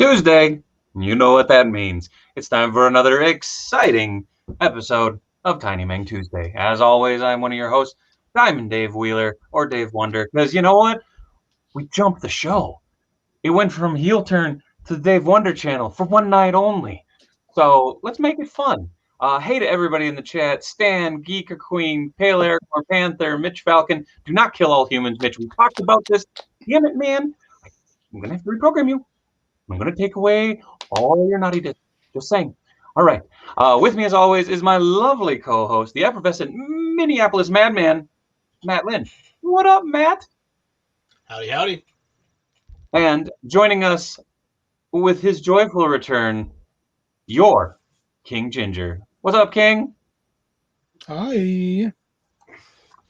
Tuesday. You know what that means. It's time for another exciting episode of Tiny Meng Tuesday. As always, I'm one of your hosts, Diamond Dave Wheeler or Dave Wonder, because you know what? We jumped the show. It went from heel turn to the Dave Wonder channel for one night only. So let's make it fun. Hey to everybody in the chat, Stan, Geek or Queen, Pale Eric or Panther, Mitch Falcon. Do not kill all humans, Mitch. We talked about this. Damn it, man. I'm going to have to reprogram you. I'm going to take away all your naughty discs. Just saying. All right. With me, as always, is my lovely co-host, the effervescent Minneapolis madman, Matt Lynn. What up, Matt? Howdy, howdy. And joining us with his joyful return, your King Ginger. What's up, King? Hi.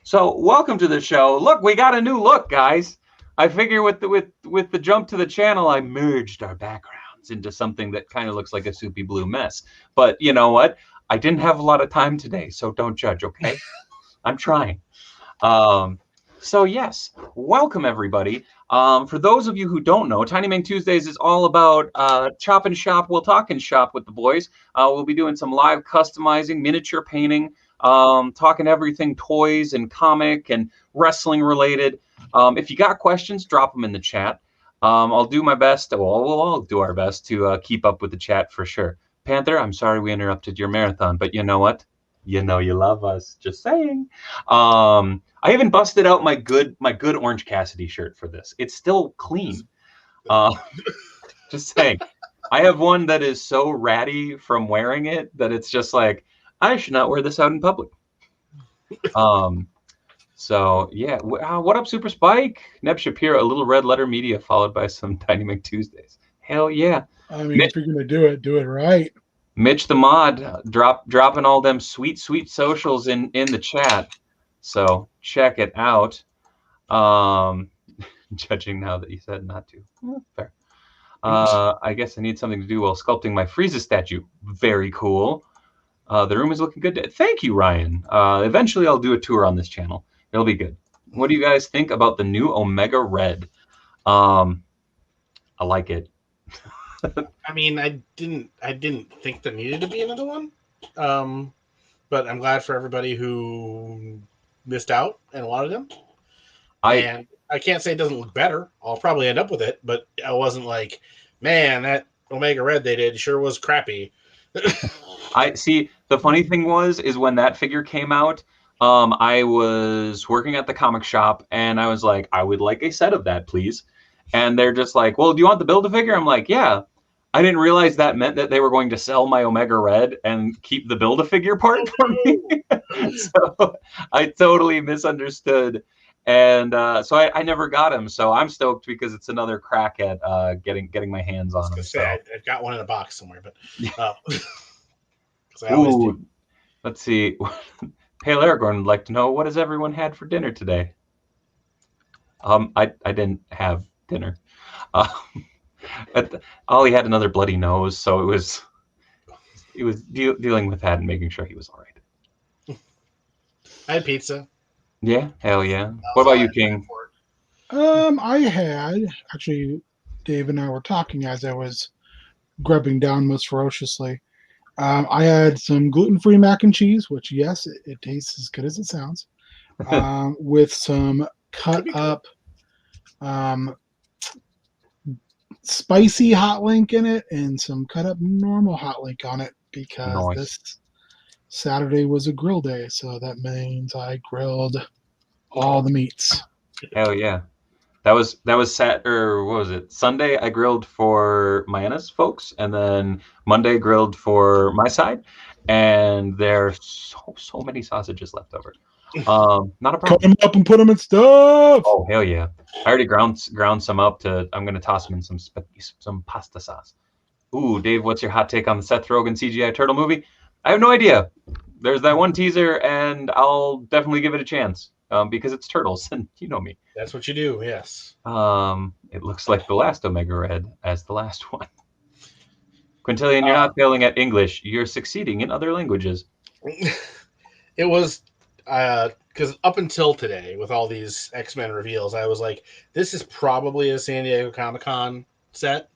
So, welcome to the show. Look, we got a new look, guys. I figure with the jump to the channel, I merged our backgrounds into something that kind of looks like a soupy blue mess. But you know what? I didn't have a lot of time today, so don't judge, okay? I'm trying. So yes, welcome everybody. For those of you who don't know, Tiny Ming Tuesdays is all about chop and shop. We'll talk and shop with the boys. We'll be doing some live customizing, miniature painting, talking everything toys and comic and wrestling related. If you got questions, drop them in the chat. I'll do my best. Well, we'll all do our best to keep up with the chat for sure. Panther, I'm sorry we interrupted your marathon, but you know what? You know you love us. Just saying. I even busted out my good Orange Cassidy shirt for this. It's still clean. Just saying. I have one that is so ratty from wearing it that it's just like I should not wear this out in public. So yeah, what up, Super Spike? Neb Shapiro, a little red letter media, followed by some Tiny Mc Tuesdays. Hell yeah! I mean, if you're gonna do it right. Mitch the mod dropping all them sweet socials in the chat. So check it out. Judging now that you said not to. Fair. I guess I need something to do while sculpting my Frieza statue. Very cool. The room is looking good. Thank you, Ryan. Eventually I'll do a tour on this channel. It'll be good. What do you guys think about the new Omega Red? I like it. I mean, I didn't think there needed to be another one, but I'm glad for everybody who missed out and wanted them. And I can't say it doesn't look better. I'll probably end up with it, but I wasn't like, man, that Omega Red they did sure was crappy. I see. The funny thing is when that figure came out, I was working at the comic shop and I was like, I would like a set of that, please. And they're just like, well, do you want the Build-A-Figure? I'm like, yeah. I didn't realize that meant that they were going to sell my Omega Red and keep the Build-A-Figure part for me. So I totally misunderstood. And so I never got him. So I'm stoked because it's another crack at getting my hands on him. So. I've got one in a box somewhere, but Ooh, let's see. Pale Aragorn would like to know, what has everyone had for dinner today? I didn't have dinner. Ollie had another bloody nose, so it was dealing with that and making sure he was all right. I had pizza. Yeah, hell yeah. What about you, King? I had actually, Dave and I were talking as I was grubbing down most ferociously. I had some gluten-free mac and cheese, which yes, it tastes as good as it sounds, with some cut up spicy hot link in it and some cut up normal hot link on it because this Saturday was a grill day, so that means I grilled all the meats. Hell yeah. That was or what was it? Sunday I grilled for Mayanna's folks, and then Monday grilled for my side, and there's so many sausages left over. Not a problem. Cut them up and put them in stuff. Oh hell yeah! I already ground some up I'm gonna toss them in some pasta sauce. Ooh, Dave, what's your hot take on the Seth Rogen CGI turtle movie? I have no idea. There's that one teaser, and I'll definitely give it a chance. Because it's turtles, and you know me. That's what you do, yes. It looks like the last Omega Red as the last one. Quintillion, you're not failing at English. You're succeeding in other languages. It was, because up until today, with all these X-Men reveals, I was like, this is probably a San Diego Comic-Con set.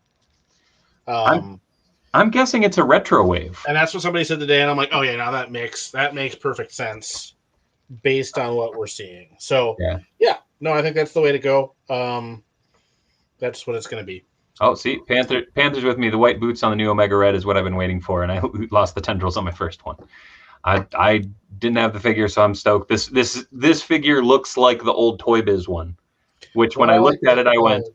I'm guessing it's a retro wave. And that's what somebody said today, and I'm like, oh yeah, now that makes perfect sense based on what we're seeing. So yeah, no, I think that's the way to go. That's what it's going to be. Oh, see, Panther's with me. The white boots on the new Omega Red is what I've been waiting for, and I lost the tendrils on my first one. I didn't have the figure, so I'm stoked. This figure looks like the old Toy Biz one, which when I looked at it, I went,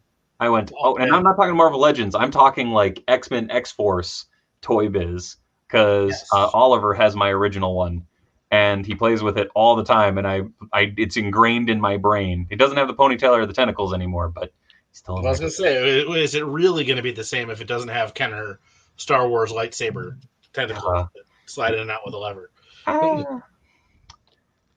oh, and I'm not talking Marvel Legends. I'm talking like X-Men X-Force Toy Biz, because Oliver has my original one, and he plays with it all the time, and it's ingrained in my brain. He doesn't have the ponytail or the tentacles anymore, but still. I was going to say, is it really going to be the same if it doesn't have Kenner Star Wars lightsaber tentacle sliding it out with a lever?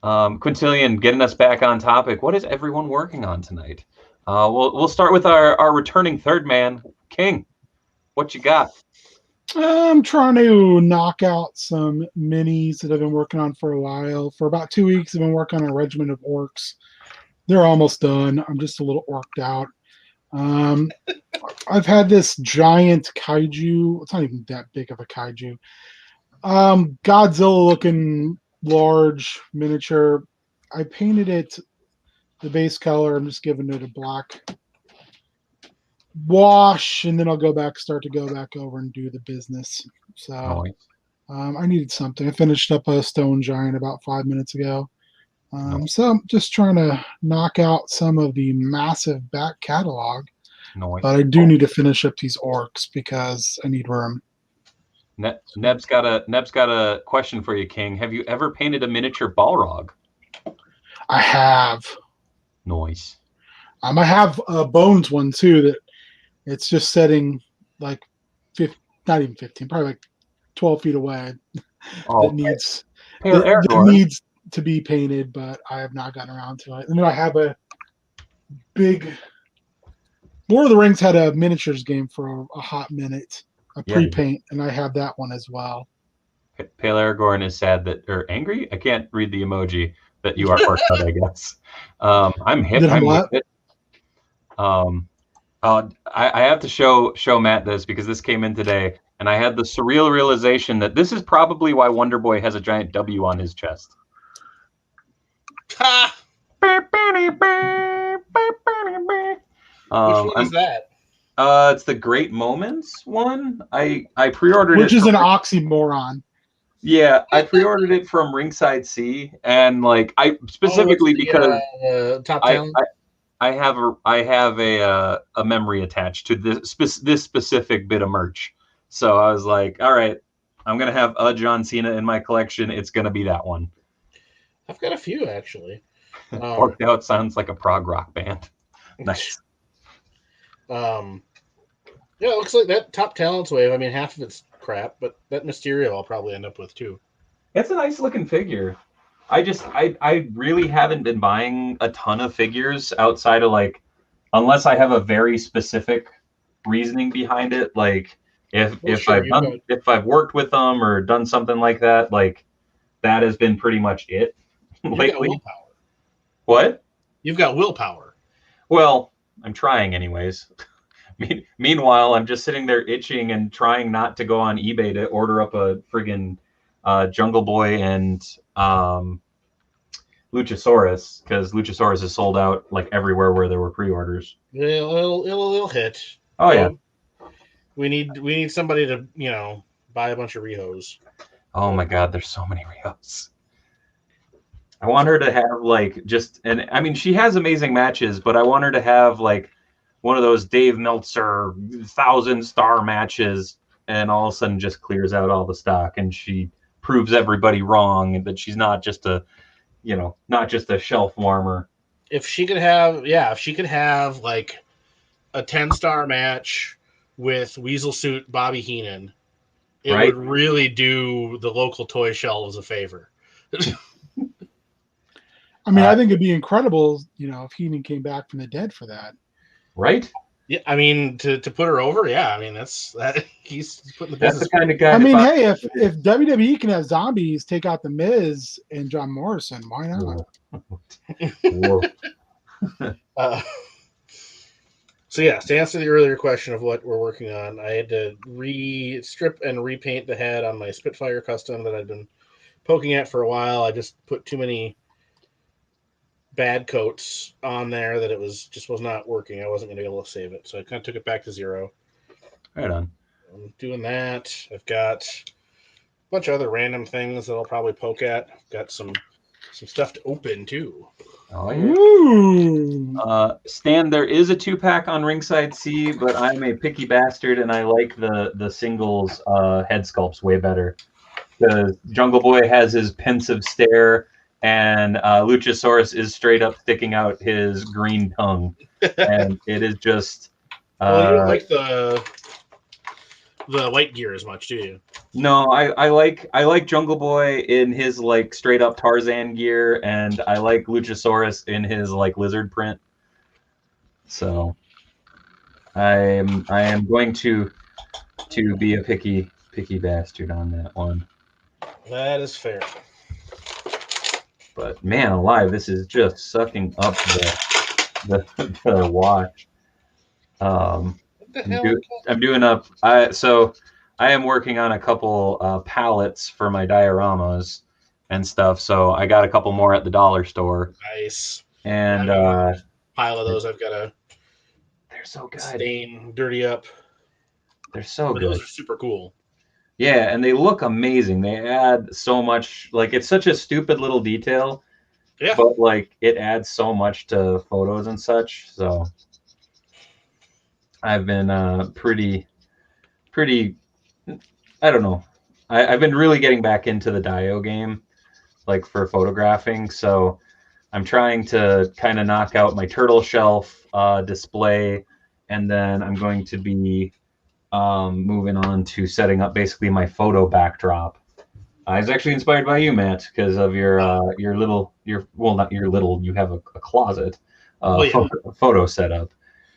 Quintillion, getting us back on topic. What is everyone working on tonight? We'll start with our returning third man, King. What you got? I'm trying to knock out some minis that I've been working on for a while. For about 2 weeks, I've been working on a regiment of orcs. They're almost done. I'm just a little orked out. I've had this giant kaiju. It's not even that big of a kaiju. Godzilla-looking large miniature. I painted it the base color. I'm just giving it a black wash, and then I'll start to go back over and do the business. So I needed something. I finished up a stone giant about 5 minutes ago. So I'm just trying to knock out some of the massive back catalog. But I do need to finish up these orcs because I need room. Neb's got a question for you, King. Have you ever painted a miniature Balrog? I have. Nice. I have a Bones one too that it's just setting like not even 15, probably like 12 feet away. That needs to be painted, but I have not gotten around to it. And then I have a big Lord of the Rings had a miniatures game for a hot minute, a pre-paint, and I have that one as well. Pale Aragorn is sad or angry? I can't read the emoji that you are part of, I guess. I'm hip. I have to show Matt this because this came in today, and I had the surreal realization that this is probably why Wonder Boy has a giant W on his chest. Ha! Which one is that? It's the Great Moments one. I pre-ordered it. Which is an oxymoron. Yeah, I pre-ordered it from Ringside C, and like I specifically because top 10. I have a memory attached to this specific bit of merch. So I was like, all right, I'm gonna have a John Cena in my collection. It's gonna be that one. I've got a few actually. Orked Out sounds like a prog rock band. Nice. Yeah, it looks like that Top Talents wave. I mean, half of it's crap, but that Mysterio I'll probably end up with too. It's a nice looking figure. I really haven't been buying a ton of figures outside of like, unless I have a very specific reasoning behind it. Like if I've worked with them or done something like that, like that has been pretty much it lately. Willpower. What? You've got willpower. Well, I'm trying anyways. Meanwhile, I'm just sitting there itching and trying not to go on eBay to order up a friggin' Jungle Boy and Luchasaurus, because Luchasaurus is sold out like everywhere where there were pre-orders. Yeah, it'll hit. Oh yeah. We need somebody to buy a bunch of Rihos. Oh my God, there's so many Rihos. I want her to have like and I mean she has amazing matches, but I want her to have like one of those Dave Meltzer 1,000-star matches, and all of a sudden just clears out all the stock, and she proves everybody wrong, and that she's not just a shelf warmer. If she could have like a 10-star match with Weasel Suit Bobby Heenan, it would really do the local toy shelves a favor. I mean, I think it'd be incredible, if Heenan came back from the dead for that. Right? Yeah, I mean, to put her over, yeah. I mean, that's he's putting the business. That's the kind of guy. I mean, hey, if WWE can have zombies take out the Miz and John Morrison, why not? So yeah, to answer the earlier question of what we're working on, I had to strip and repaint the head on my Spitfire custom that I'd been poking at for a while. I just put too many bad coats on there that it was not working. I wasn't going to be able to save it, so I kind of took it back to 0. Right on. I'm doing that. I've got a bunch of other random things that I'll probably poke at. I've got some stuff to open too. Oh yeah. Ooh. Stan, there is a 2-pack on Ringside C, but I'm a picky bastard and I like the singles head sculpts way better. Because Jungle Boy has his pensive stare, and Luchasaurus is straight up sticking out his green tongue, and it is just. Well, you don't like the white gear as much, do you? No, I like Jungle Boy in his like straight up Tarzan gear, and I like Luchasaurus in his like lizard print. So I am going to be a picky bastard on that one. That is fair. But man alive, this is just sucking up the watch. I'm doing up. So I am working on a couple palettes for my dioramas and stuff. So I got a couple more at the dollar store. Nice. And pile of those I've got to. They're so good. Stain, dirty up. They're so good. Those are super cool. Yeah, and they look amazing. They add so much. Like it's such a stupid little detail. Yeah. But like it adds so much to photos and such. So I've been pretty. I don't know. I've been really getting back into the Dio game, like for photographing. So I'm trying to kind of knock out my turtle shelf display, and then I'm going to be moving on to setting up basically my photo backdrop. I was actually inspired by you, Matt, because of your not your little, you have a closet photo setup.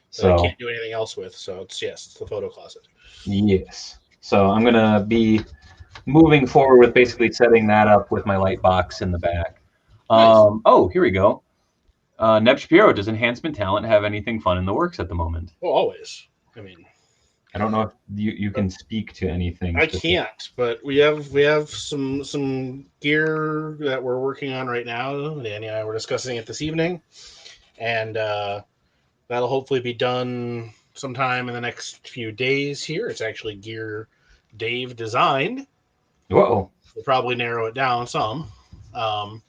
So I can't do anything else with. So it's the photo closet. Yes. So I'm gonna be moving forward with basically setting that up with my light box in the back. Nice. Oh, here we go. Neb Shapiro, does Enhancement Talent have anything fun in the works at the moment? Well, always. I mean, I don't know if you can speak to anything. I can't, but we have some gear that we're working on right now. Danny and I were discussing it this evening, and that'll hopefully be done sometime in the next few days here. It's actually gear Dave designed. Whoa. We'll probably narrow it down some. Well,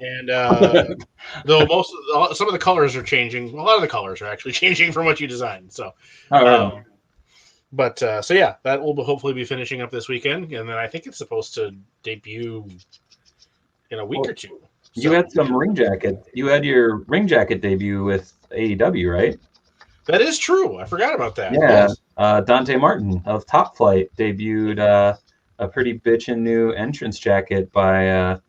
and though some of the colors are changing, a lot of the colors are actually changing from what you designed. So, so yeah, that will hopefully be finishing up this weekend, and then I think it's supposed to debut in a week or two. So, you had some ring jacket. You had your ring jacket debut with AEW, right? That is true. I forgot about that. Yeah. Yes. Dante Martin of Top Flight debuted a pretty bitchin' new entrance jacket by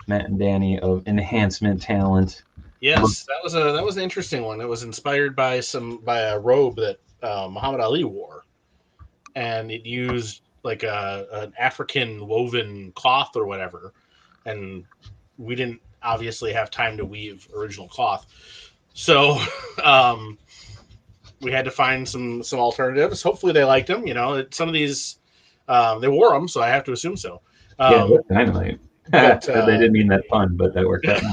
Matt and Danny of Enhancement Talent. Yes, that was an interesting one. It was inspired by a robe that Muhammad Ali wore, and it used like an African woven cloth or whatever, and we didn't obviously have time to weave original cloth, so we had to find some alternatives. Hopefully they liked them. You know, some of these they wore them, so I have to assume so. Yeah, dynamite. But, they didn't mean that pun, but that worked out.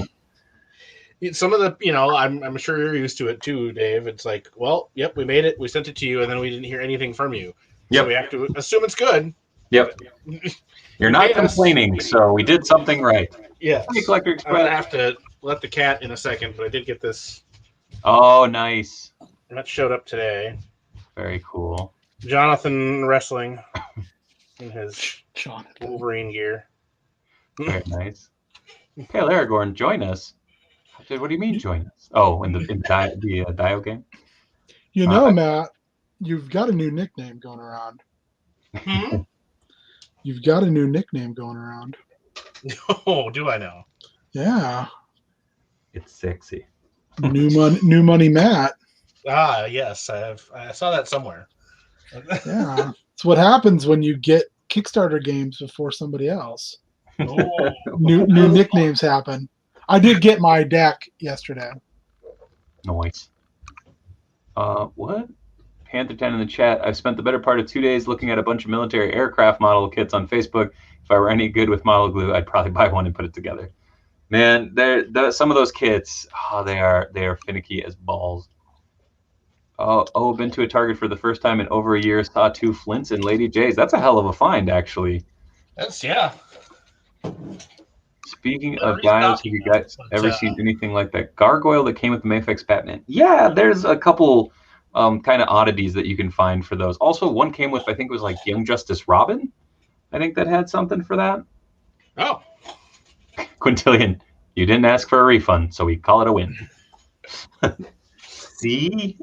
Some of the, I'm sure you're used to it too, Dave. It's like, well, yep, we made it, we sent it to you, and then we didn't hear anything from you. Yep. So we have to assume it's good. Yep. You're not complaining, so we did something right. Yeah. I'm gonna have to let the cat in a second, but I did get this. Oh, nice. That showed up today. Very cool. Jonathan wrestling in his Wolverine gear. Very nice. Hey, Aragorn, join us. What do you mean join us? Oh, in the Dio game? You know, Matt, you've got a new nickname going around. You've got a new nickname going around. Oh, do I know? Yeah. It's sexy. New money Matt. Ah, yes, I saw that somewhere. Yeah. It's what happens when you get Kickstarter games before somebody else. Oh. New nicknames happen. I did get my deck yesterday. Nice. What? Panther 10 in the chat. I've spent the better part of 2 days looking at a bunch of military aircraft model kits on Facebook. If I were any good with model glue, I'd probably buy one and put it together. Man, some of those kits, they are finicky as balls. Been to a Target for the first time in over a year. Saw 2 Flints and Lady J's. That's a hell of a find, actually. Yeah. Speaking of guys, have you guys ever seen anything like that gargoyle that came with the Mayfix Batman? Yeah, there's a couple kind of oddities that you can find for those. Also, one came with, I think it was like Young Justice Robin. I think that had something for that. Oh. Quintillion, you didn't ask for a refund, so we call it a win. See?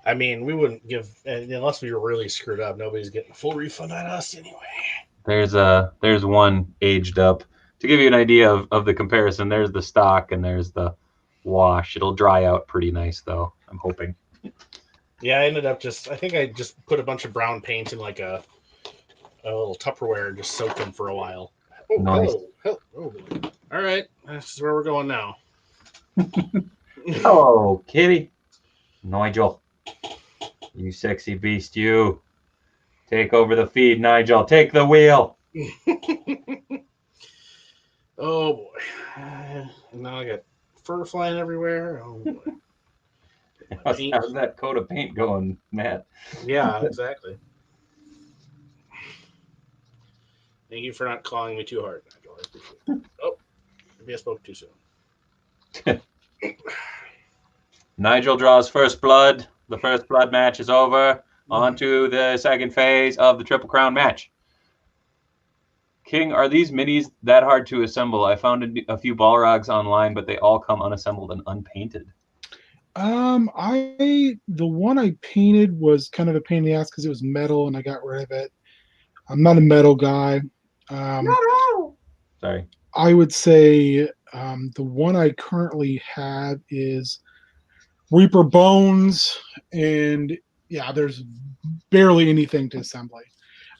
I mean, we wouldn't give, unless we were really screwed up, nobody's getting a full refund on us anyway. There's one aged up. To give you an idea of the comparison, there's the stock and there's the wash. It'll dry out pretty nice, though, I'm hoping. Yeah, I ended up I think I just put a bunch of brown paint in like a little Tupperware and just soaked them for a while. Oh, nice. Hello. All right, this is where we're going now. Hello, kitty. Nigel. You sexy beast, you. Take over the feed, Nigel. Take the wheel. Oh, boy. Now I got fur flying everywhere. Oh, boy. How's that coat of paint going, Matt? Yeah, exactly. Thank you for not calling me too hard, Nigel. I appreciate it. Oh, maybe I spoke too soon. Nigel draws first blood. The first blood match is over. On to the second phase of the Triple Crown match. King, are these minis that hard to assemble? I found a few Balrogs online, but they all come unassembled and unpainted. The one I painted was kind of a pain in the ass because it was metal and I got rid of it. I'm not a metal guy. Sorry. I would say the one I currently have is Reaper Bones, and yeah, there's barely anything to assembly.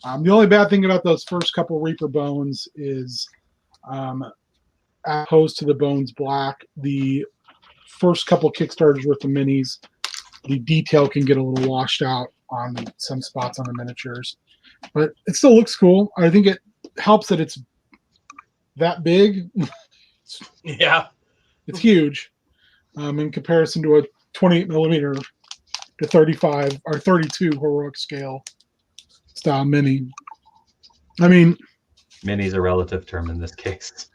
The only bad thing about those first couple Reaper Bones is, opposed to the Bones Black, the first couple Kickstarters with the minis, the detail can get a little washed out on some spots on the miniatures, but it still looks cool. I think it helps that it's that big. Yeah, it's huge in comparison to a 28 millimeter to 35 or 32 heroic scale style mini. I mean, mini is a relative term in this case.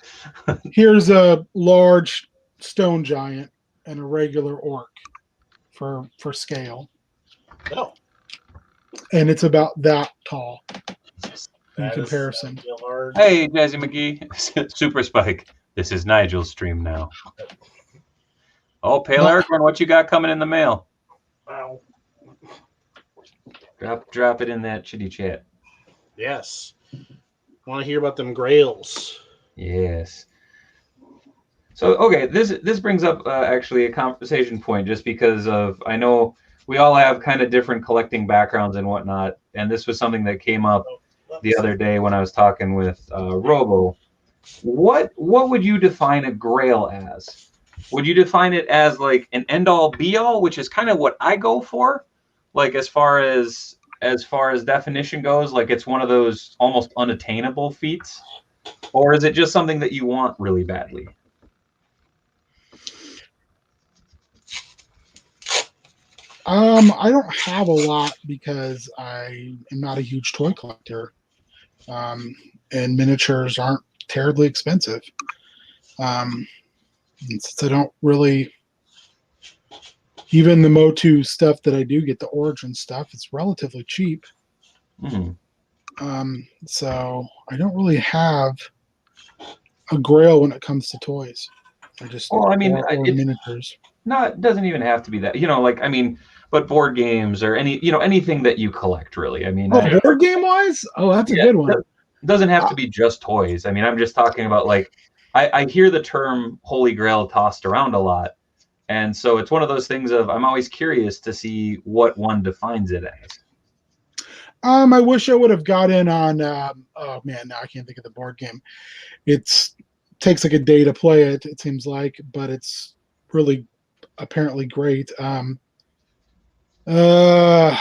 Here's a large stone giant and a regular orc for scale. Oh. And it's about that tall in comparison. Hey, Jazzy McGee. Super Spike. This is Nigel's stream now. Oh, Pale Aircorn, what you got coming in the mail? Wow. Drop it in that chitty chat. Yes. Want to hear about them grails? Yes. So, okay, this brings up actually a conversation point, just because of, I know we all have kind of different collecting backgrounds and whatnot, and this was something that came up the other day when I was talking with Robo. What would you define a grail as? Would you define it as like an end-all be-all, which is kind of what I go for, like as far as definition goes, like it's one of those almost unattainable feats, or is it just something that you want really badly? I don't have a lot because I am not a huge toy collector, and miniatures aren't terribly expensive. And since I don't really, even the Motu stuff that I do get, the Origin stuff, it's relatively cheap. Mm-hmm. So I don't really have a grail when it comes to toys. I just miniatures. No, it doesn't even have to be that. Like, I mean, but board games or anything that you collect, really. I mean, board game wise, that's a good one. It doesn't have to be just toys. I mean, I'm just talking about, like, I hear the term Holy Grail tossed around a lot, and so it's one of those things of I'm always curious to see what one defines it as. I wish I would have got in on. Oh man, now I can't think of the board game. It takes like a day to play it. It seems like, but it's really apparently great. Uh,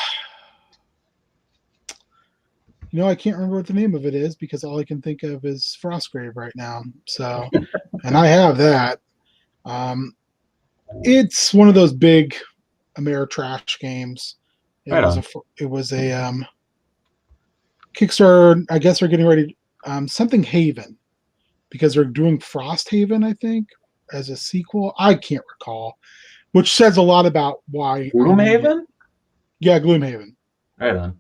I can't remember what the name of it is because all I can think of is Frostgrave right now. So, and I have that. It's one of those big Ameritrash games. It Right was on. a Kickstarter. I guess they're getting ready something Haven because they're doing Frost Haven, I think, as a sequel. I can't recall, which says a lot about why I need it. Gloomhaven? Yeah, Gloomhaven. Right on.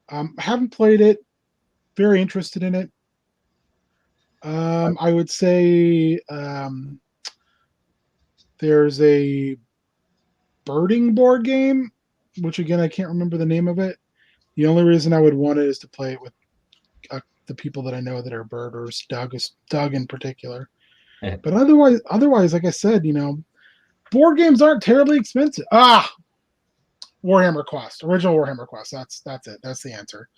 I haven't played it. Very interested in it. I would say there's a birding board game, which again I can't remember the name of it. The only reason I would want it is to play it with the people that I know that are birders, Doug in particular. Yeah. But otherwise, like I said, board games aren't terribly expensive. Warhammer Quest, original Warhammer Quest. That's it. That's the answer.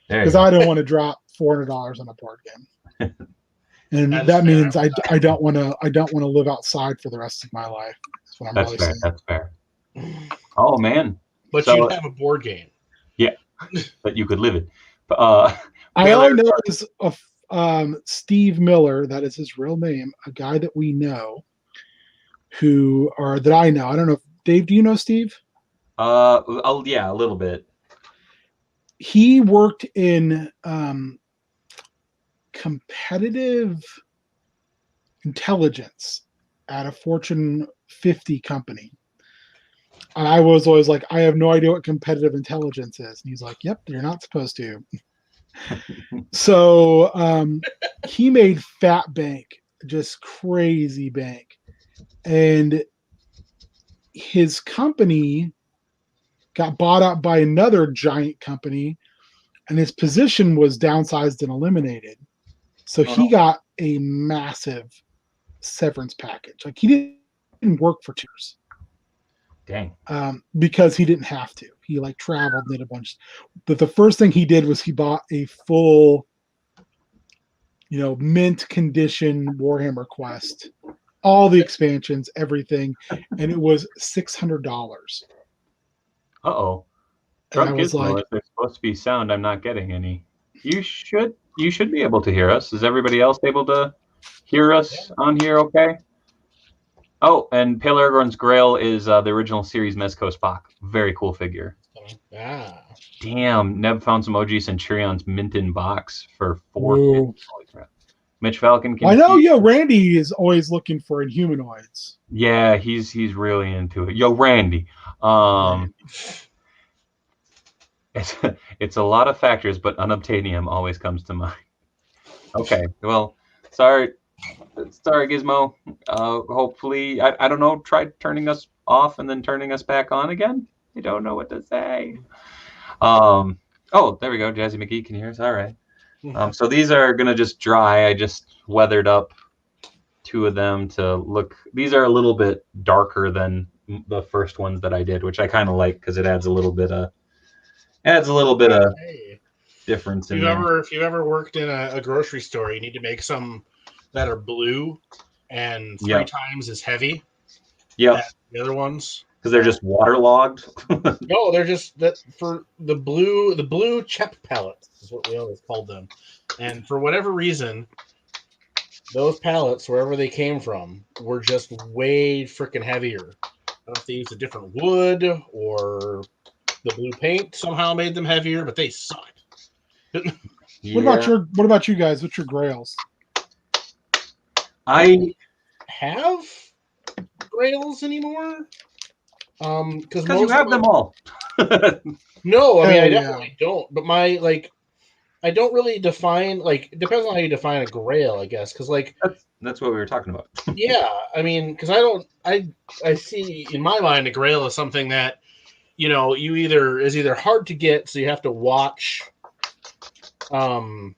Because I don't want to drop $400 on a board game, and that means I don't want to live outside for the rest of my life. That's what I'm That's really fair. saying. That's fair. Oh man! But you'd have a board game. Yeah, but you could live it. I only know is Steve Miller. That is his real name. A guy that we know, that I know. I don't know. Dave, do you know Steve? Yeah, a little bit. He worked in competitive intelligence at a Fortune 50 company. And I was always like, I have no idea what competitive intelligence is. And he's like, yep, you're not supposed to. So he made fat bank, just crazy bank. And his company got bought out by another giant company, and his position was downsized and eliminated. So he got a massive severance package. Like, he didn't work for 2 years. Dang. Because he didn't have to. He like traveled and did a bunch. But the first thing he did was he bought a full, mint condition Warhammer Quest, all the expansions, everything, and it was $600. Uh-oh. And I was like, if there's supposed to be sound, I'm not getting any. You should be able to hear us. Is everybody else able to hear us on here okay? Oh, and Pale Aragorn's Grail is the original series Mezco Spock. Very cool figure. Damn, Neb found some OG Centurion's mint in box for $450. Holy crap. Mitch Falcon. I know, Randy is always looking for Inhumanoids. Yeah, he's really into it. Yo, Randy. It's a lot of factors, but unobtainium always comes to mind. Okay, well, sorry, Gizmo. Hopefully, I don't know. Try turning us off and then turning us back on again. I don't know what to say. Oh, there we go. Jazzy McGee can hear us. All right. So these are gonna just dry. I just weathered up 2 of them to look. These are a little bit darker than the first ones that I did, which I kind of like because it adds a little bit of difference. If you've ever worked in a grocery store, you need to make some that are blue and 3 times as heavy. Yeah. The other ones. Because they're just waterlogged. No, they're just for the blue Chep pellets is what we always called them. And for whatever reason, those pallets, wherever they came from, were just way freaking heavier. I don't know if they used a different wood or the blue paint somehow made them heavier, but they sucked. What about you guys? What's your grails? I have grails anymore. Because you have them all. No, I mean, I definitely don't. But I don't really define, it depends on how you define a grail, I guess. Because, that's what we were talking about. Yeah, I mean, because I see in my mind a grail is something that, you either hard to get, so you have to watch, really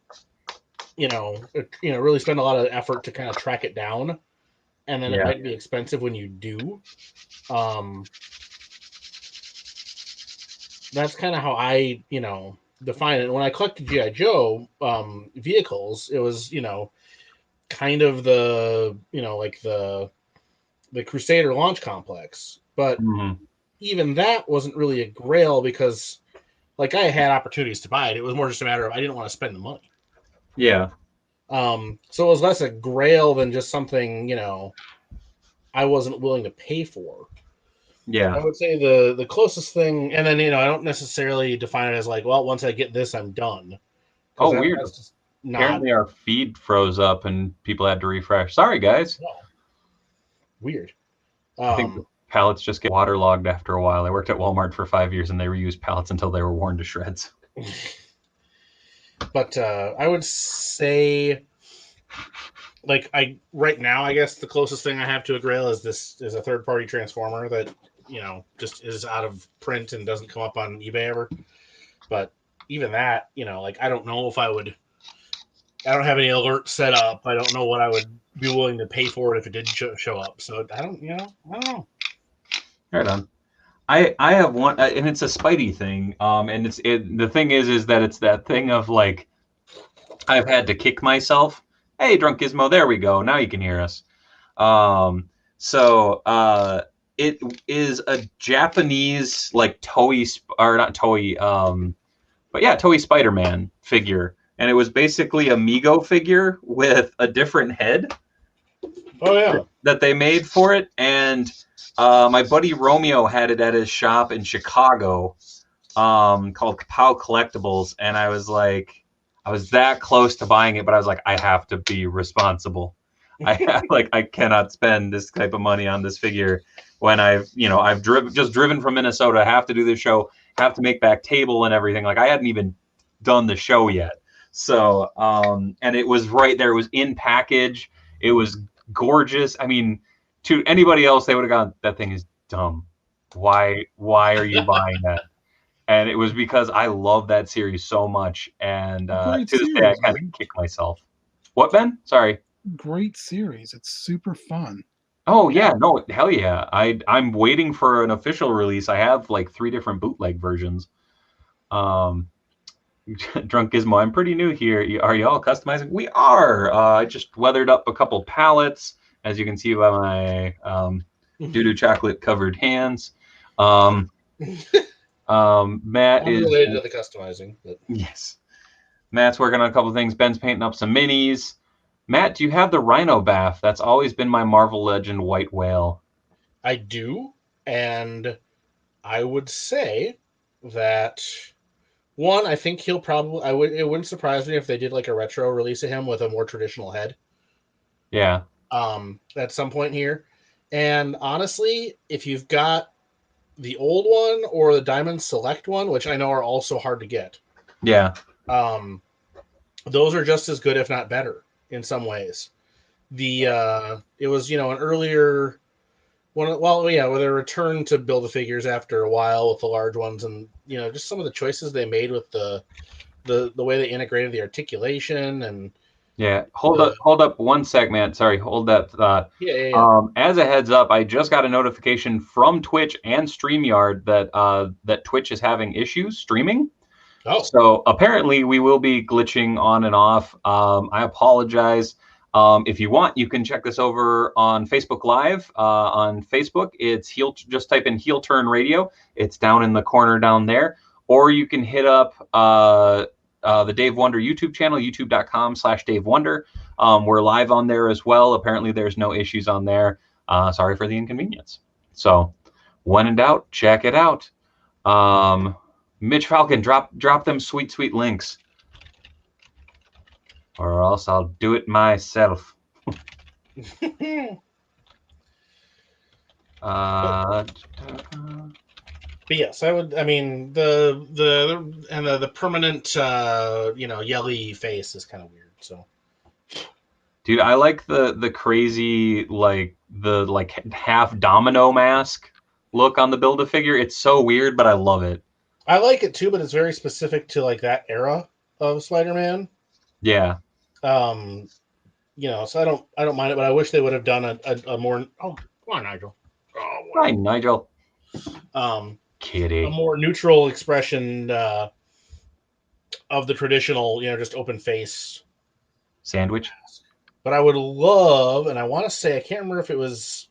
spend a lot of effort to kind of track it down. And then it might be expensive when you do. That's kind of how I, define it. When I collected G.I. Joe vehicles, it was, kind of the, the Crusader launch complex. But, even that wasn't really a grail because, like, I had opportunities to buy it. It was more just a matter of I didn't want to spend the money. Yeah. So it was less a grail than just something, I wasn't willing to pay for. Yeah. I would say the closest thing, and then I don't necessarily define it as like, well, once I get this, I'm done. Oh, Because weird. that's just not. Apparently our feed froze up and people had to refresh. Sorry, guys. No. Weird. I think the pallets just get waterlogged after a while. I worked at Walmart for 5 years and they reused pallets until they were worn to shreds. But I would say, like, right now, I guess the closest thing I have to a grail is a third party transformer that just is out of print and doesn't come up on eBay ever. But even that, like, I don't know if I would. I don't have any alerts set up. I don't know what I would be willing to pay for it if it did show up. So I don't know. Right on. I have one, and it's a Spidey thing. And the thing is that it's that thing of like, I've had to kick myself. Hey, Drunk Gizmo, there we go. Now you can hear us. It is a Japanese like Toei or not Toei, but yeah, Toei Spider-Man figure, and it was basically a Mego figure with a different head. Oh yeah, that they made for it, and my buddy Romeo had it at his shop in Chicago, called Kapow Collectibles, and I was that close to buying it, but I was like, I have to be responsible. I cannot spend this type of money on this figure when I've driven from Minnesota, have to do this show, have to make back table and everything. Like I hadn't even done the show yet. So, and it was right there. It was in package. It was gorgeous. I mean, to anybody else, they would have gone, that thing is dumb. Why are you buying that? And it was because I love that series so much. And to this day, I kind of kick myself. What, Ben? Sorry. Great series. It's super fun. Oh yeah, no, hell yeah. I'm waiting for an official release. I have like 3 different bootleg versions. Drunk Gizmo, I'm pretty new here. Are y'all customizing? We are. I just weathered up a couple pallets, as you can see by my doo-doo chocolate covered hands. Matt unrelated to the customizing, but yes. Matt's working on a couple things. Ben's painting up some minis. Matt, do you have the Rhino Bath? That's always been my Marvel Legend white whale. I do, and I would say that one, I think he'll probably. It wouldn't surprise me if they did like a retro release of him with a more traditional head. Yeah. At some point here, and honestly, if you've got the old one or the Diamond Select one, which I know are also hard to get, yeah, those are just as good, if not better, in some ways. It was an earlier one. Well, yeah, with a return to build the figures after a while with the large ones, and just some of the choices they made with the way they integrated the articulation and. Yeah, hold up one segment. Sorry, hold that thought. Yeah. As a heads up, I just got a notification from Twitch and StreamYard that Twitch is having issues streaming. Oh. So apparently we will be glitching on and off. I apologize. If you want, you can check this over on Facebook Live. On Facebook, it's just type in Heel Turn Radio. It's down in the corner down there. Or you can hit up the Dave Wonder YouTube channel, youtube.com/Dave Wonder. We're live on there as well. Apparently there's no issues on there. Sorry for the inconvenience. So when in doubt, check it out. Mitch Falcon, drop them sweet links. Or else I'll do it myself. But yes, I would. I mean, the permanent yelly face is kind of weird. So, dude, I like the crazy like half domino mask look on the Build-A-Figure. It's so weird, but I love it. I like it too, but it's very specific to like that era of Spider-Man. Yeah. So I don't mind it, but I wish they would have done a more. Oh, come on, Nigel. Oh, hi, Nigel. Kitty. A more neutral expression of the traditional, just open face sandwich. But I would love, and I want to say, I can't remember if it was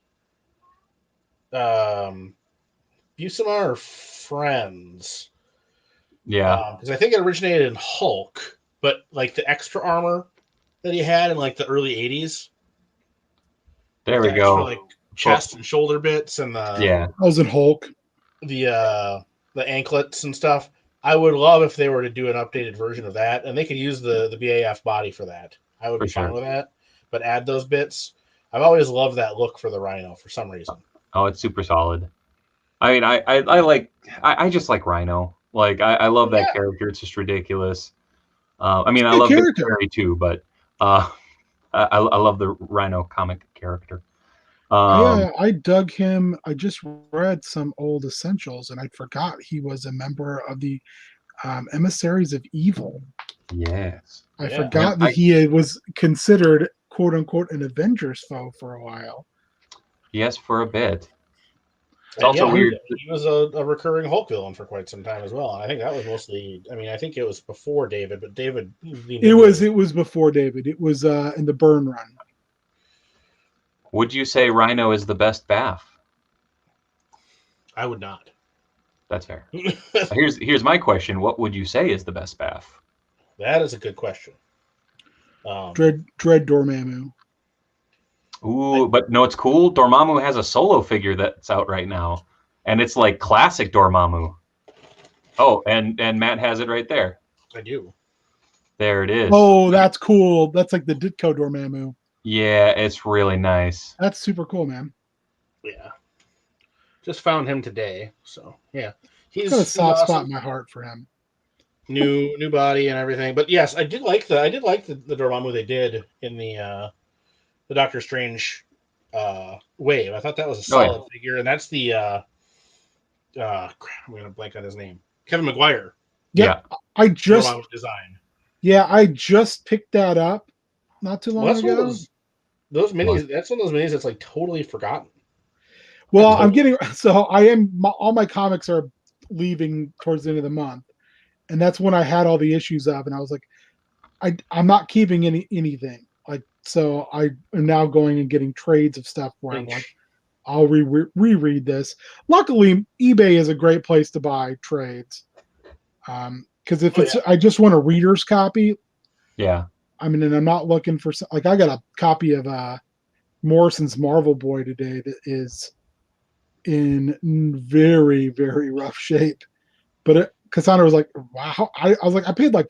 Buscema are friends. Yeah. Because I think it originated in Hulk, but like the extra armor that he had in like the early '80s. There The we extra go. like chest and shoulder bits and Yeah. I was in Hulk. the anklets and stuff. I would love if they were to do an updated version of that, and they could use the BAF body for that. I would For be fine sure. with that, but add those bits. I've always loved that look for the Rhino for some reason. Oh, it's super solid. I mean, I just like Rhino. Like, I love that character. It's just ridiculous. I mean, I Good love Big character. Fairy too, but I love the Rhino comic character. I dug him. I just read some old essentials, and I forgot he was a member of the Emissaries of Evil. Yes. I Yeah. forgot that he was considered "quote unquote" an Avengers foe for a while. Yes, for a bit. It's And also weird. He was a recurring Hulk villain for quite some time as well. I think that was mostly. I mean, I think it was before David, but David. It was before David. It was in the Burn run. Would you say Rhino is the best Baff? I would not. That's fair. Here's my question. What would you say is the best Baff? That is a good question. Dread Dormammu. Ooh, but no, it's cool. Dormammu has a solo figure that's out right now, and it's like classic Dormammu. Oh, and Matt has it right there. I do. There it is. Oh, that's cool. That's like the Ditko Dormammu. Yeah, it's really nice. That's super cool, man. Yeah. Just found him today, so yeah. He's got a soft spot in my heart for him. New body and everything. But yes, I did like the Dormammu they did in the Doctor Strange wave. I thought that was a solid figure, and that's the I'm gonna blank on his name. Kevin Maguire. Yep. Yeah. I just Dormammu design. Yeah, I just picked that up not too long ago. Those minis, that's one of those minis that's like totally forgotten. Well, I'm getting all my comics are leaving towards the end of the month, and that's when I had all the issues of, and I was like, I'm not keeping anything. Like, so I am now going and getting trades of stuff where I'm like, I'll reread this. Luckily, eBay is a great place to buy trades. Because if I just want a reader's copy. Yeah. I mean, and I'm not looking for I got a copy of Morrison's Marvel Boy today that is in very, very rough shape. But Cassandra was like, wow. I was like, I paid like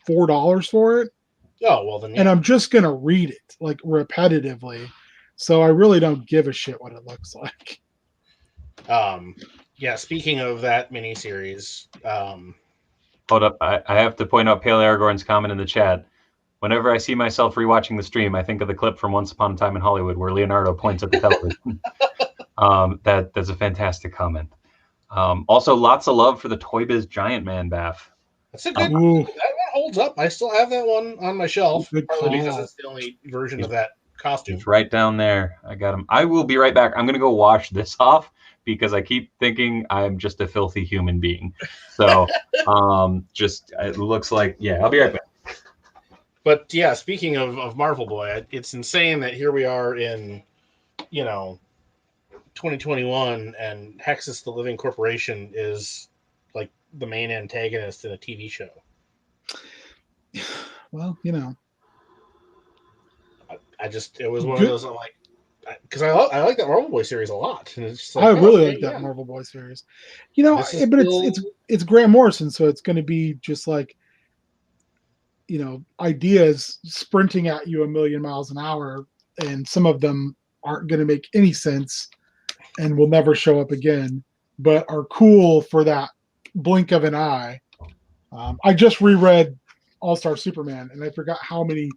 $4 for it. Oh, well then. Yeah. And I'm just going to read it like repetitively. So I really don't give a shit what it looks like. Yeah, speaking of that miniseries. Hold up. I have to point out Pale Aragorn's comment in the chat. Whenever I see myself rewatching the stream, I think of the clip from Once Upon a Time in Hollywood where Leonardo points at the television. That's a fantastic comment. Also, lots of love for the Toy Biz Giant Man Baff. That's a good. That one holds up. I still have that one on my shelf, probably because it's the only version of that costume. It's right down there. I got him. I will be right back. I'm going to go wash this off because I keep thinking I'm just a filthy human being. So, it looks like, I'll be right back. But yeah, speaking of Marvel Boy, it's insane that here we are in, 2021, and Hexus the Living Corporation is like the main antagonist in a TV show. Well, it was one of those, I'm like, because I like that Marvel Boy series a lot. And it's just like, I really like that Marvel Boy series. But it's Grant Morrison, so it's going to be just like, ideas sprinting at you a million miles an hour, and some of them aren't going to make any sense and will never show up again, but are cool for that blink of an eye. I just reread All-Star Superman, and I forgot how many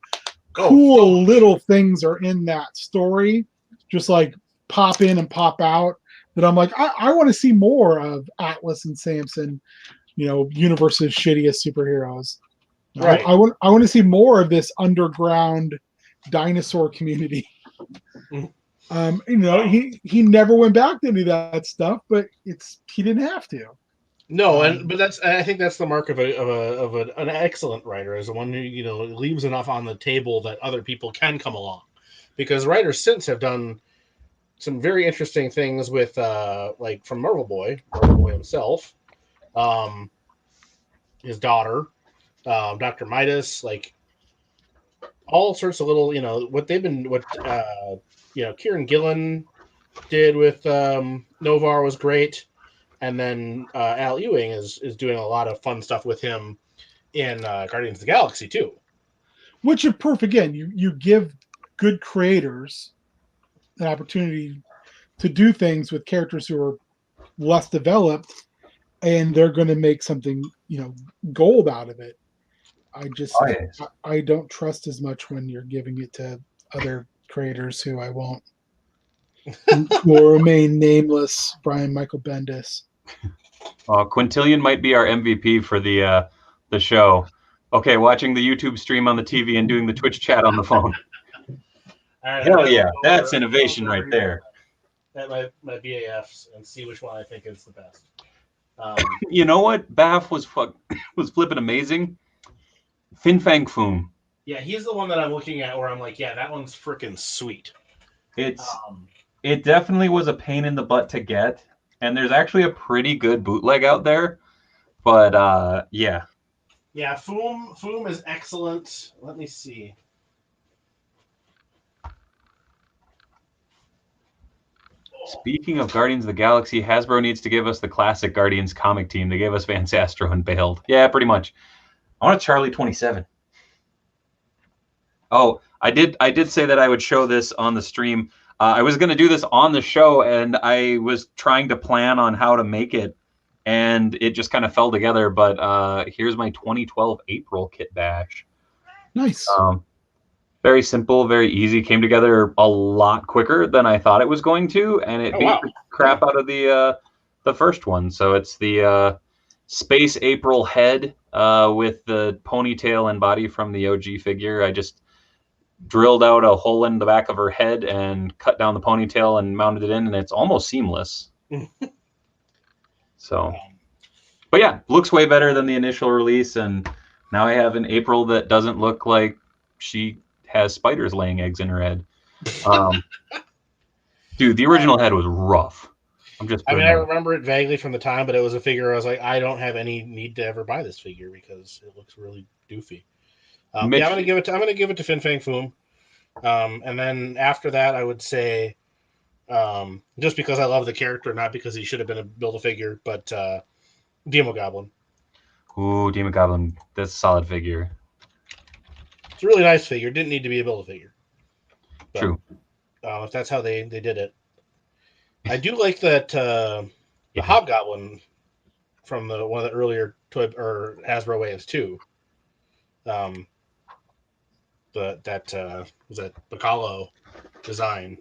cool little things are in that story, just like pop in and pop out, that I'm like, I want to see more of Atlas and Samson, universe's shittiest superheroes. Right. I want to see more of this underground dinosaur community. He never went back to any of that stuff, but he didn't have to. No, I think that's the mark of an excellent writer, is the one who leaves enough on the table that other people can come along, because writers since have done some very interesting things with like from Marvel Boy himself, his daughter, Dr. Midas, like all sorts of little, what Kieran Gillen did with Novar was great, and then Al Ewing is doing a lot of fun stuff with him in Guardians of the Galaxy too. Which are perfect. Again, you give good creators an opportunity to do things with characters who are less developed, and they're going to make something gold out of it. I don't trust as much when you're giving it to other creators who will remain nameless. Brian Michael Bendis. Quintillion might be our MVP for the show. Okay, watching the YouTube stream on the TV and doing the Twitch chat on the phone. Right, hell yeah, that's innovation right there. At my BAFs and see which one I think is the best. You know what? Baff was flipping amazing. Fin Fang Foom. Yeah, he's the one that I'm looking at where I'm like, yeah, that one's freaking sweet. It definitely was a pain in the butt to get, and there's actually a pretty good bootleg out there. But yeah. Yeah, Foom is excellent. Let me see. Speaking of Guardians of the Galaxy, Hasbro needs to give us the classic Guardians comic team. They gave us Van Sastro and Bailed. Yeah, pretty much. I want a Charlie 27. Oh, I did say that I would show this on the stream. I was going to do this on the show, and I was trying to plan on how to make it, and it just kind of fell together. But here's my 2012 April kit bash. Nice. Very simple, very easy. Came together a lot quicker than I thought it was going to, and it beat the crap out of the first one. So it's the Space April head with the ponytail and body from the OG figure. I just drilled out a hole in the back of her head and cut down the ponytail and mounted it in, and it's almost seamless. So, but yeah, looks way better than the initial release, and now I have an April that doesn't look like she has spiders laying eggs in her head. Dude, the original head was rough. I remember it vaguely from the time, but it was a figure I was like, I don't have any need to ever buy this figure because it looks really doofy. I'm gonna give it to Fin Fang Foom, and then after that, I would say, just because I love the character, not because he should have been a Build-A-Figure, but Demo Goblin. Ooh, Demo Goblin, that's a solid figure. It's a really nice figure. Didn't need to be a Build-A-Figure. True. If that's how they did it. I do like that the Hobgoblin from one of the earlier Hasbro waves too. Was that Bacalo design.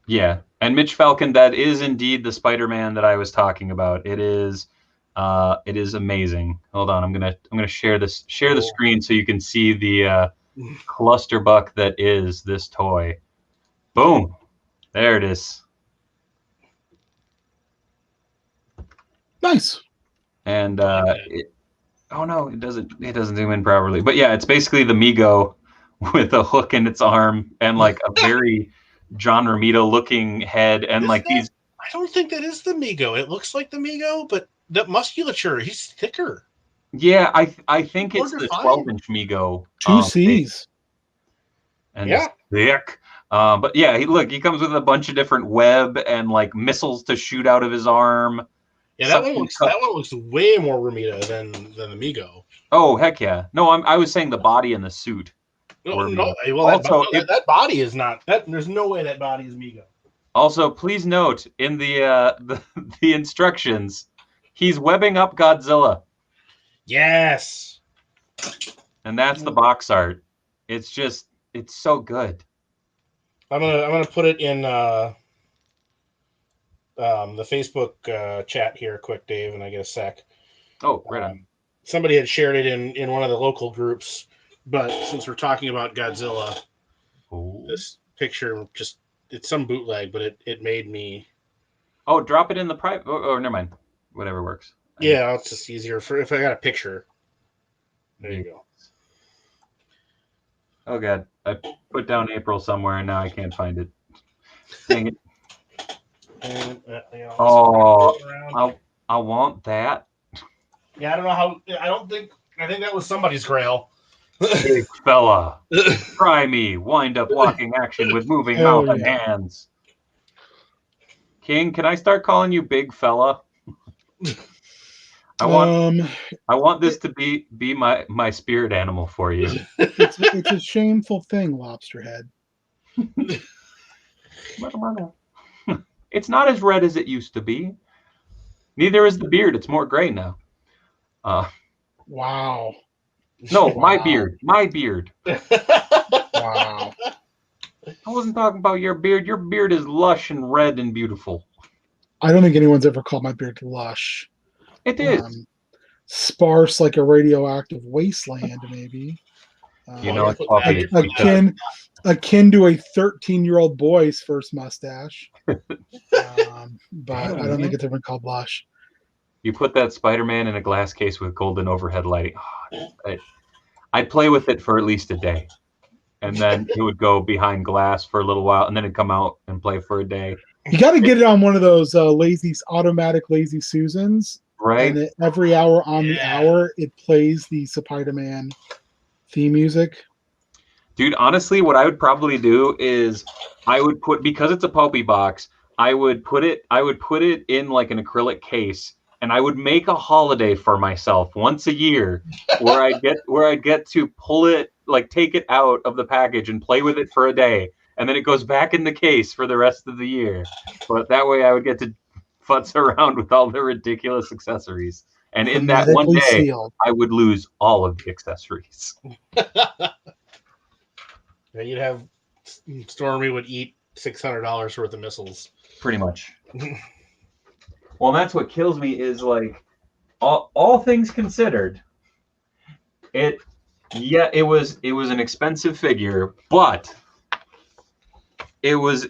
Yeah, and Mitch Falcon, that is indeed the Spider-Man that I was talking about. It is amazing. Hold on, I'm gonna share the screen so you can see the clusterbuck that is this toy. Boom, there it is. Nice. And it doesn't zoom in properly. But yeah, it's basically the Mego with a hook in its arm and like a very John Romita looking head and these. I don't think that is the Mego. It looks like the Mego, but the musculature, he's thicker. Yeah, I think it's the 12-inch Mego. 2 C's. And yeah. Thick. But yeah, he comes with a bunch of different web and like missiles to shoot out of his arm. Yeah, that one looks way more Romita than the Mego. Oh heck yeah! No, I was saying the body and the suit. No. Well, also, that body is not. There's no way that body is Mego. Also, please note in the instructions, he's webbing up Godzilla. Yes. And that's the box art. It's so good. I'm gonna put it in the Facebook chat here, quick, Dave, and I get a sec. Oh, right on. Somebody had shared it in one of the local groups, but since we're talking about Godzilla, this picture it's some bootleg, but it made me. Oh, drop it in the private. Oh, never mind. Whatever works. Yeah, it's just easier if I got a picture. There you go. Oh god, I put down April somewhere and now I can't find it. Dang it. And, I want that. Yeah, I don't know how. I think that was somebody's grail. Big fella. Try me. Wind up walking action with moving mouth and hands. King, can I start calling you big fella? I want this to be my spirit animal for you. It's a shameful thing, lobster head. It's not as red as it used to be. Neither is the beard. It's more gray now. Wow. No, my beard. My beard. Wow. I wasn't talking about your beard. Your beard is lush and red and beautiful. I don't think anyone's ever called my beard lush. It is. Sparse like a radioactive wasteland, maybe. It's akin to a 13-year-old boy's first mustache. But I don't think it's ever been called lush. You put that Spider-Man in a glass case with golden overhead lighting. I'd play with it for at least a day. And then it would go behind glass for a little while, and then it'd come out and play for a day. You got to get it on one of those automatic lazy Susans. Right. And every hour on the hour, it plays the Spider-Man theme music. Dude, honestly, what I would probably do is I would put, because it's a pulpy box, I would put it in like an acrylic case, and I would make a holiday for myself once a year where I'd get to pull it, like take it out of the package and play with it for a day, and then it goes back in the case for the rest of the year. But that way I would get to futz around with all the ridiculous accessories. And in that one day, sealed. I would lose all of the accessories. You'd have Stormy would eat $600 worth of missiles. Pretty much. Well, that's what kills me is like all things considered. It was an expensive figure, but it was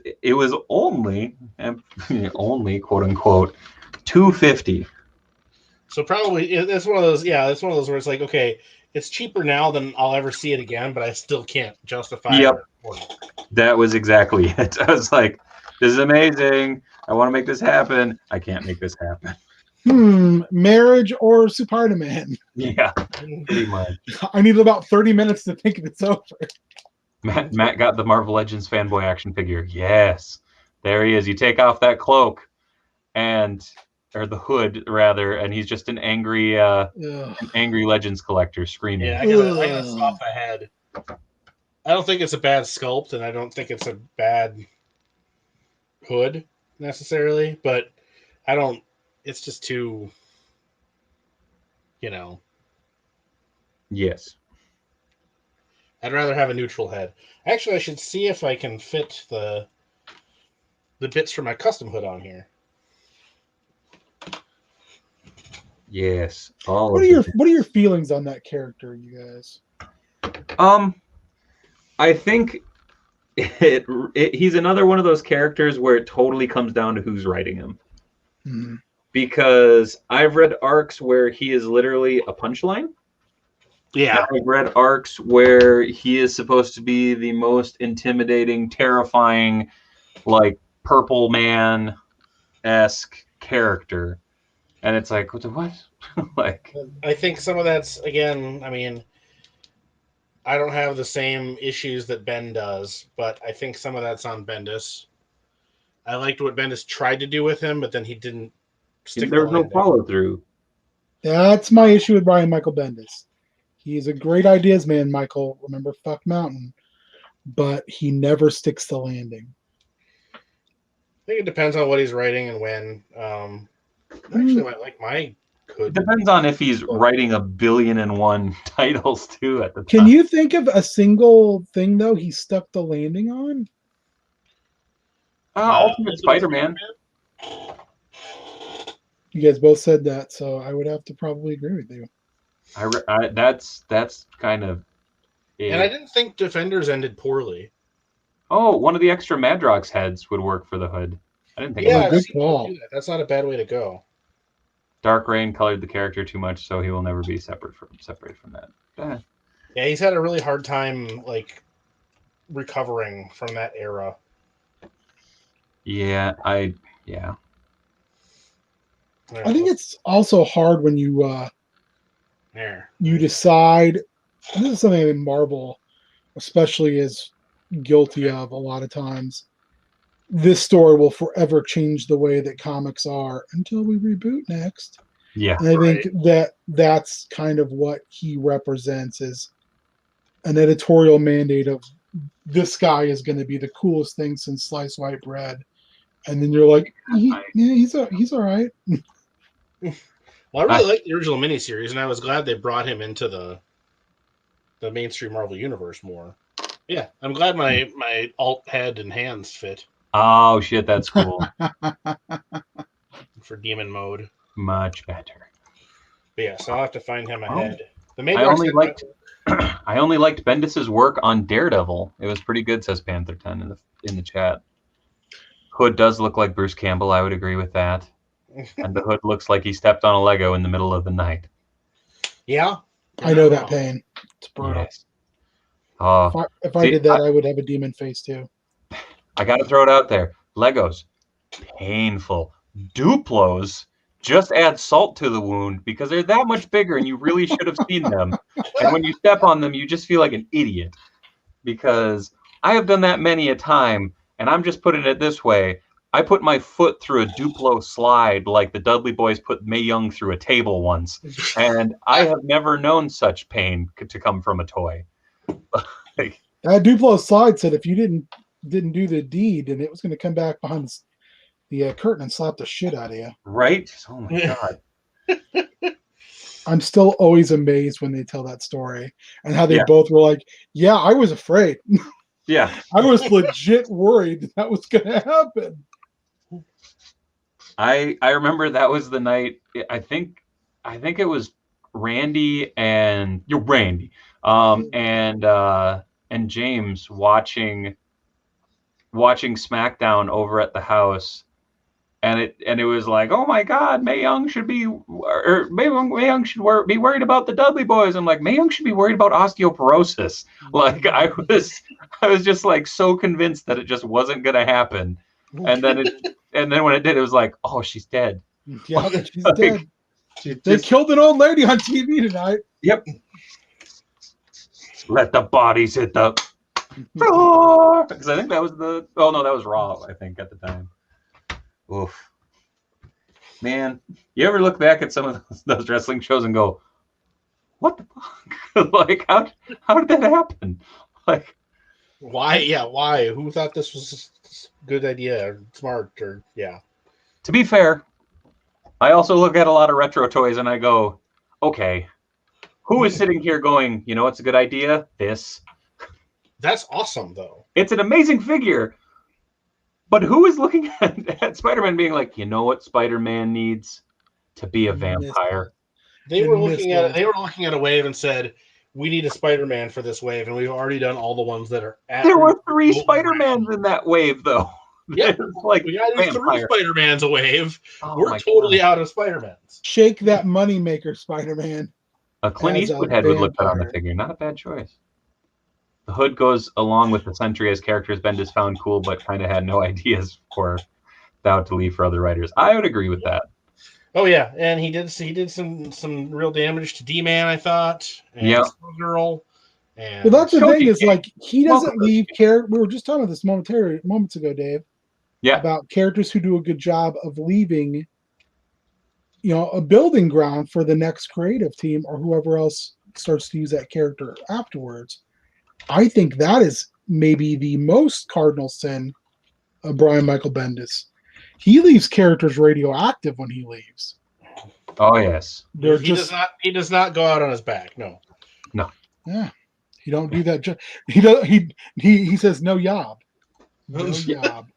only quote unquote $250. So probably it's one of those. Yeah, it's one of those where it's like, okay, it's cheaper now than I'll ever see it again, but I still can't justify it. That was exactly it. I was like, this is amazing. I want to make this happen. I can't make this happen. Marriage or Spider-Man? Yeah, pretty much. I need about 30 minutes to think it's over. Matt got the Marvel Legends fanboy action figure. Yes, there he is. You take off that cloak or the hood rather, and he's just an angry Legends collector screaming. Yeah, I gotta stop the head. I don't think it's a bad sculpt, and I don't think it's a bad hood necessarily, but I don't. It's just too, Yes. I'd rather have a neutral head. Actually, I should see if I can fit the bits for my custom hood on here. Yes. What are your feelings on that character, you guys? I think he's another one of those characters where it totally comes down to who's writing him. Mm-hmm. Because I've read arcs where he is literally a punchline. Yeah. I've read arcs where he is supposed to be the most intimidating, terrifying, like Purple Man-esque character. And it's like, what? Like, I think some of that's, again, I mean, I don't have the same issues that Ben does, but I think some of that's on Bendis. I liked what Bendis tried to do with him, but then he didn't stick. There was no follow through. That's my issue with Brian Michael Bendis. He's a great ideas man, Michael. Remember Fuck Mountain, but he never sticks the landing. I think it depends on what he's writing and when. Actually, like my could. It depends on if he's writing 1,000,000,001 titles too at the time. Can you think of a single thing though he stuck the landing on? Ultimate Spider-Man. You guys both said that, so I would have to probably agree with you. That's kind of it. And I didn't think Defenders ended poorly. Oh, one of the extra Madrox heads would work for the hood. I didn't think. Yeah, good call. That's not a bad way to go. Dark Reign colored the character too much, so he will never be separated from that. Yeah, he's had a really hard time like recovering from that era. Yeah, Yeah. I think it's also hard when you there. you decide. And this is something that Marvel, especially, is guilty of a lot of times. This story will forever change the way that comics are until we reboot next. Yeah. And I Right. think that that's kind of what he represents is an editorial mandate of this guy is going to be the coolest thing since sliced white bread, and then you're like, he's all right. Well, I really liked the original miniseries, and I was glad they brought him into the mainstream Marvel universe more. Yeah, I'm glad my alt head and hands fit Oh shit, that's cool. for demon mode. Much better. But yeah, so I'll have to find him a Oh. head. The main I only liked I only liked Bendis's work on Daredevil. It was pretty good, says Panther10 in the chat. Hood does look like Bruce Campbell. I would agree with that. And the Hood looks like he stepped on a Lego in the middle of the night. Yeah, I know that pain. It's brutal. Yes. Oh, if I did that, I would have a demon face too. I got to throw it out there. Legos, painful. Duplos, just add salt to the wound because they're that much bigger and you really should have seen them. And when you step on them, you just feel like an idiot because I have done that many a time. And I'm just putting it this way. I put my foot through a Duplo slide like the Dudley Boys put Mae Young through a table once. And I have never known such pain to come from a toy. That Duplo slide said if you didn't do the deed, and it was going to come back behind the curtain and slap the shit out of you. Right? Oh my God. I'm still always amazed when they tell that story and how they both were like, yeah, I was afraid. Yeah. I was legit worried that was going to happen. I remember that was the night. I think it was Randy and and James watching SmackDown over at the house, and it was like, oh my God, Mae Young should be Mae Young should be worried about the Dudley Boys. I'm like, Mae Young should be worried about osteoporosis. Like I was just like so convinced that it just wasn't gonna happen, and then when it did, it was like, oh, she's dead. Yeah, she's dead. They killed an old lady on TV tonight. Yep. Let the bodies hit the floor. Because I think that was that was Raw, I think, at the time. Oof. Man, you ever look back at some of those wrestling shows and go, what the fuck? Like, how did that happen? Like, why? Yeah, why? Who thought this was a good idea or smart or yeah? To be fair, I also look at a lot of retro toys and I go, okay, who is sitting here going, you know what's a good idea? This. That's awesome, though. It's an amazing figure. But who is looking at Spider-Man being like, you know what Spider-Man needs? To be a vampire. They were looking at a wave and said, we need a Spider-Man for this wave, and we've already done all the ones that are at. There were 3 Spider-Mans in that wave, though. Yeah, like we got 3 Spider-Mans a wave. We're totally out of Spider-Mans. Shake that moneymaker, Spider-Man. A Clint Eastwood head would look good on the figure. Not a bad choice. The Hood goes along with the Sentry as characters Bendis found cool, but kind of had no ideas for that to leave for other writers. I would agree with that. Oh yeah, and he did some real damage to D-Man, I thought. And Girl. And well, that's the thing is like he doesn't leave character. We were just talking about this moments ago, Dave. Yeah. About characters who do a good job of leaving, a building ground for the next creative team or whoever else starts to use that character afterwards. I think that is maybe the most cardinal sin of Brian Michael Bendis. He leaves characters radioactive when he leaves. Oh yes. He does not go out on his back. No. Yeah. He don't do that. He says no yob. No yob.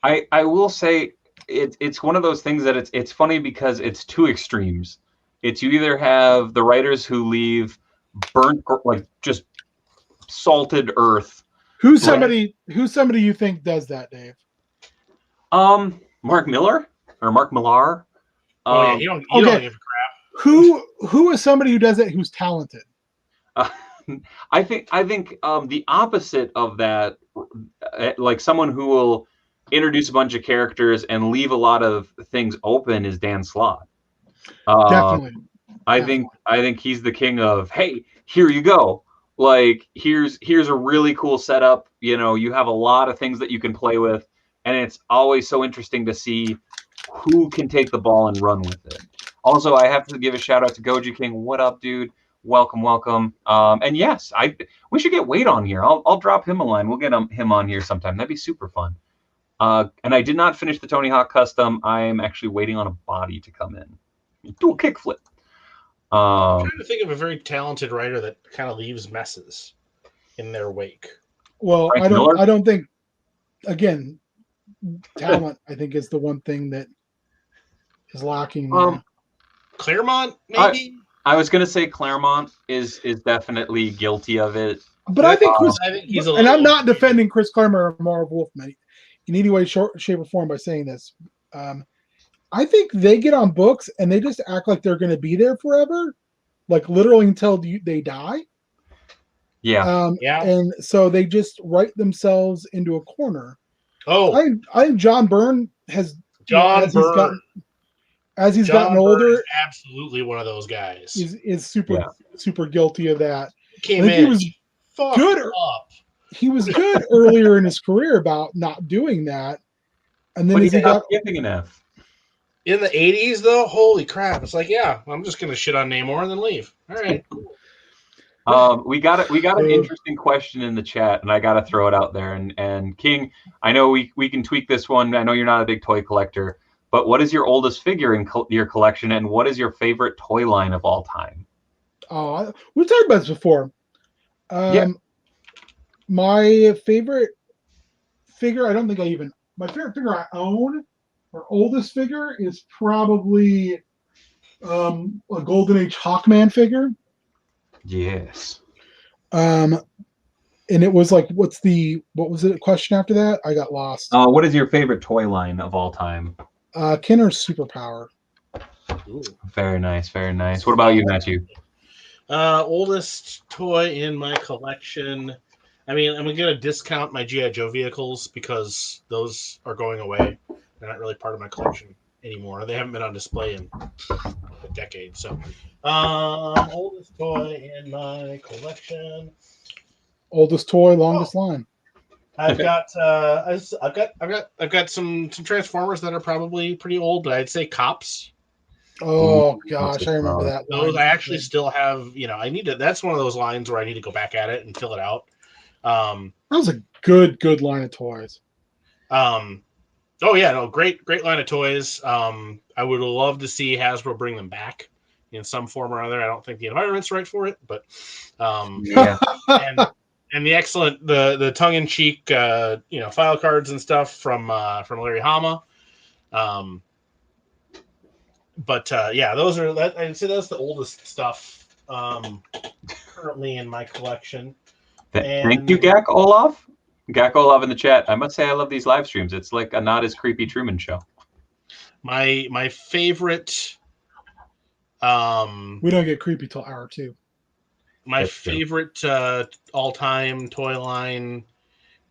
I will say it's one of those things that it's funny because it's 2 extremes. It's you either have the writers who leave burnt, like just salted earth. Who's somebody you think does that, Dave? Mark Millar or Mark Millar. You don't give a crap. Who is somebody who does it who's talented? I think the opposite of that, like someone who will introduce a bunch of characters and leave a lot of things open is Dan Slott. Definitely. I think he's the king of, hey, here you go. Like here's a really cool setup. You know, you have a lot of things that you can play with, and it's always so interesting to see who can take the ball and run with it. Also, I have to give a shout out to Goji King. What up, dude? Welcome, welcome. And yes, we should get Wade on here. I'll drop him a line. We'll get him on here sometime. That'd be super fun. And I did not finish the Tony Hawk custom. I'm actually waiting on a body to come in. Do a kickflip. I'm trying to think of a very talented writer that kind of leaves messes in their wake. Well, Frank Miller? I don't think. Again, talent I think is the one thing that is lacking. Claremont, maybe. I was gonna say Claremont is definitely guilty of it. But I think Chris, I think he's and I'm not defending Chris Claremont or Marv Wolfman in any way, shape, or form by saying this. I think they get on books and they just act like they're going to be there forever, like literally until they die. Yeah. And so they just write themselves into a corner. Oh, I think John Byrne has as he's gotten older, absolutely one of those guys is super guilty of that. He was good. He was good earlier in his career about not doing that, and then he got giving an F. In the 80s, though, holy crap! It's like, yeah, I'm just gonna shit on Namor and then leave. All right. We got an interesting question in the chat, and I got to throw it out there. And King, I know we can tweak this one. I know you're not a big toy collector, but what is your oldest figure in your collection, and what is your favorite toy line of all time? Oh, we've talked about this before. My favorite figure, my favorite figure I own, or oldest figure, is probably a Golden Age Hawkman figure. Yes. And it was like, what was the question after that? I got lost. What is your favorite toy line of all time? Kenner's Superpower. Ooh. Very nice, very nice. What about you, Matthew? Oldest toy in my collection. I mean, I'm going to discount my G.I. Joe vehicles because those are going away. They're not really part of my collection anymore. They haven't been on display in a decade. So, oldest toy in my collection. Oldest toy, longest line. I've got some Transformers that are probably pretty old, but I'd say Cops. Oh gosh, I remember that. Those I actually still have. I need to. That's one of those lines where I need to go back at it and fill it out. That was a good line of toys. Oh yeah, no, great line of toys. I would love to see Hasbro bring them back in some form or other. I don't think the environment's right for it, but yeah. and the excellent the tongue-in-cheek file cards and stuff from Larry Hama. But those are I'd say that's the oldest stuff currently in my collection. Thank you, Gak Olaf. Gak Olaf in the chat. I must say I love these live streams. It's like a not as creepy Truman Show. My favorite. We don't get creepy till hour 2. That's favorite all-time toy line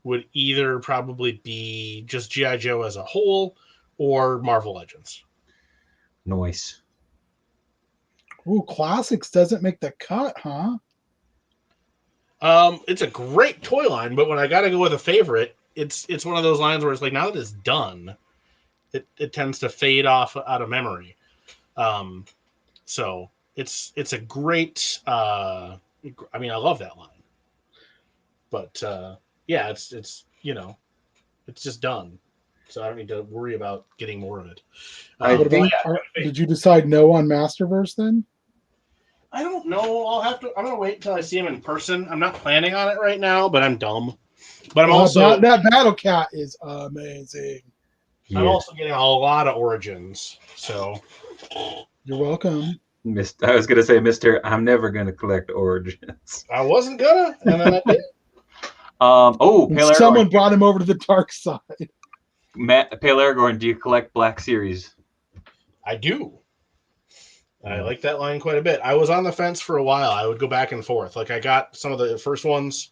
would either probably be just G.I. Joe as a whole or Marvel Legends. Nice. Ooh, classics doesn't make the cut, huh? It's a great toy line, but when I got to go with a favorite, it's one of those lines where it's like, now that it's done, it tends to fade off out of memory. So it's a great. I love that line, but it's just done. So I don't need to worry about getting more of it. Did you decide no on Masterverse then? I don't know. I'm gonna wait until I see him in person. I'm not planning on it right now, but I'm dumb. But I'm also that Battle Cat is amazing. Yeah. I'm also getting a lot of Origins, so you're welcome. I was gonna say, Mister, I'm never gonna collect Origins. I wasn't gonna, and then I did. Pale Someone brought him over to the dark side. Pale Aragorn, do you collect Black Series? I do. I like that line quite a bit. I was on the fence for a while. I would go back and forth. Like I got some of the first ones,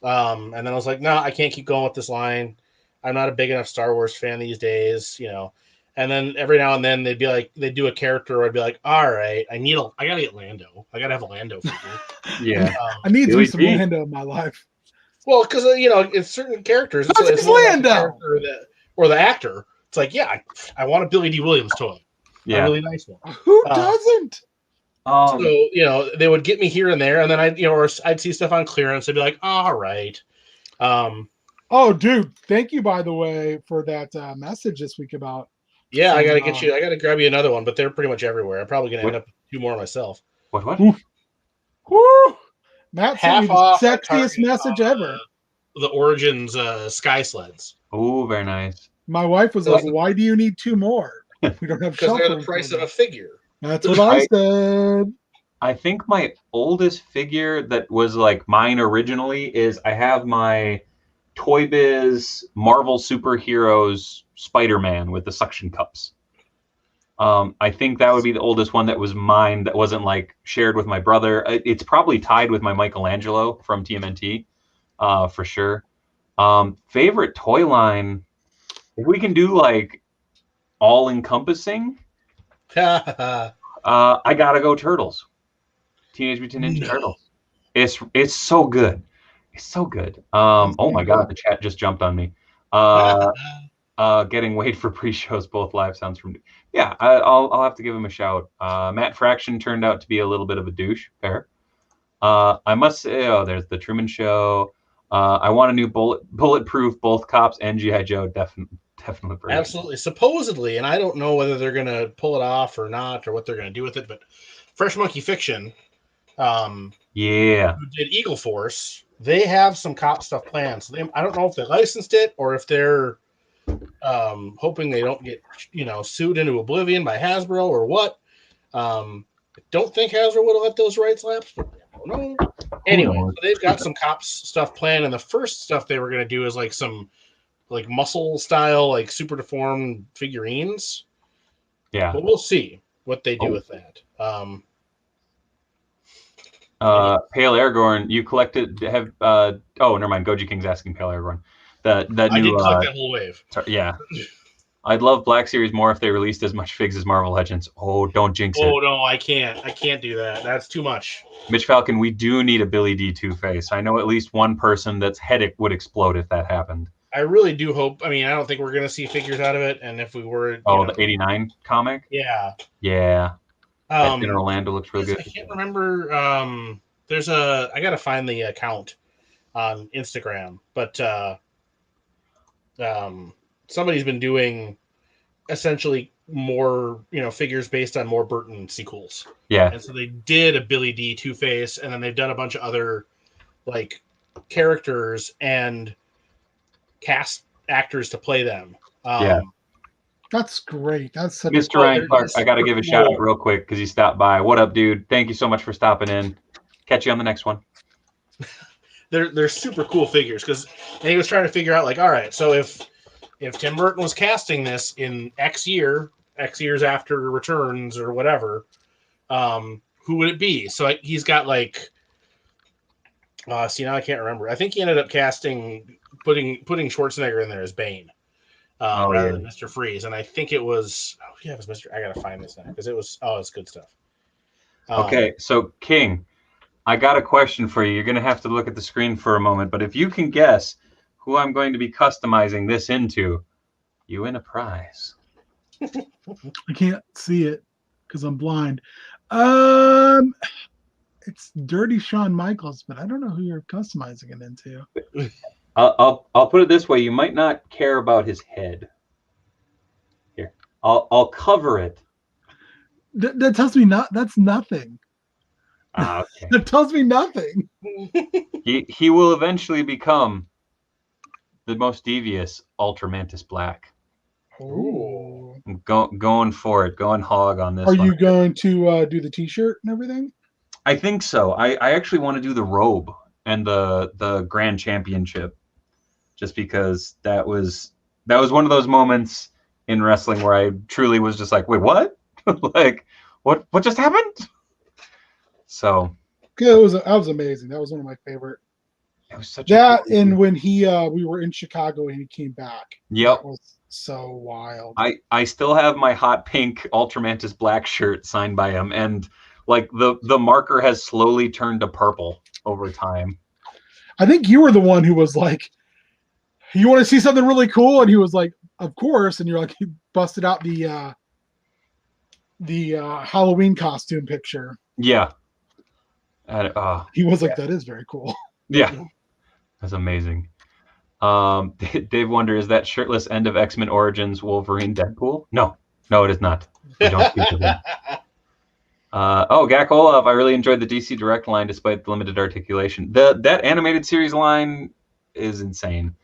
and then I was like, no, I can't keep going with this line. I'm not a big enough Star Wars fan these days, you know. And then every now and then they'd be like, they'd do a character where I'd be like, all right, I gotta get Lando. I gotta have a Lando figure. Yeah. I need to Billy be some D. Lando in my life. Well, because you know, it's certain characters. It's It's more about the Lando! character or the actor. It's like, yeah, I want a Billy D. Williams toy, a really nice one. Who doesn't? So you know, they would get me here and there, and then I'd see stuff on clearance. I'd be like, all right. Oh, dude, thank you, by the way, for that message this week about. Yeah, I gotta get you. I gotta grab you another one, but they're pretty much everywhere. I'm probably gonna end up with 2 more myself. What? Woo! Matt sent me Half off the at sexiest Target message ever. The Origins Sky Sleds. Oh, very nice. My wife was like, "Why do you need 2 more? We don't have because they're the price of a figure." That's what I said. I think my oldest figure that was like mine originally is I have my Toy Biz Marvel Superheroes Spider-Man with the suction cups. I think that would be the oldest one that was mine that wasn't like shared with my brother. It's probably tied with my Michelangelo from TMNT, for sure. Favorite toy line, if we can do like all encompassing, I gotta go Turtles. Teenage Mutant Ninja Turtles. It's so good. It's so good. Oh my god, the chat just jumped on me. Getting wait for pre-shows both live sounds from. Yeah, I'll have to give him a shout. Matt Fraction turned out to be a little bit of a douche. Fair. I must say, there's the Truman Show. I want a new bulletproof both cops and GI Joe. Definitely. Absolutely. Supposedly, and I don't know whether they're gonna pull it off or not, or what they're gonna do with it. But Fresh Monkey Fiction, who did Eagle Force, they have some cop stuff planned. So I don't know if they licensed it or if they're hoping they don't get sued into oblivion by Hasbro or what. I don't think Hasbro would have let those rights lapse, but I don't know. Anyway, so they've got some cops stuff planned, and the first stuff they were going to do is like some muscle style, like super deformed figurines. Yeah, but we'll see what they do with that. Pale Aragorn, you collected have never mind. Goji King's asking Pale Aragorn. That new I did collect that whole wave. Yeah. I'd love Black Series more if they released as much figs as Marvel Legends. Oh, don't jinx it. Oh no, I can't do that. That's too much. Mitch Falcon, we do need a Billy D Two-Face. I know at least one person that's head would explode if that happened. I really do hope. I mean, I don't think we're gonna see figures out of it, and if we were, the '89 comic. Yeah. General Orlando looks really good. I can't remember. I gotta find the account on Instagram, but somebody's been doing essentially more, figures based on more Burton sequels. Yeah. And so they did a Billy D Two-Face, and then they've done a bunch of other like characters and cast actors to play them. That's great. That's such Mr. Ryan Clark. I got to give a shout out real quick because he stopped by. What up, dude? Thank you so much for stopping in. Catch you on the next one. They're super cool figures because he was trying to figure out like, all right, so if Tim Burton was casting this in X years after Returns or whatever, who would it be? So he's got like, see, now I can't remember. I think he ended up putting Schwarzenegger in there as Bane, rather than Mr. Freeze. And I think it was, it was Mr. I gotta find this now because it's good stuff. Okay, so King, I got a question for you. You're gonna have to look at the screen for a moment, but if you can guess who I'm going to be customizing this into, you win a prize. I can't see it because I'm blind. It's Dirty Shawn Michaels, but I don't know who you're customizing it into. I'll put it this way: you might not care about his head. Here, I'll cover it. That tells me that's nothing. Okay. That tells me nothing. He will eventually become the most devious Ultramantis Black. Ooh. I'm going for it, going hog on this. Are you going to do the T-shirt and everything? I think so. I actually want to do the robe and the Grand Championship, just because that was one of those moments in wrestling where I truly was just like, wait, what? Like, what just happened? So that was amazing. That was one of my favorite It was such that, a and when we were in Chicago and he came back. Yep. That was so wild. I still have my hot pink Ultramantis black shirt signed by him, and like the marker has slowly turned to purple over time. I think you were the one who was like, "You want to see something really cool?" And he was like, "Of course." And you're like, he busted out the Halloween costume picture. Yeah. He was like, "That is very cool." Yeah, that's amazing. Dave Wonder, is that shirtless end of X-Men Origins Wolverine Deadpool? No, it is not. We don't speak of him. Gak Olaf, I really enjoyed the DC Direct line despite the limited articulation. That animated series line is insane.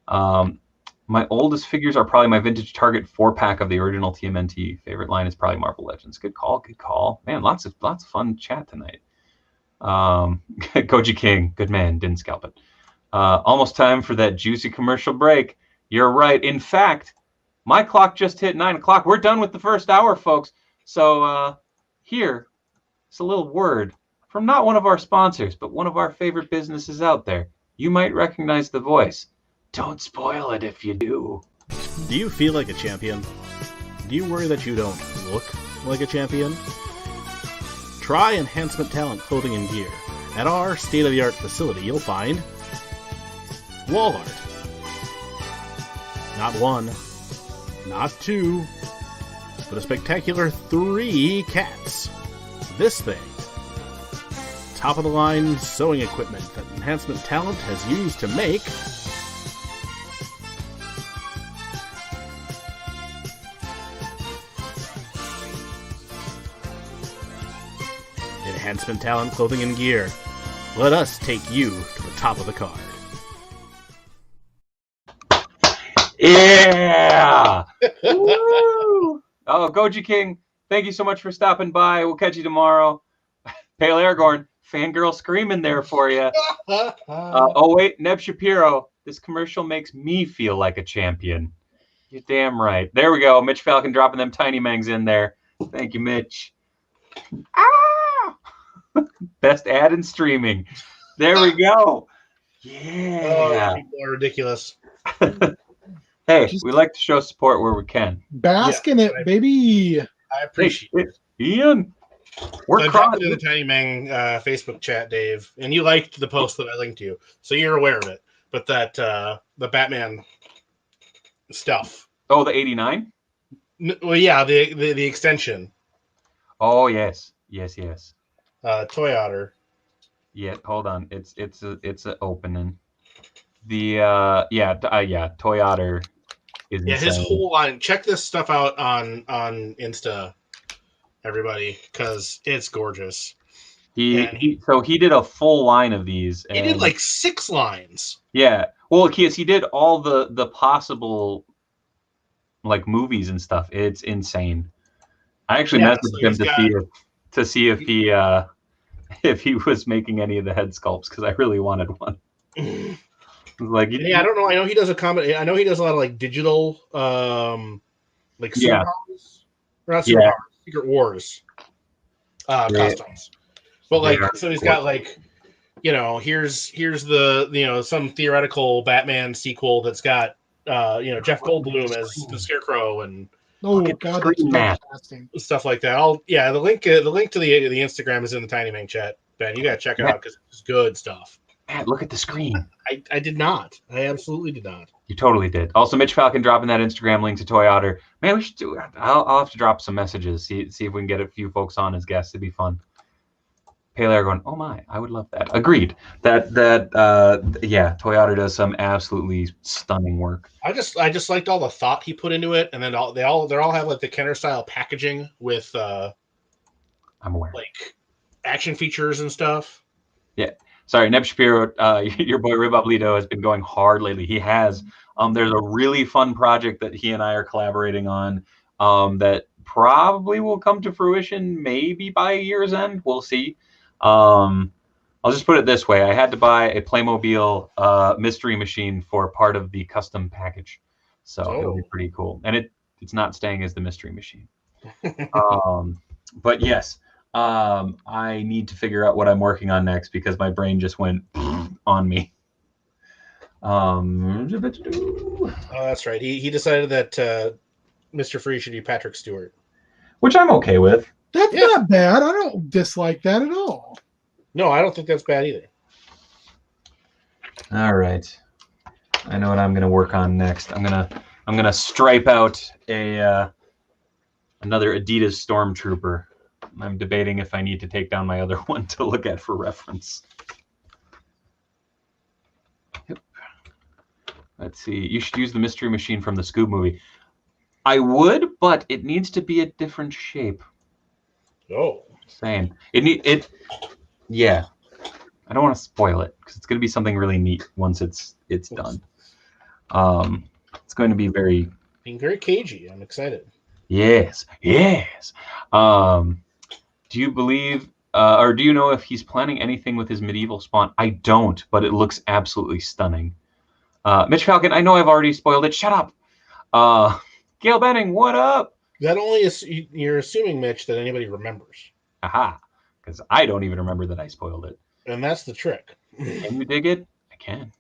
My oldest figures are probably my vintage Target 4-pack of the original TMNT. Favorite line is probably Marvel Legends. Good call. Man, lots of fun chat tonight. Koji King, good man, didn't scalp it. Almost time for that juicy commercial break. You're right. In fact, my clock just hit 9 o'clock. We're done with the first hour, folks. So here's a little word from not one of our sponsors, but one of our favorite businesses out there. You might recognize the voice. Don't spoil it if you do. Do you feel like a champion? Do you worry that you don't look like a champion? Try Enhancement Talent Clothing and Gear. At our state-of-the-art facility, you'll find wall art. Not one, not two, but a spectacular 3 cats. This thing. Top-of-the-line sewing equipment that Enhancement Talent has used to make Enhancement Talent Clothing and Gear. Let us take you to the top of the card. Yeah! Woo! Oh, Goji King, thank you so much for stopping by. We'll catch you tomorrow. Pale Aragorn, fangirl screaming there for you. Oh, wait, Neb Shapiro, this commercial makes me feel like a champion. You're damn right. There we go. Mitch Falcon dropping them tiny mengs in there. Thank you, Mitch. Ah! Best ad in streaming. There we go. Yeah. People are ridiculous. Hey, we like to show support where we can. Bask in it, baby. I appreciate it. Ian, we're I dropped it in the Tiny Meng Facebook chat, Dave, and you liked the post that I linked to you, so you're aware of it. But that the Batman stuff. Oh, the 89? Well, yeah, the extension. Oh, yes. Toy Otter. Yeah, hold on. It's a opening. The Toy Otter is insane. His whole line. Check this stuff out on Insta, everybody, because it's gorgeous. He did a full line of these. He did like 6 lines. Yeah. Well, he did all the possible like movies and stuff. It's insane. I actually messaged him to see if he was making any of the head sculpts because I really wanted one. Like, I don't know. I know he does a comedy. I know he does a lot of like digital, like superpowers, or not superpowers, Secret Wars costumes. But like, so he's got like, here's the some theoretical Batman sequel that's got Jeff Goldblum as the Scarecrow and God, that's fantastic. Stuff like that. The link to the Instagram is in the Tiny Meng chat. Ben, you gotta check it out because it's good stuff. Man, look at the screen. I did not. I absolutely did not. You totally did. Also, Mitch Falcon dropping that Instagram link to Toy Otter. Man, we should do it. I'll have to drop some messages. See if we can get a few folks on as guests. It'd be fun. Pale Air going, oh my, I would love that. Agreed. Toy Otter does some absolutely stunning work. I just liked all the thought he put into it, and then they all have like the Kenner style packaging with I'm aware. Like action features and stuff. Yeah. Sorry, Neb Shapiro, your boy Ribop Lido has been going hard lately. He has. There's a really fun project that he and I are collaborating on that probably will come to fruition maybe by year's end. We'll see. I'll just put it this way. I had to buy a Playmobil mystery machine for part of the custom package. So it'll be pretty cool. And it's not staying as the mystery machine. But yes. I need to figure out what I'm working on next because my brain just went on me. Oh, that's right. He decided that Mr. Free should be Patrick Stewart, which I'm okay with. That's not bad. I don't dislike that at all. No, I don't think that's bad either. All right, I know what I'm gonna work on next. I'm gonna stripe out a another Adidas Stormtrooper. I'm debating if I need to take down my other one to look at for reference. Yep. Let's see. You should use the Mystery Machine from the Scoob movie. I would, but it needs to be a different shape. Oh, Same. Yeah. I don't want to spoil it because it's going to be something really neat once it's done. It's going to be being very cagey. I'm excited. Yes. Do you believe, or do you know if he's planning anything with his medieval spawn? I don't, but it looks absolutely stunning. Mitch Falcon, I know I've already spoiled it. Shut up. Gail Benning, what up? That only is you're assuming, Mitch, that anybody remembers. Aha, because I don't even remember that I spoiled it. And that's the trick. Can you dig it? I can.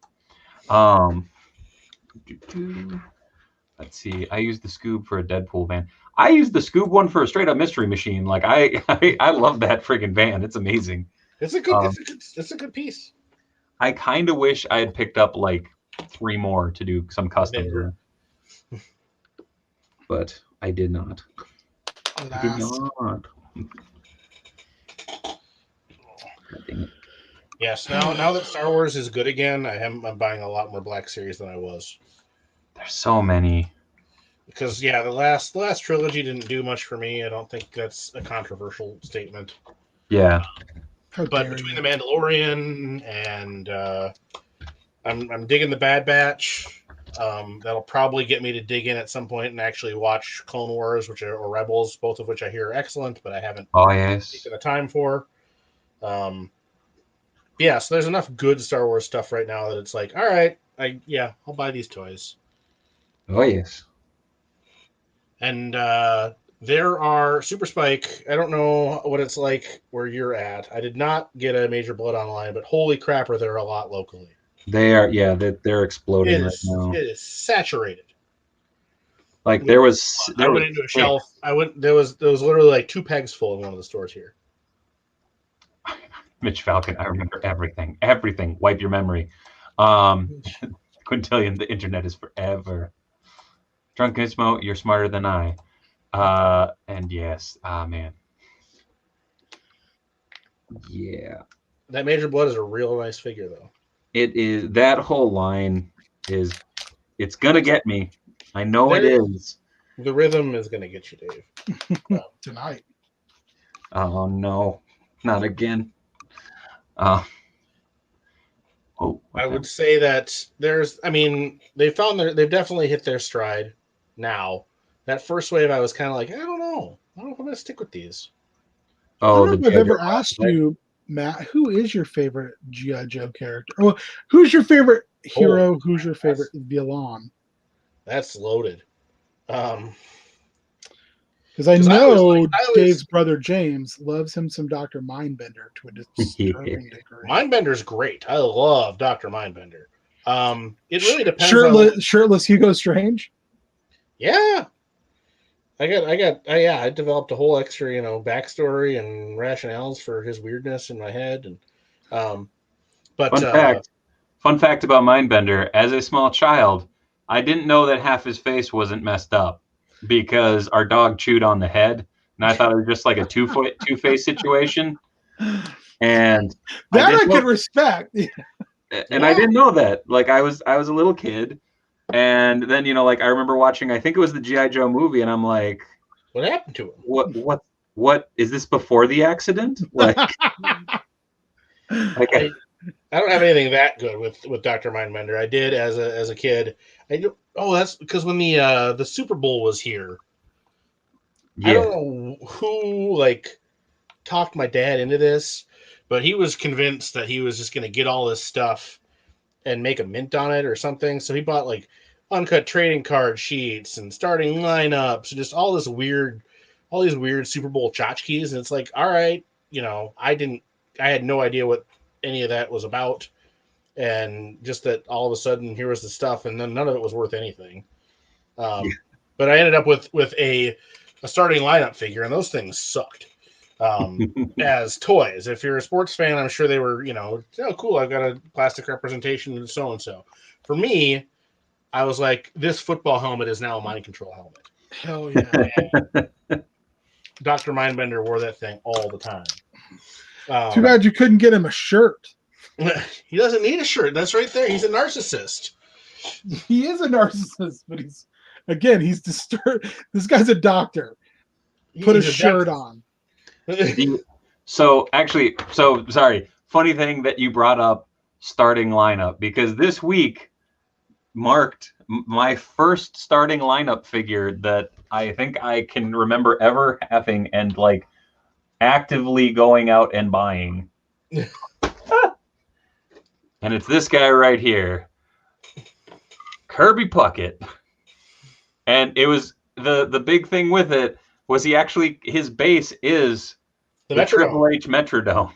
Let's see. I used the Scoob for a Deadpool van. I used the Scoob one for a straight up Mystery Machine. Like I love that friggin' van. It's amazing. It's a good piece. I kind of wish I had picked up like 3 more to do some custom, but I did not. I did not. Yes. Now that Star Wars is good again, I'm buying a lot more Black Series than I was. There's so many. Because the last trilogy didn't do much for me. I don't think that's a controversial statement. Yeah. But between the Mandalorian and I'm digging the Bad Batch. That'll probably get me to dig in at some point and actually watch Clone Wars, or Rebels, both of which I hear are excellent, but I haven't taken the time for. So there's enough good Star Wars stuff right now that it's like, all right, I'll buy these toys. Oh yes. And there are Super Spike. I don't know what it's like where you're at. I did not get a Major Blood online, but holy crap, are there a lot locally. They are, they're exploding right now. It is saturated. Like I went into a shelf. There was literally like 2 pegs full in one of the stores here. Mitch Falcon, I remember everything. Everything. Wipe your memory. Quintillion, the internet is forever. Drunk Gizmo, you're smarter than I. And yes, man. Yeah. That Major Blood is a real nice figure, though. It is. That whole line it's gonna get me. I know it is. The rhythm is gonna get you, Dave. Tonight. Oh no, not again. I would say that they've definitely hit their stride now. That first wave, I was kind of like, I don't know if I'm going to stick with these. Oh, I don't know if I've ever asked you, Matt, who is your favorite G.I. Joe character? Well, who's your favorite hero? Who's your favorite villain? That's loaded. Because I know Dave's brother James loves him some Dr. Mindbender to a disturbing degree. Mindbender's great. I love Dr. Mindbender. It really depends. Shirtless Hugo Strange. Yeah, I developed a whole extra, backstory and rationales for his weirdness in my head. And fun fact about Mindbender: as a small child, I didn't know that half his face wasn't messed up because our dog chewed on the head, and I thought it was just like a two-face situation. And that I could respect. And I didn't know that. Like I was a little kid. And then, I remember watching, I think it was the G.I. Joe movie, and I'm like, what happened to him? What is this before the accident? Like, I don't have anything that good with Dr. Mindbender. I did as a kid. That's because when the Super Bowl was here. Yeah. I don't know who talked my dad into this, but he was convinced that he was just going to get all this stuff and make a mint on it or something. So he bought uncut trading card sheets and starting lineups and just all these weird Super Bowl tchotchkes. And it's like, all right, I had no idea what any of that was about. and just that all of a sudden here was the stuff, and then none of it was worth anything. But I ended up with a starting lineup figure, and those things sucked as toys. If you're a sports fan, I'm sure they were, oh, cool, I've got a plastic representation of so-and-so. For me, I was like, this football helmet is now a mind control helmet. Hell yeah. Dr. Mindbender wore that thing all the time. Too bad you couldn't get him a shirt. He doesn't need a shirt. That's right there. He's a narcissist. He is a narcissist, but he's disturbed. This guy's a doctor. Put a shirt on. So sorry. Funny thing that you brought up starting lineup, because this week marked my first starting lineup figure that I think I can remember ever having and like actively going out and buying. And it's this guy right here, Kirby Puckett. And it was the big thing with it was his base is the Triple H Metrodome.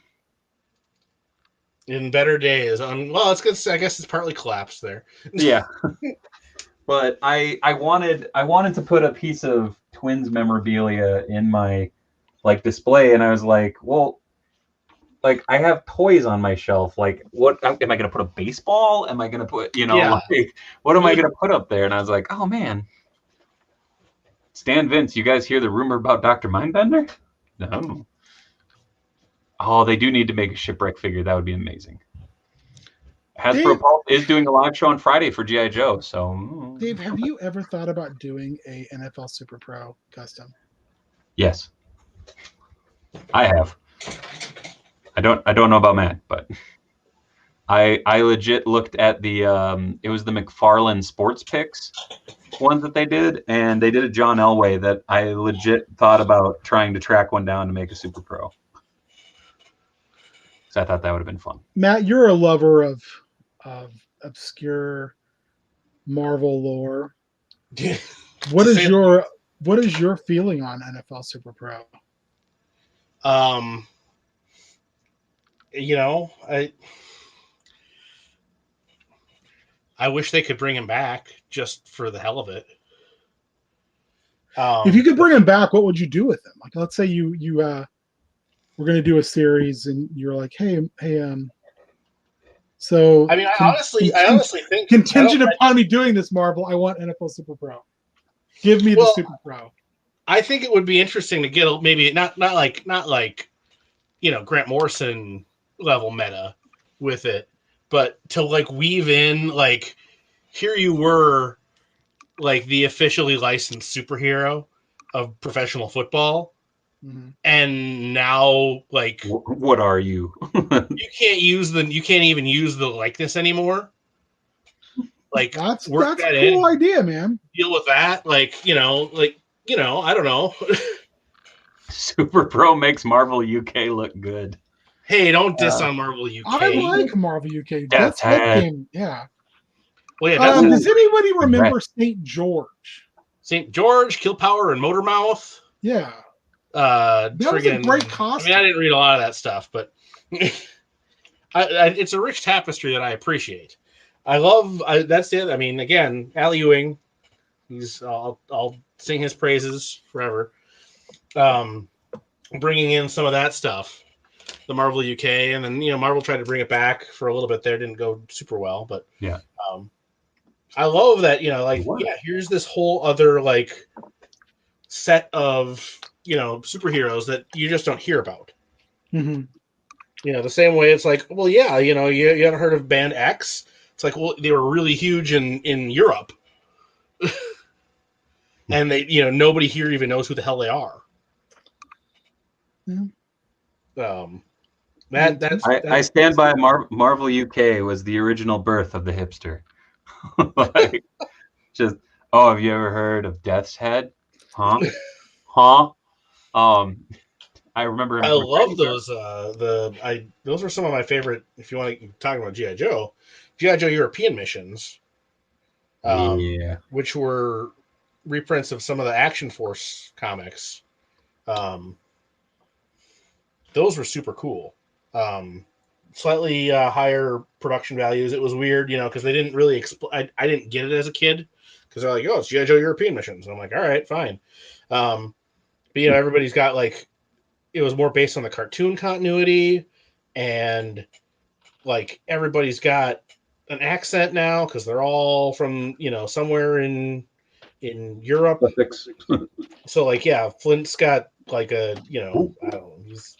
In better days. Well, it's good. I guess it's partly collapsed there. Yeah. But I wanted to put a piece of Twins memorabilia in my like display, and I was like, well, like I have toys on my shelf. Like, what am I going to put a baseball? Am I going to put, like, what am I going to put up there? And I was like, oh man, Stan Vince, you guys hear the rumor about Dr. Mindbender? No. Oh, they do need to make a shipwreck figure. That would be amazing. Hasbro Pulp is doing a live show on Friday for G.I. Joe. So, Dave, have you ever thought about doing a NFL Super Pro custom? Yes, I have. I don't know about Matt, but I legit looked at the it was the McFarlane Sports Picks ones that they did, and they did a John Elway that I legit thought about trying to track one down to make a Super Pro. So I thought that would have been fun. Matt, you're a lover of obscure Marvel lore. What is your feeling on NFL Super Pro? I wish they could bring him back just for the hell of it. If you could bring him back, what would you do with him? Like, let's say you we're going to do a series, and you're like, hey. So I mean, I honestly think contingent upon me doing this, Marvel, I want NFL Super Pro. Give me the Super Pro. I think it would be interesting to get maybe not like Grant Morrison level meta with it, but to like weave in like here you were like the officially licensed superhero of professional football. Mm-hmm. And now, like, what are you? you can't even use the likeness anymore. Like, that's a cool idea, man. Deal with that, I don't know. Super Pro makes Marvel UK look good. Hey, don't diss on Marvel UK. I like Marvel UK. That's game. Yeah. Well, yeah. Does anybody remember St. George? St. George, Kill Power, and Motormouth. Yeah. That was a great costume. I mean, I didn't read a lot of that stuff, but it's a rich tapestry that I appreciate. I love that's it. I mean, again, Al Ewing, I'll sing his praises forever. Bringing in some of that stuff, the Marvel UK, and then Marvel tried to bring it back for a little bit there, didn't go super well, but yeah. I love that here's this whole other like set of superheroes that you just don't hear about. Mm-hmm. The same way it's like, well, yeah, you haven't heard of Band X. It's like, well, they were really huge in Europe, and they, nobody here even knows who the hell they are. Yeah. I stand by Marvel UK was the original birth of the hipster. Like, just have you ever heard of Death's Head? Huh? I remember. I love those. Those were some of my favorite. If you want to talk about GI Joe European missions, which were reprints of some of the Action Force comics. Those were super cool. slightly higher production values. It was weird, because they didn't really I didn't get it as a kid because they're like, oh, it's G.I. Joe European missions. And I'm like, all right, fine. But everybody's got like, it was more based on the cartoon continuity, and like everybody's got an accent now because they're all from somewhere in Europe. So like, yeah, Flint's got like I don't know, he's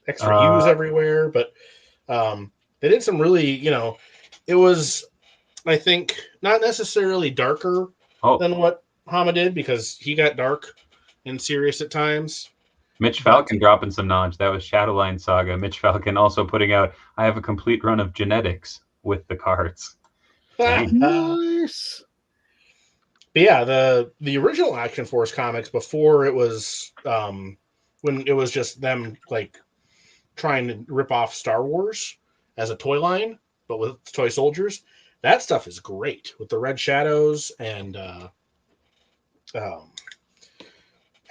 extra U's everywhere, but they did some really, it was, I think, not necessarily darker than what Hama did, because he got dark and serious at times. Mitch Falcon dropping some knowledge. That was Shadowline Saga. Mitch Falcon also putting out, I have a complete run of genetics with the cards. Nice. But yeah, the original Action Force comics, before it was when it was just them like trying to rip off Star Wars as a toy line, but with toy soldiers, that stuff is great with the Red Shadows and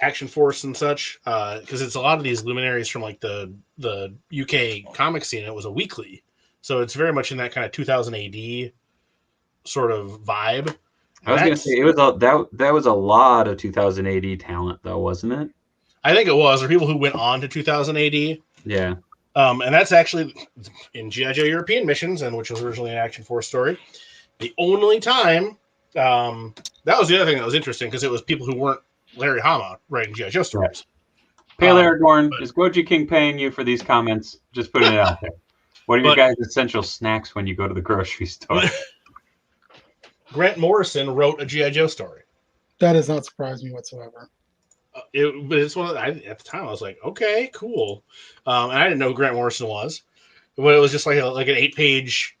Action Force and such, because it's a lot of these luminaries from like the UK comic scene. It was a weekly, so it's very much in that kind of 2000 AD sort of vibe. I was going to say it was that was a lot of 2000 AD talent, though, wasn't it? I think it was. Or people who went on to 2000 AD. Yeah. And that's actually in G.I. Joe European Missions, and which was originally an Action Force story. The only time that was the other thing that was interesting, because it was people who weren't Larry Hama writing G.I. Joe stories. Pale Aragorn, is Goji King paying you for these comments? Just putting it out there. What are your guys' essential snacks when you go to the grocery store? Grant Morrison wrote a G.I. Joe story. That does not surprise me whatsoever. But it's one of at the time I was like, okay, cool, and I didn't know who Grant Morrison was, but it was just like an 8-page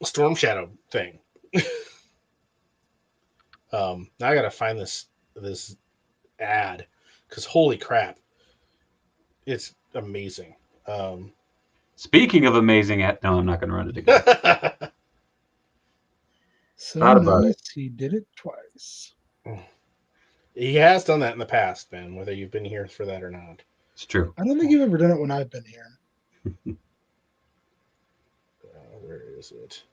Storm Shadow thing. Now I gotta find this ad, because holy crap, it's amazing. Speaking of amazing, no, I'm not going to run it again. So nice, he did it twice. He has done that in the past, Ben, whether you've been here for that or not. It's true. I don't think you've ever done it when I've been here. Where is it?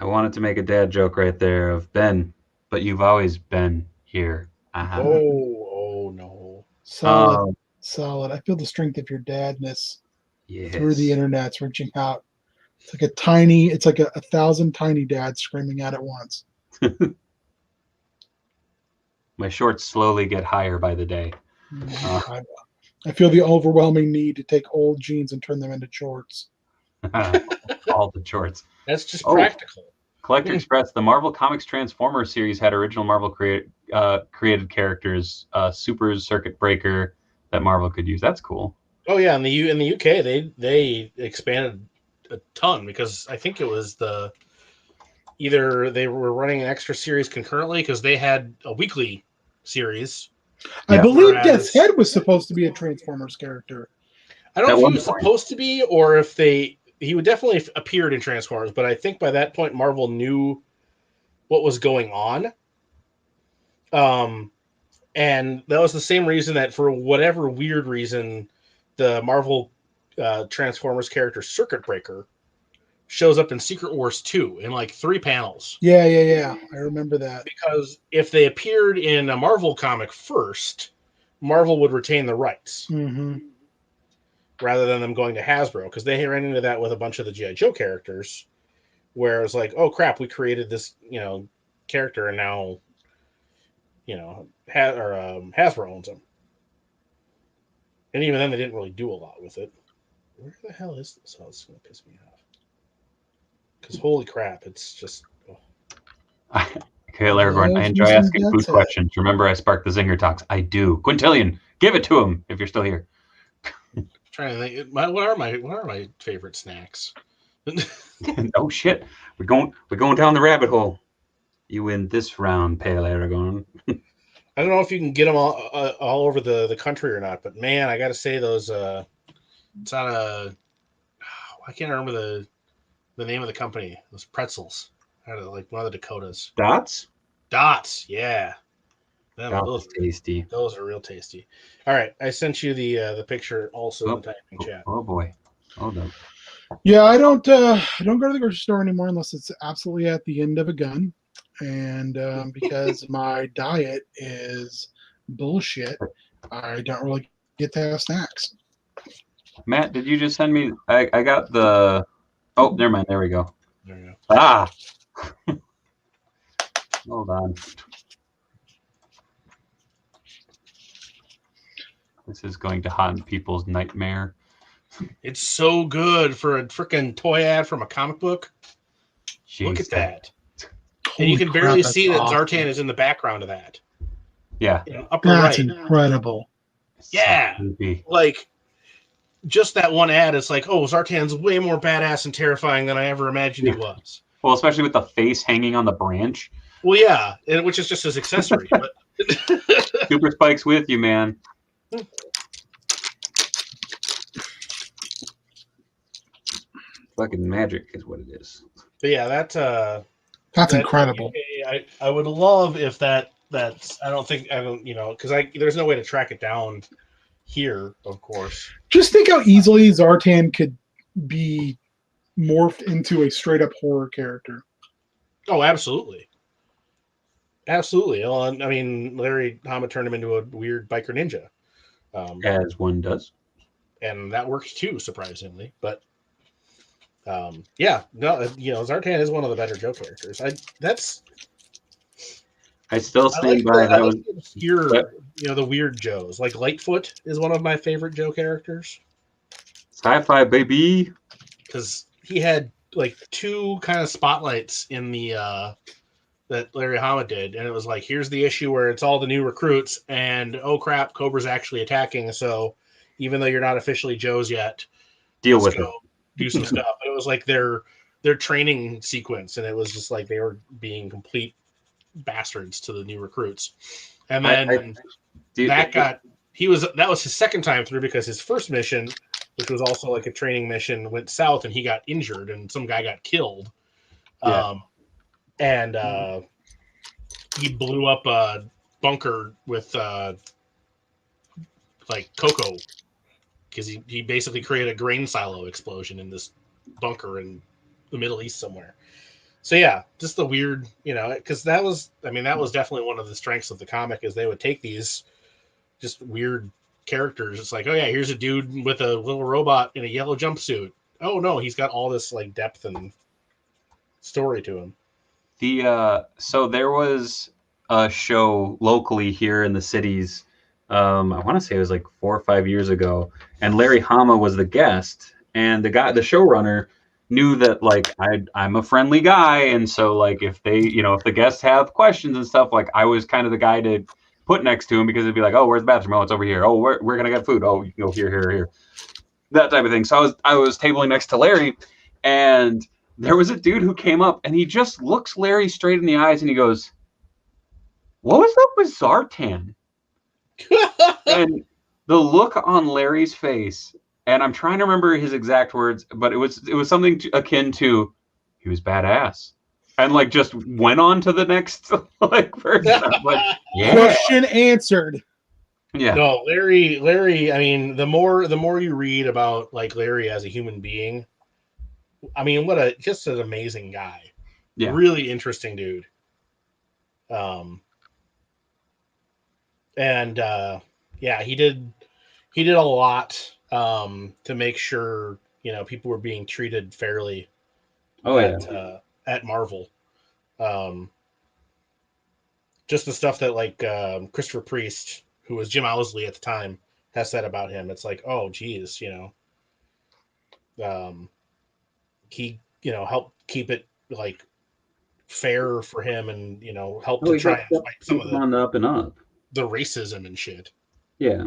I wanted to make a dad joke right there of Ben, but you've always been here. Uh-huh. Oh no. Solid. I feel the strength of your dadness through the internet's reaching out. It's like a 1,000 tiny dads screaming out at once. My shorts slowly get higher by the day. I feel the overwhelming need to take old jeans and turn them into shorts. All the shorts. That's just practical. Collector Express, the Marvel Comics Transformers series had original Marvel created characters, Supers, Circuit Breaker, that Marvel could use. That's cool. Oh yeah, in the UK they expanded a ton, because I think it was either they were running an extra series concurrently, because they had a weekly series. I believe Death's Head was supposed to be a Transformers character. I don't know if he was supposed to be, or if he would definitely appeared in Transformers, but I think by that point Marvel knew what was going on. And that was the same reason that, for whatever weird reason, the Marvel Transformers character Circuit Breaker shows up in Secret Wars 2 in like 3 panels. Yeah. I remember that. Because if they appeared in a Marvel comic first, Marvel would retain the rights. Mm-hmm. Rather than them going to Hasbro, because they ran into that with a bunch of the G.I. Joe characters, where it's like, oh crap, we created this, character, and now, Hasbro owns them. And even then, they didn't really do a lot with it. Where the hell is this? Oh, it's going to piss me off. Because holy crap, it's just... Oh. Okay, Laragorn, I enjoy asking food questions. Remember, I sparked the Zinger Talks. I do. Quintillion, give it to him if you're still here. Trying to think, what are my favorite snacks? Oh shit, we're going down the rabbit hole. You win this round, Pale Aragorn. I don't know if you can get them all over the country or not, but man, I got to say those. It's on I can't remember the name of the company. Those pretzels out of like one of the Dakotas. Dots, yeah. Those tasty. Those are real tasty. All right, I sent you the picture also in the typing chat. Oh boy. Hold up. Yeah, I don't go to the grocery store anymore unless it's absolutely at the end of a gun, and because my diet is bullshit, I don't really get to have snacks. Matt, did you just send me? I got the. Oh, never mind. There we go. There you go. Ah. Hold on. This is going to haunt people's nightmare. It's so good for a freaking toy ad from a comic book. Jeez, Look at that. Holy And you can crap, barely that's see that awesome. Zartan is in the background of that. Yeah. Upper That's right. incredible. Yeah. So Like, just that one ad is like, oh, Zartan's way more badass and terrifying than I ever imagined he was. Well, especially with the face hanging on the branch. Well, yeah, which is just his accessory. But Super Spike's with you, man. Fucking magic is what it is. But yeah, That's incredible. I would love if that's I don't because there's no way to track it down here, of course. Just think how easily Zartan could be morphed into a straight up horror character. Oh, absolutely. Absolutely. Well, I mean, Larry Hama turned him into a weird biker ninja. As one does. And that works too, surprisingly. But yeah, no, Zartan is one of the better Joe characters. I still stand by that. The obscure, the weird Joes. Like Lightfoot is one of my favorite Joe characters. Sci-fi, baby. Because he had like two kind of spotlights in the that Larry Hama did, and it was like, here's the issue where it's all the new recruits, and oh crap, Cobra's actually attacking. So even though you're not officially Joe's yet, deal with it. Do some stuff. But it was like their training sequence, and it was just like they were being complete bastards to the new recruits. And then that was his second time through, because his first mission, which was also like a training mission, went south and he got injured and some guy got killed. Yeah. And he blew up a bunker with like cocoa, because he basically created a grain silo explosion in this bunker in the Middle East somewhere. So yeah, just the weird, because that was definitely one of the strengths of the comic, is they would take these just weird characters. It's like, oh yeah, here's a dude with a little robot in a yellow jumpsuit. Oh no, he's got all this like depth and story to him. So there was a show locally here in the cities. I want to say it was like 4 or 5 years ago, and Larry Hama was the guest, and the showrunner, knew that like I'm a friendly guy, and so like if they, if the guests have questions and stuff, like I was kind of the guy to put next to him, because it'd be like, oh, where's the bathroom? Oh, it's over here. Oh, we're gonna get food. Oh, you can go here, that type of thing. So I was tabling next to Larry, and there was a dude who came up, and he just looks Larry straight in the eyes, and he goes, "What was up with Zartan?" And the look on Larry's face, and I'm trying to remember his exact words, but it was something akin to, he was badass, and like just went on to the next like person. Like, yeah. Question answered. Yeah. No, Larry. I mean, the more you read about like Larry as a human being, I mean, just an amazing guy. Yeah. Really interesting dude. And yeah, he did a lot to make sure people were being treated fairly. At Marvel. Just the stuff that like Christopher Priest, who was Jim Owsley at the time, has said about him. It's like, oh geez, he helped keep it like fair for him, and helped to try and fight some of on the up and up, the racism and shit. Yeah.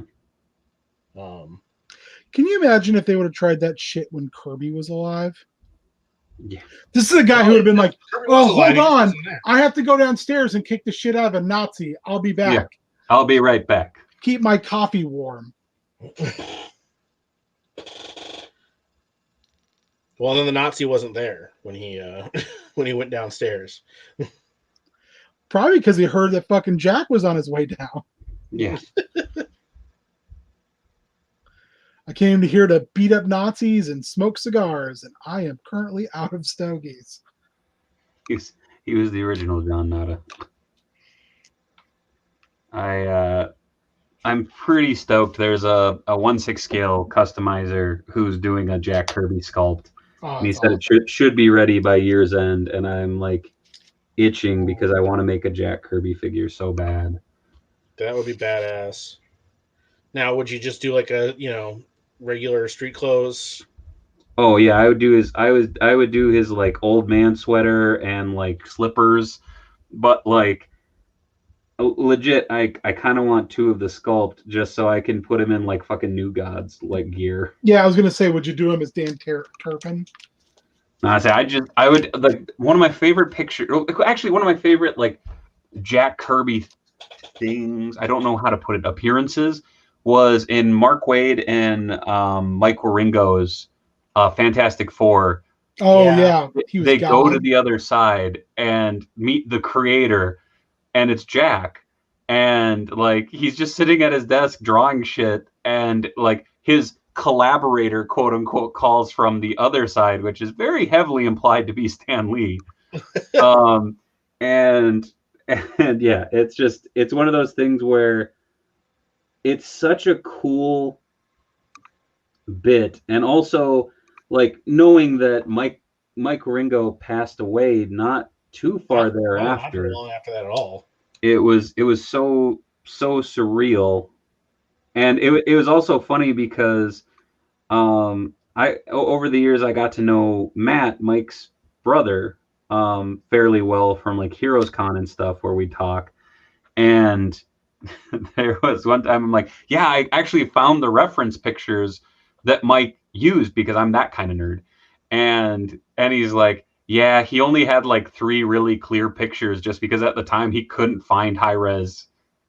Can you imagine if they would have tried that shit when Kirby was alive? Yeah. This is a guy who would have been like, "Oh, hold on, I have to go downstairs and kick the shit out of a Nazi. I'll be back. Yeah. I'll be right back. Keep my coffee warm." Well, then the Nazi wasn't there when he went downstairs. Probably because he heard that fucking Jack was on his way down. Yeah. I came to here to beat up Nazis and smoke cigars, and I am currently out of stogies. He was the original John Nada. I'm pretty stoked. There's a 1/6 scale customizer who's doing a Jack Kirby sculpt. And he said it should be ready by year's end, and I'm like itching because I want to make a Jack Kirby figure so bad. That would be badass. Now, would you just do like a regular street clothes? Oh yeah, I would do his like old man sweater and like slippers, but like legit, I kind of want 2 of the sculpt just so I can put him in like fucking New Gods like gear. Yeah, I was gonna say, would you do him as Dan Turpin? No, I would like one of my favorite pictures. Actually, one of my favorite like Jack Kirby things. I don't know how to put it. Appearances was in Mark Waid and Mike Wieringo's Fantastic Four. Oh yeah. They go to the other side and meet the creator, and it's Jack, and like he's just sitting at his desk drawing shit, and like his collaborator, quote unquote, calls from the other side, which is very heavily implied to be Stan Lee. And yeah, it's one of those things where it's such a cool bit, and also like knowing that Mike Ringo passed away not too far thereafter. Not long after that at all. It was so surreal, and it was also funny because over the years I got to know Matt, Mike's brother, fairly well from like Heroes Con and stuff where we talk, and there was one time I'm like, yeah, I actually found the reference pictures that Mike used because I'm that kind of nerd, and he's like, yeah, he only had like 3 really clear pictures just because at the time he couldn't find high-res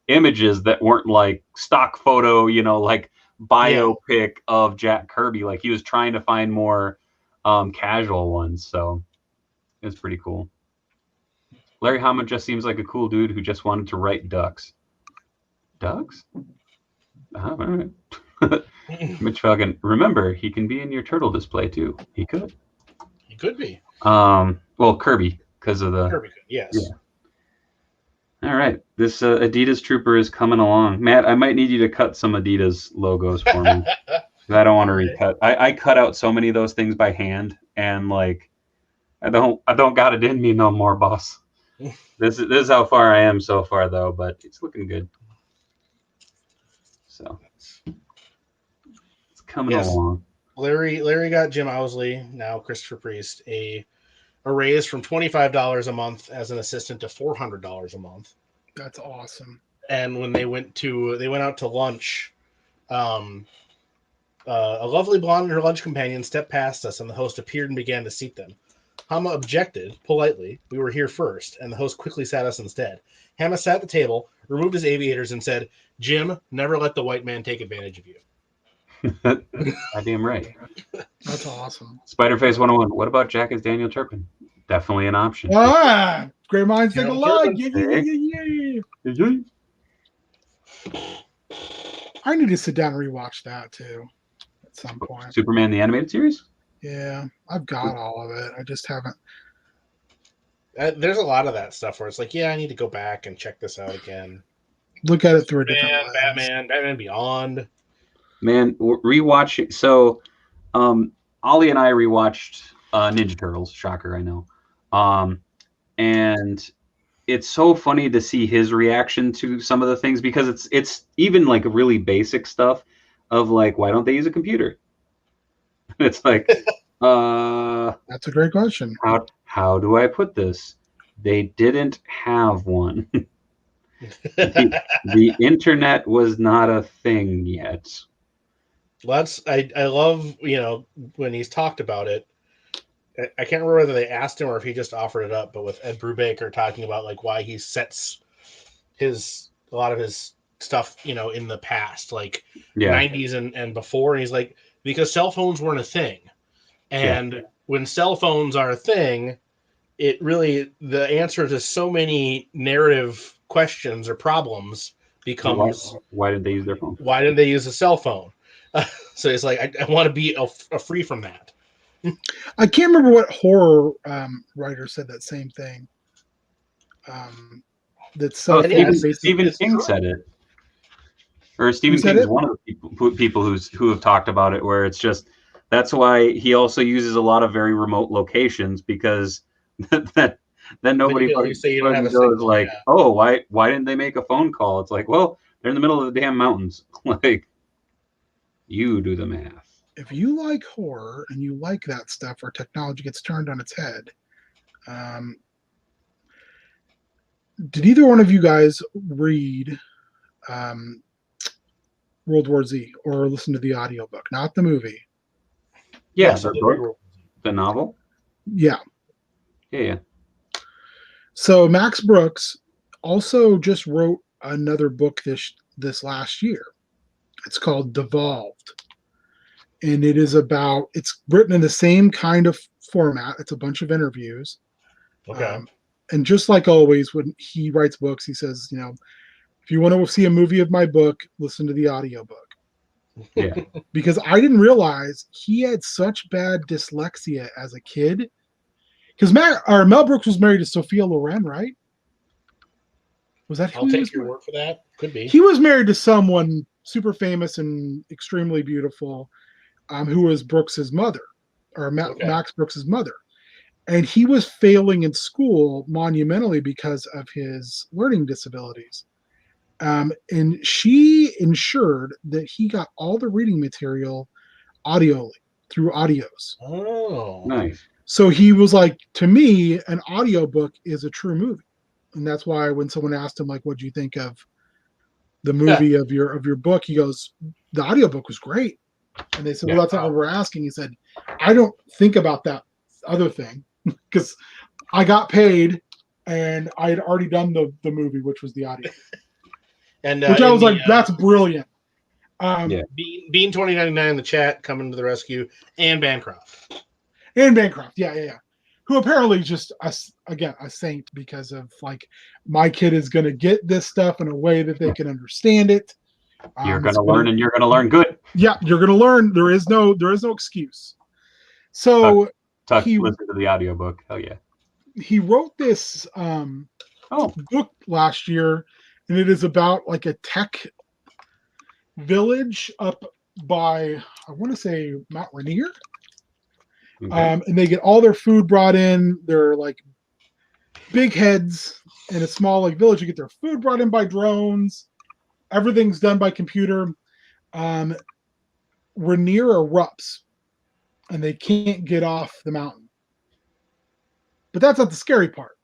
images that weren't like stock photo, like biopic of Jack Kirby. Like he was trying to find more casual ones, so it was pretty cool. Larry Hama just seems like a cool dude who just wanted to write ducks. Ducks? All right. Mitch Falcon, remember, he can be in your turtle display too. He could. He could be. Well, Kirby, because of the Kirby. Yes. Yeah. All right, this Adidas Trooper is coming along. Matt, I might need you to cut some Adidas logos for me. I don't want to recut. I cut out so many of those things by hand, and like, I don't got it in me no more, boss. This is how far I am so far, though, but it's looking good. So it's coming along. Larry got Jim Owsley, now Christopher Priest, a raise from $25 a month as an assistant to $400 a month. That's awesome. And when they went out to lunch, a lovely blonde and her lunch companion stepped past us, and the host appeared and began to seat them. Hama objected politely. We were here first, and the host quickly sat us instead. Hama sat at the table, removed his aviators, and said, "Jim, never let the white man take advantage of you." Goddamn right. That's awesome. Spiderface 101. What about Jack as Daniel Turpin? Definitely an option. Great minds think alike. I need to sit down and rewatch that too at some point. Superman the animated series? Yeah, I've got all of it. I just haven't. There's a lot of that stuff where it's like, yeah, I need to go back and check this out again. Look at it through a different lens. Batman Beyond. Man, rewatching. So, Ollie and I rewatched Ninja Turtles. Shocker, I know. And it's so funny to see his reaction to some of the things, because it's even like really basic stuff of like, why don't they use a computer? It's like, that's a great question. How do I put this? They didn't have one. the internet was not a thing yet. I love, when he's talked about it. I can't remember whether they asked him or if he just offered it up, but with Ed Brubaker talking about like why he sets a lot of his stuff, in the past, like 90s and before, and he's like, because cell phones weren't a thing. And when cell phones are a thing, it really, the answer to so many narrative questions or problems becomes, why did they use their phone? why didn't they use a cell phone? So it's like, I want to be a free from that. I can't remember what horror writer said that same thing. That's Oh, basically Stephen King said it. Or Stephen said King's it? one of the people who have talked about it, where it's just that's why he also uses a lot of very remote locations, because then nobody you can at least say you don't have a goes signal, like, yeah. oh, why didn't they make a phone call? It's like, well, they're in the middle of the damn mountains. Like, you do the math. If you like horror and you like that stuff where technology gets turned on its head, did either one of you guys read World War Z or listen to the audiobook, not the movie? Yeah, Yes, I the did book, read the novel. Yeah. Yeah. So Max Brooks also just wrote another book this last year. It's called Devolved. And it's written in the same kind of format. It's a bunch of interviews. Okay. And just like always, when he writes books, he says, if you want to see a movie of my book, listen to the audiobook. Yeah. Because I didn't realize he had such bad dyslexia as a kid. Because Mel Brooks was married to Sophia Loren, right? Was that who I'll he take was your married? word for that. Could be. He was married to someone super famous and extremely beautiful, who was Brooks's mother, or Okay. Max Brooks's mother. And he was failing in school monumentally because of his learning disabilities. And she ensured that he got all the reading material audially through audios. Oh. Nice. So he was like, to me, an audiobook is a true movie. And that's why when someone asked him, like, what do you think of the movie of your book, he goes, the audiobook was great. And they said, well, that's not what we're asking. He said, I don't think about that other thing because I got paid and I had already done the movie, which was the audio. And which I was like, that's brilliant. Bean 2099 in the chat coming to the rescue, and Bancroft. And Bancroft, yeah. Who apparently just a saint because of like, my kid is going to get this stuff in a way that they can understand it. You're going to learn, and you're going to learn good. Yeah, you're going to learn. There is no excuse. So he listened to the audiobook. Hell yeah. He wrote this book last year, and it is about like a tech village up by, I want to say, Mount Rainier. Okay. And they get all their food brought in. They're like big heads in a small like village. You get their food brought in by drones. Everything's done by computer. Rainier erupts, and they can't get off the mountain. But that's not the scary part.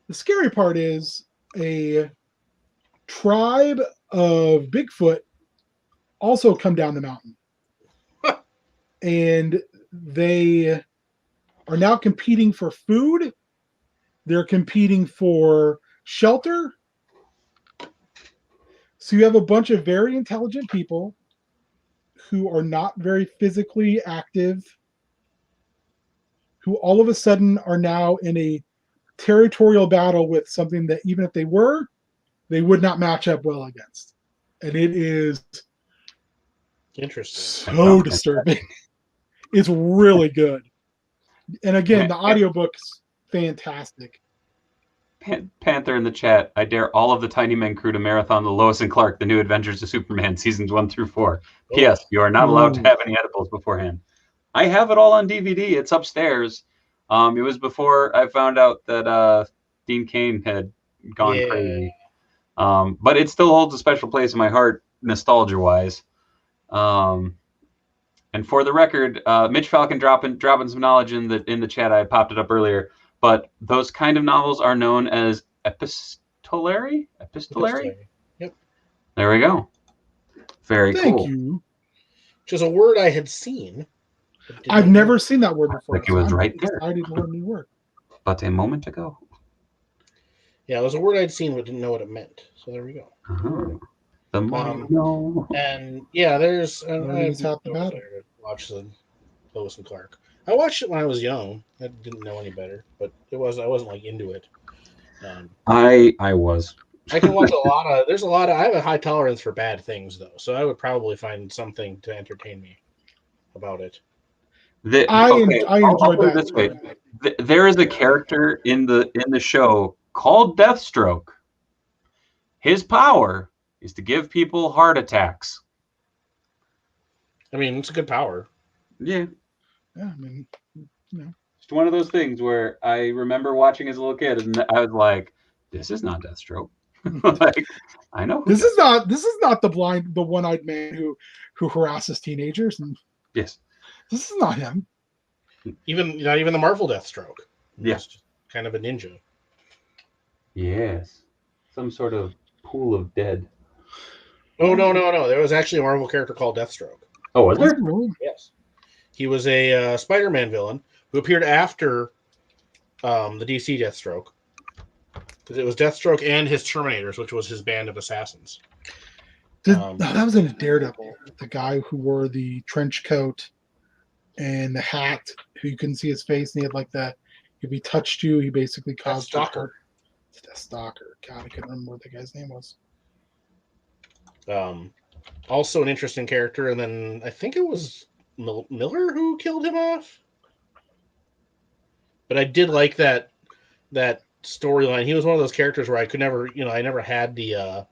The scary part is a tribe of Bigfoot also come down the mountain. And they are now competing for food. They're competing for shelter. So you have a bunch of very intelligent people who are not very physically active, who all of a sudden are now in a territorial battle with something that even if they were, they would not match up well against. And it is interesting. So disturbing. It's really good. And again, the audiobook's fantastic. Panther in the chat. I dare all of the Tiny Men crew to marathon the Lois and Clark, The New Adventures of Superman, seasons 1 through 4. Oh. P.S. You are not allowed to have any edibles beforehand. I have it all on DVD. It's upstairs. It was before I found out that Dean Cain had gone crazy. But it still holds a special place in my heart, nostalgia-wise. And for the record, Mitch Falcon dropping some knowledge in the chat. I popped it up earlier. But those kind of novels are known as epistolary. Yep. There we go. Very cool. Thank you. Which is a word I had seen. I've never seen that word before. Like it was right there. Excited to learn a new word. But a moment ago. Yeah, it was a word I'd seen but didn't know what it meant. So there we go. Uh-huh. The more you know. And yeah, there's. I watch the Lois and Clark. I watched it when I was young. I didn't know any better, but I wasn't like into it. I was. I can watch a lot of. There's a lot of. I have a high tolerance for bad things, though, so I would probably find something to entertain me about it. I I'll enjoyed put it that. this way. There is a character in the show called Deathstroke. His power is to give people heart attacks. I mean, it's a good power. Yeah. Yeah, I mean, It's one of those things where I remember watching as a little kid, and I was like, "This is not Deathstroke." Like, I know. This is not the one-eyed man who harasses teenagers. And Yes. this is not him. Not even the Marvel Deathstroke. Yeah. Just kind of a ninja. Yes. Some sort of pool of dead. Oh no! There was actually a Marvel character called Deathstroke. Oh, was there? Yes. He was a Spider-Man villain who appeared after the DC Deathstroke. Because it was Deathstroke and his Terminators, which was his band of assassins. That was in Daredevil. The guy who wore the trench coat and the hat, who you couldn't see his face, and he had like that. If he touched you, he basically caused Stalker. Stalker. God, I couldn't remember what the guy's name was. Also an interesting character, and then I think it was Miller who killed him off. But I did like that storyline. He was one of those characters where I never had the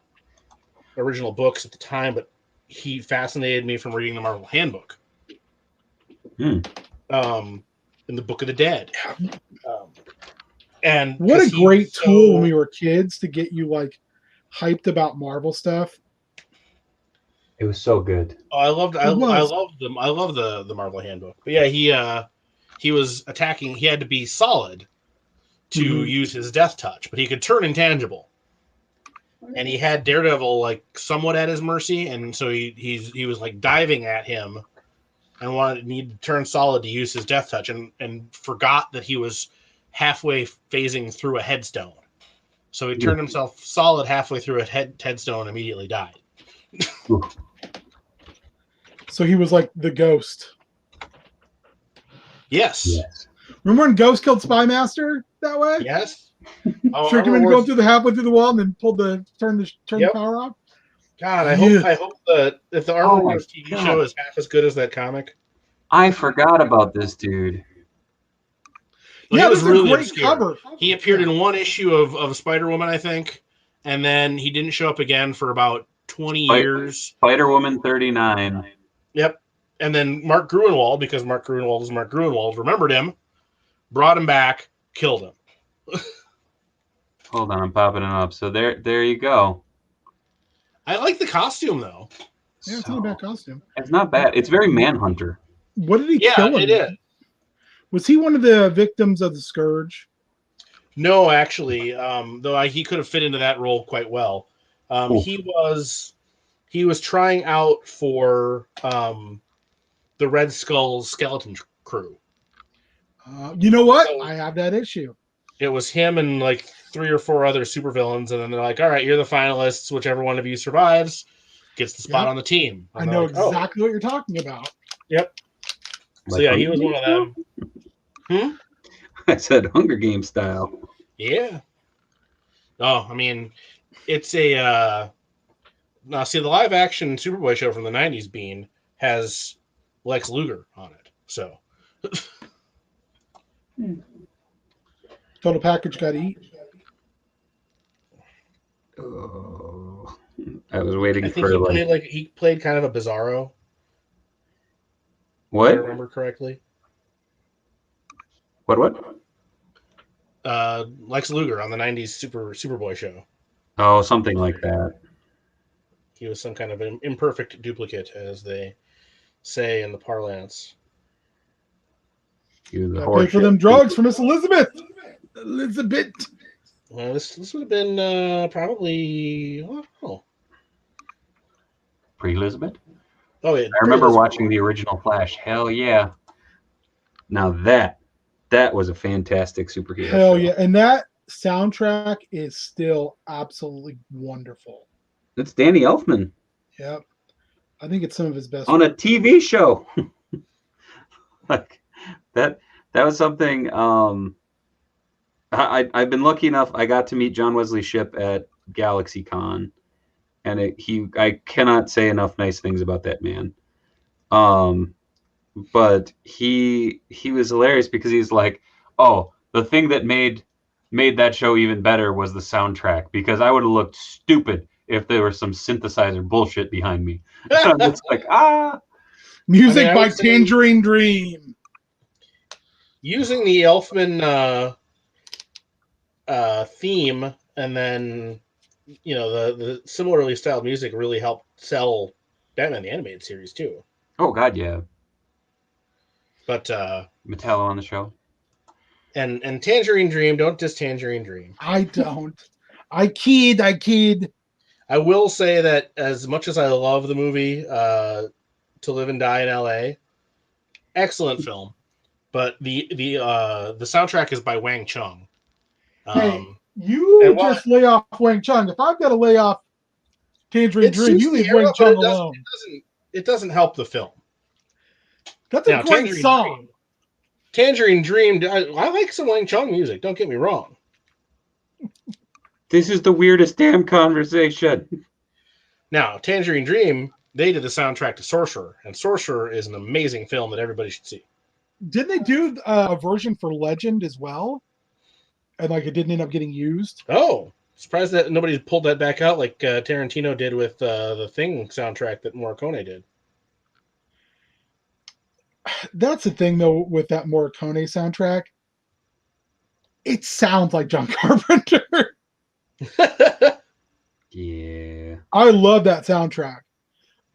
original books at the time, but he fascinated me from reading the Marvel Handbook. In the Book of the Dead. And what a great tool when we were kids to get you like hyped about Marvel stuff. It was so good. Oh, I love the Marvel Handbook. But yeah, he was attacking. He had to be solid to use his death touch, but he could turn intangible. And he had Daredevil like somewhat at his mercy, and so he was like diving at him and needed to turn solid to use his death touch, and forgot that he was halfway phasing through a headstone. So he turned himself solid halfway through a headstone and immediately died. So he was like the Ghost. Yes. Remember when Ghost killed Spy Master that way? Yes. Tricked him into going through the halfway through the wall and then turned the power off. God, I hope that if the Armor Wars TV show is half as good as that comic. I forgot about this dude. Well, yeah, it was really a great obscure. cover. He appeared in one issue of Spider-Woman, I think, and then he didn't show up again for about 20 years. Spider-Woman 39. Yep. And then Mark Gruenwald, because Mark Gruenwald is Mark Gruenwald, remembered him, brought him back, killed him. Hold on, I'm popping him up. So there you go. I like the costume, though. Yeah, it's not a bad costume. It's not bad. It's very Manhunter. What did he kill him? Yeah, it is. Was he one of the victims of the Scourge? No, actually, though he could have fit into that role quite well. He was trying out for the Red Skull's skeleton crew. You know what? I have that issue. It was him and like 3 or 4 other supervillains, and then they're like, "All right, you're the finalists. Whichever one of you survives gets the spot on the team." And I know exactly what you're talking about. Yep. So yeah, he was one of them. I said Hunger Games style. Yeah. Oh, I mean, it's a now see the live action Superboy show from the 90s Bean has Lex Luger on it. So Total package got to eat. Oh, I was waiting I think for he played kind of a Bizarro. What? If I remember correctly. What? Lex Luger on the 90s Superboy show. Oh, something like that. He was some kind of an imperfect duplicate, as they say in the parlance. Pay for them drugs for Miss Elizabeth. Well, this would have been probably Pre-Elizabeth? Oh yeah. I remember watching the original Flash. Hell yeah. Now that was a fantastic superhero Hell show. yeah. And that soundtrack is still absolutely wonderful. It's Danny Elfman. Yep. I think it's some of his best on work. a TV show. that was something. I've been lucky enough. I got to meet John Wesley Shipp at GalaxyCon, and I cannot say enough nice things about that man. But he was hilarious because he's like, oh, the thing that made that show even better was the soundtrack, because I would have looked stupid if there was some synthesizer bullshit behind me. I'm just like, music by Tangerine Dream. Using the Elfman theme, and then the similarly styled music really helped sell Batman the Animated Series too. Oh God, yeah. But Metallo on the show. And Tangerine Dream, don't diss Tangerine Dream. I don't. I kid. I will say that as much as I love the movie To Live and Die in L.A., excellent film, but the soundtrack is by Wang Chung. Hey, you just lay off Wang Chung. If I've got to lay off Tangerine Dream, you leave Wang Chung alone. It doesn't help the film. That's a great song. Tangerine Dream, I like some Wang Chung music, don't get me wrong. This is the weirdest damn conversation. Now, Tangerine Dream, they did the soundtrack to Sorcerer, and Sorcerer is an amazing film that everybody should see. Didn't they do a version for Legend as well? And it didn't end up getting used? Oh, surprised that nobody pulled that back out like Tarantino did with the Thing soundtrack that Morricone did. That's the thing, though, with that Morricone soundtrack. It sounds like John Carpenter. Yeah. I love that soundtrack.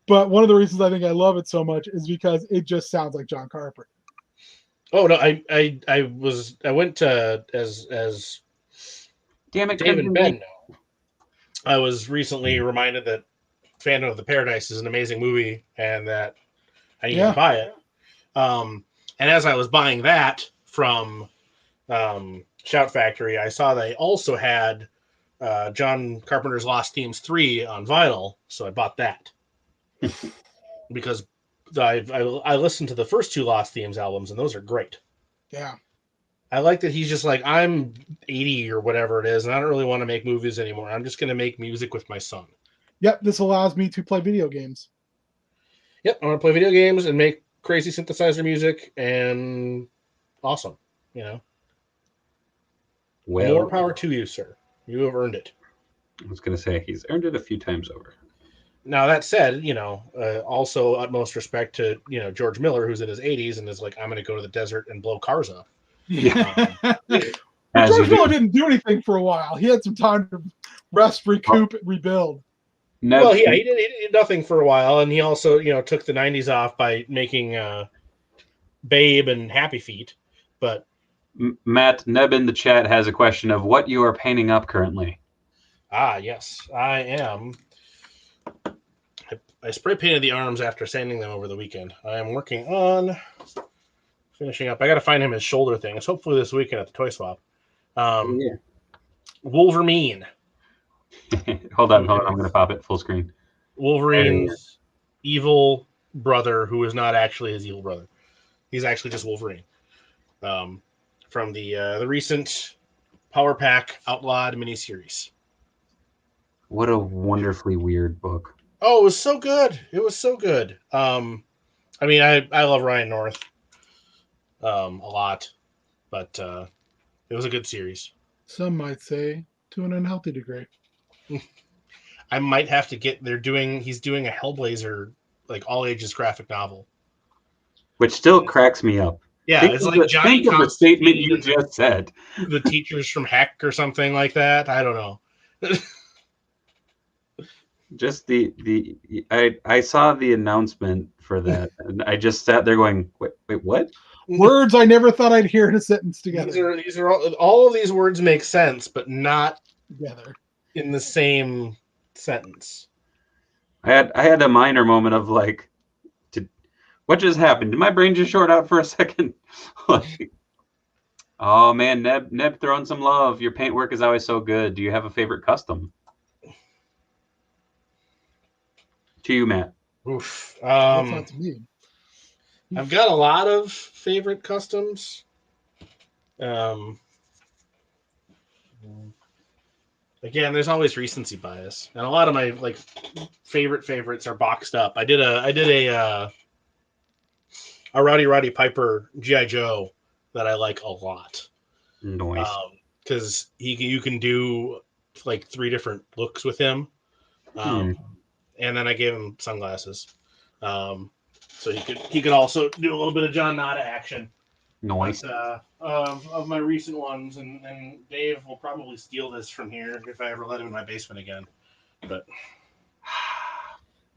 But one of the reasons I think I love it so much is because it just sounds like John Carpenter. Oh no, I went to as damn it, Dave and Ben know. I was recently reminded that Phantom of the Paradise is an amazing movie and that I need to buy it. And as I was buying that from Shout Factory, I saw they also had John Carpenter's Lost Themes 3 on vinyl, so I bought that. Because I listened to the first two Lost Themes albums, and those are great. Yeah. I like that he's just like, I'm 80 or whatever it is, and I don't really want to make movies anymore. I'm just going to make music with my son. Yep, this allows me to play video games. Yep, I want to play video games and make crazy synthesizer music, and awesome, Well, more power to you, sir. You have earned it. I was going to say, he's earned it a few times over. Now, that said, also utmost respect to, George Miller, who's in his 80s and is like, I'm going to go to the desert and blow cars up. Yeah. George Miller didn't do anything for a while. He had some time to rest, recoup, rebuild. Well, yeah, he did nothing for a while, and he also, took the 90s off by making Babe and Happy Feet. But Matt Neb in the chat has a question of what you are painting up currently. Ah, yes, I am. I spray painted the arms after sanding them over the weekend. I am working on finishing up. I got to find him his shoulder thing. It's hopefully this weekend at the Toy Swap. Wolverine. Hold on. I'm going to pop it full screen. Wolverine's evil brother, who is not actually his evil brother. He's actually just Wolverine. From the recent Power Pack Outlawed miniseries. What a wonderfully weird book. Oh, it was so good. I love Ryan North a lot, but it was a good series. Some might say to an unhealthy degree. I might have to get. He's doing a Hellblazer all ages graphic novel, which still cracks me up. Yeah, it's like Johnny. Think of the statement you just said. The teachers from Heck or something like that. I don't know. Just I saw the announcement for that, and I just sat there going, wait, what? Words I never thought I'd hear in a sentence together. These are all of these words make sense, but not together in the same sentence. I had a minor moment of like, what just happened? Did my brain just short out for a second? Oh man, Neb throwing some love. Your paintwork is always so good. Do you have a favorite custom? To you, Matt. Oof. That's not to me. I've got a lot of favorite customs. Again, there's always recency bias, and a lot of my like favorites are boxed up. I did a Rowdy Piper GI Joe that I like a lot. Nice. Because you can do like 3 different looks with him. And then I gave him sunglasses. So he could also do a little bit of John Nada action. Nice. But, of my recent ones, and Dave will probably steal this from here if I ever let him in my basement again. But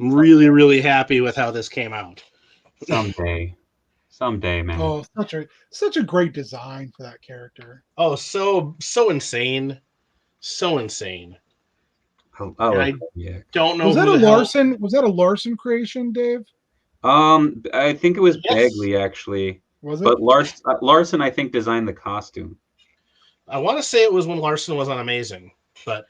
I'm really, really happy with how this came out. Someday, man. Oh, such a great design for that character. Oh, so insane, so insane. I don't know. Was that a Larson? Was that a Larson creation, Dave? I think it was Yes. Bagley actually. Was it? But Larson, I think, designed the costume. I want to say it was when Larson was on Amazing, but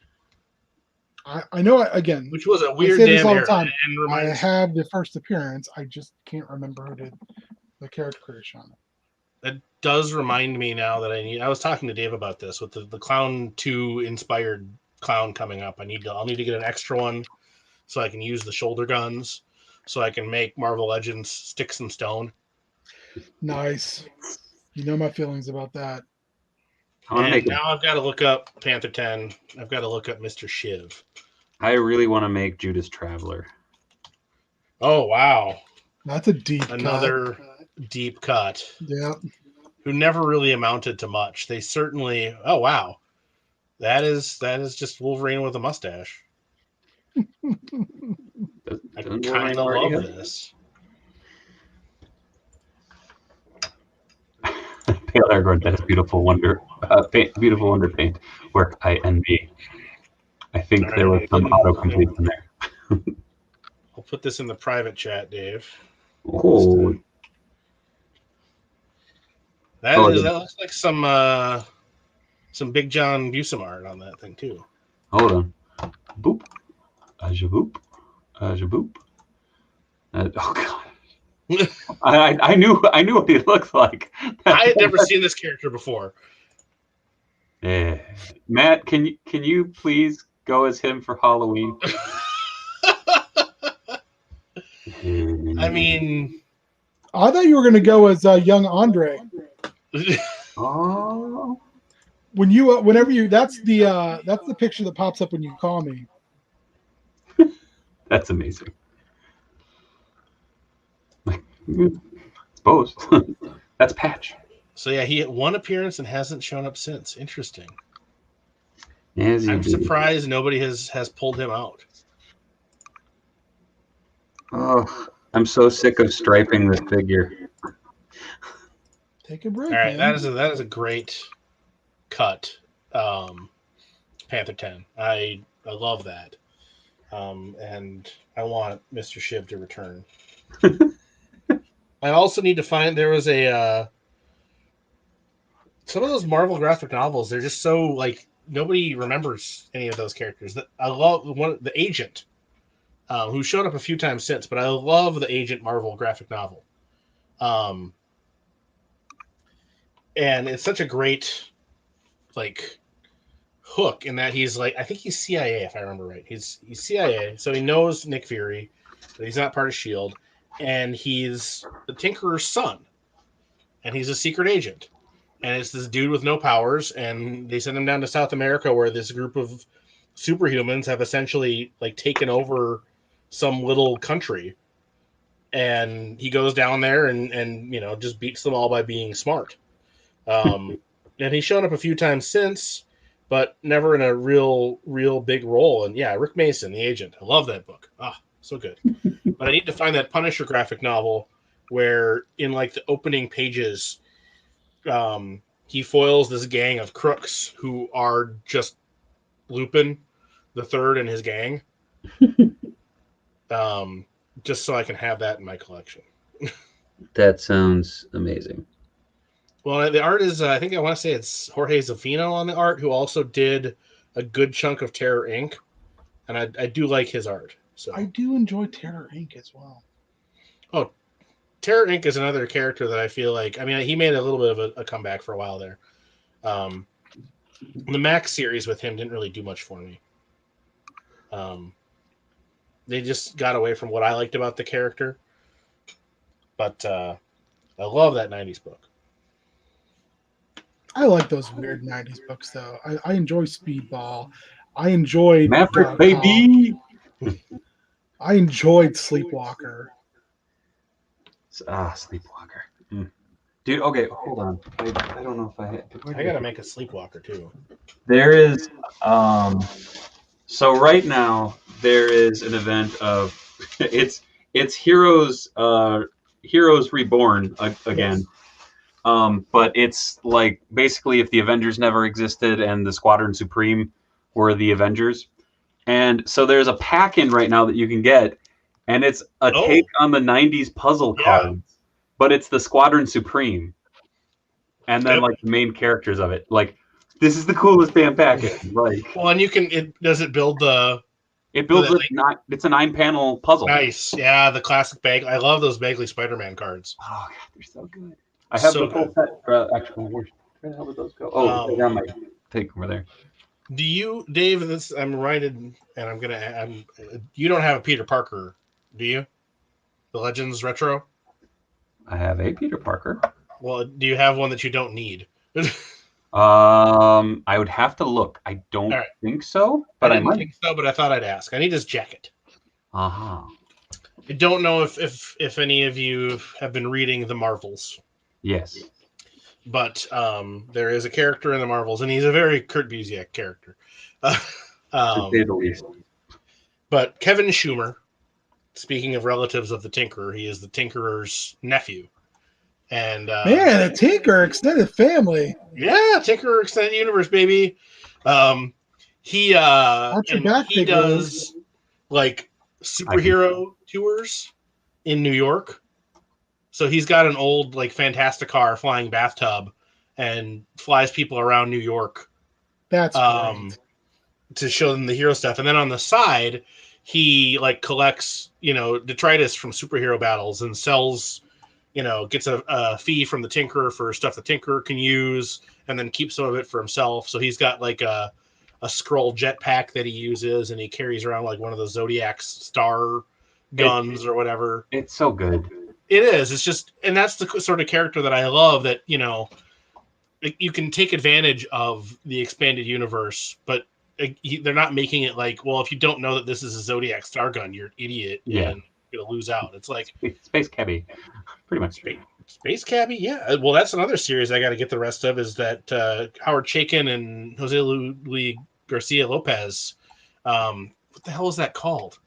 I know again, which was a weird I say this damn all the era. time. And I have the first appearance. I just can't remember who did the character creation on it. It does remind me now that I was talking to Dave about this with the Clown 2 inspired clown coming up. I'll need to get an extra one so I can use the shoulder guns, so I can make Marvel Legends Sticks and Stone. Nice. You know my feelings about that. Now I've got to look up Panther 10. I've got to look up Mr. Shiv. I really want to make Judas Traveler. Oh wow, that's a deep deep cut. Yeah. Who never really amounted to much. They certainly. Oh wow, that is just Wolverine with a mustache. I kind of love this. Pale Aragorn, that is beautiful wonder paint work. I envy. I think there was some autocomplete in there. I'll put this in the private chat, Dave. Oh, that looks like some Big John Busey art on that thing too. Hold on. Boop. Ajaboop. Ajaboop. Oh god. I knew what he looked like. I had never seen this character before. Yeah. Matt, can you please go as him for Halloween? I mean, I thought you were going to go as young Andre. Oh. Whenever you that's the picture that pops up when you call me. That's amazing. Suppose. That's Patch. So yeah, he had one appearance and hasn't shown up since. Interesting. I'm surprised nobody has pulled him out. Oh, I'm so sick of striping this figure. Take a break. All right, man. that is a great cut. Panther 10. I love that. And I want Mr. Shiv to return. I also need to find there was a some of those Marvel graphic novels. They're just so like nobody remembers any of those characters. I love the Agent, who showed up a few times since, but I love the Agent Marvel graphic novel. And it's such a great like hook in that he's like I think he's CIA if I remember right. He's CIA, so he knows Nick Fury, but he's not part of SHIELD. And he's the Tinkerer's son, and he's a secret agent. And it's this dude with no powers, and they send him down to South America where this group of superhumans have essentially like taken over some little country. And he goes down there and you know just beats them all by being smart. And he's shown up a few times since, but never in a real big role. And yeah, Rick Mason, the Agent. I love that book. So good. But I need to find that Punisher graphic novel where in like the opening pages, he foils this gang of crooks who are just Lupin the Third and his gang. Just so I can have that in my collection. That sounds amazing. Well, the art is, I think I want to say it's Jorge Zafino on the art, who also did a good chunk of Terror Inc. And I do like his art. So I do enjoy Terror Inc. as well. Oh, Terror Inc. is another character that I feel like, I mean, he made a little bit of a comeback for a while there. The Max series with him didn't really do much for me. They just got away from what I liked about the character. But I love that 90s book. I like those weird 90s books, though. I enjoy Speedball. I enjoyed Maverick, baby! I enjoyed Sleepwalker. Sleepwalker. Dude, okay, hold on. I don't know if I gotta make a Sleepwalker, too. There is... So right now, there is an event of... It's Heroes Reborn again. Yes. But it's like basically if the Avengers never existed and the Squadron Supreme were the Avengers. And so there's a pack-in right now that you can get, and it's a take on the 90s puzzle cards, but it's the Squadron Supreme. And then like the main characters of it. Like, this is the coolest damn packet. Like, well, and you can does it build the it's a 9-panel puzzle. Nice. Yeah, the classic bag. I love those Bagley Spider-Man cards. Oh god, they're so good. I have the full set. Actually, where the hell did those go? Oh, they're on my take over there. Do you, Dave? I'm reminded, and you don't have a Peter Parker, do you? The Legends Retro. I have a Peter Parker. Well, do you have one that you don't need? I would have to look. I don't think so, but I might think so. But I thought I'd ask. I need his jacket. I don't know if any of you have been reading the Marvels. Yes. But there is a character in the Marvels, and he's a very Kurt Busiek character. To say the least. But Kevin Schumer, speaking of relatives of the Tinkerer, he is the Tinkerer's nephew. And man, the Tinker extended family. Yeah, Tinkerer extended universe, baby. He does like superhero tours in New York. So he's got an old like Fantasticar flying bathtub and flies people around New York. That's great. To show them the hero stuff. And then on the side, he like collects, detritus from superhero battles and sells, gets a fee from the Tinkerer for stuff the Tinkerer can use, and then keeps some of it for himself. So he's got like a Skrull jetpack that he uses, and he carries around like one of those Zodiac star guns or whatever. It's so good. It is. It's just, and that's the sort of character that I love, that, you can take advantage of the expanded universe, but they're not making it like, well, if you don't know that this is a Zodiac star gun, you're an idiot and you're going to lose out. It's like Space Cabbie, pretty much. Space Cabbie, yeah. Well, that's another series I got to get the rest of, is that Howard Chaykin and Jose Luis Garcia Lopez. What the hell is that called?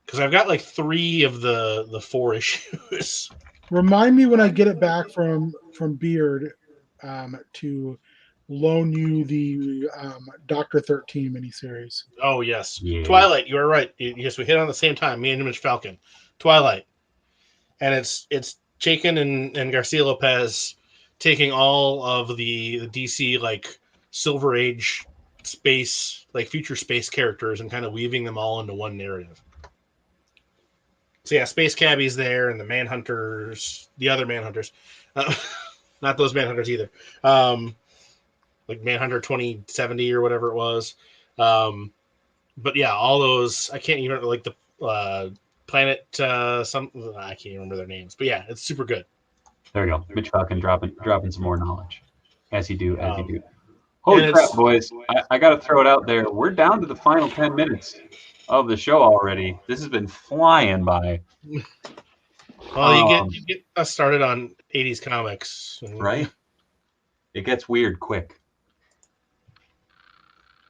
Because I've got like 3 of the 4 issues. Remind me when I get it back from Beard to loan you the Dr. 13 miniseries. Oh, yes. Yeah. Twilight, you are right. Yes, we hit on the same time, me and Image Falcon. Twilight. And it's Chaykin and Garcia Lopez taking all of the DC like Silver Age space, like future space characters, and kind of weaving them all into one narrative. So yeah, Space Cabbie's there, and the Manhunters, the other Manhunters, not those Manhunters either. Like Manhunter 2070 or whatever it was. But yeah, all those, I can't even, like the Planet, I can't even remember their names. But yeah, it's super good. There we go. Mitch Falcon dropping some more knowledge. As you do. Holy crap, boys. I got to throw it out there. We're down to the final 10 minutes of the show already. This has been flying by. Well, you get us started on 80s comics. Right? It gets weird quick.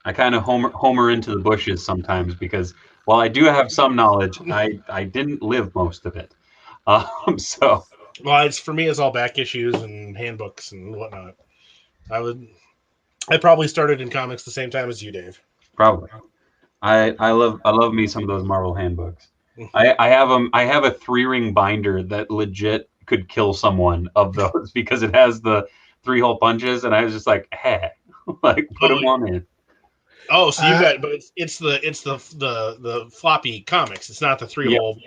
I kind of homer into the bushes sometimes because while I do have some knowledge, I didn't live most of it. So. Well, for me, it's all back issues and handbooks and whatnot. I probably started in comics the same time as you, Dave. Probably. I love me some of those Marvel handbooks. I have a 3-ring binder that legit could kill someone of those because it has the 3-hole punches, and I was just like, hey, like put them on in. Oh, so you got, but it's the floppy comics. It's not the 3-hole.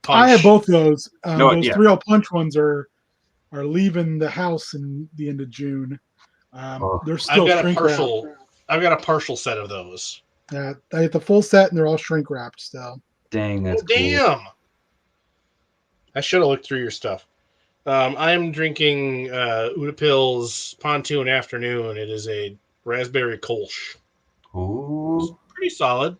Punch. I have both of those. Those yeah. 3-0 punch ones are leaving the house in the end of June. They're still shrink wrapped. I've got a partial set of those. I get the full set, and they're all shrink wrapped still. Dang, that's cool. Damn! I should have looked through your stuff. I'm drinking Utapil's Pontoon Afternoon. It is a raspberry Kolsch. Ooh. It's pretty solid.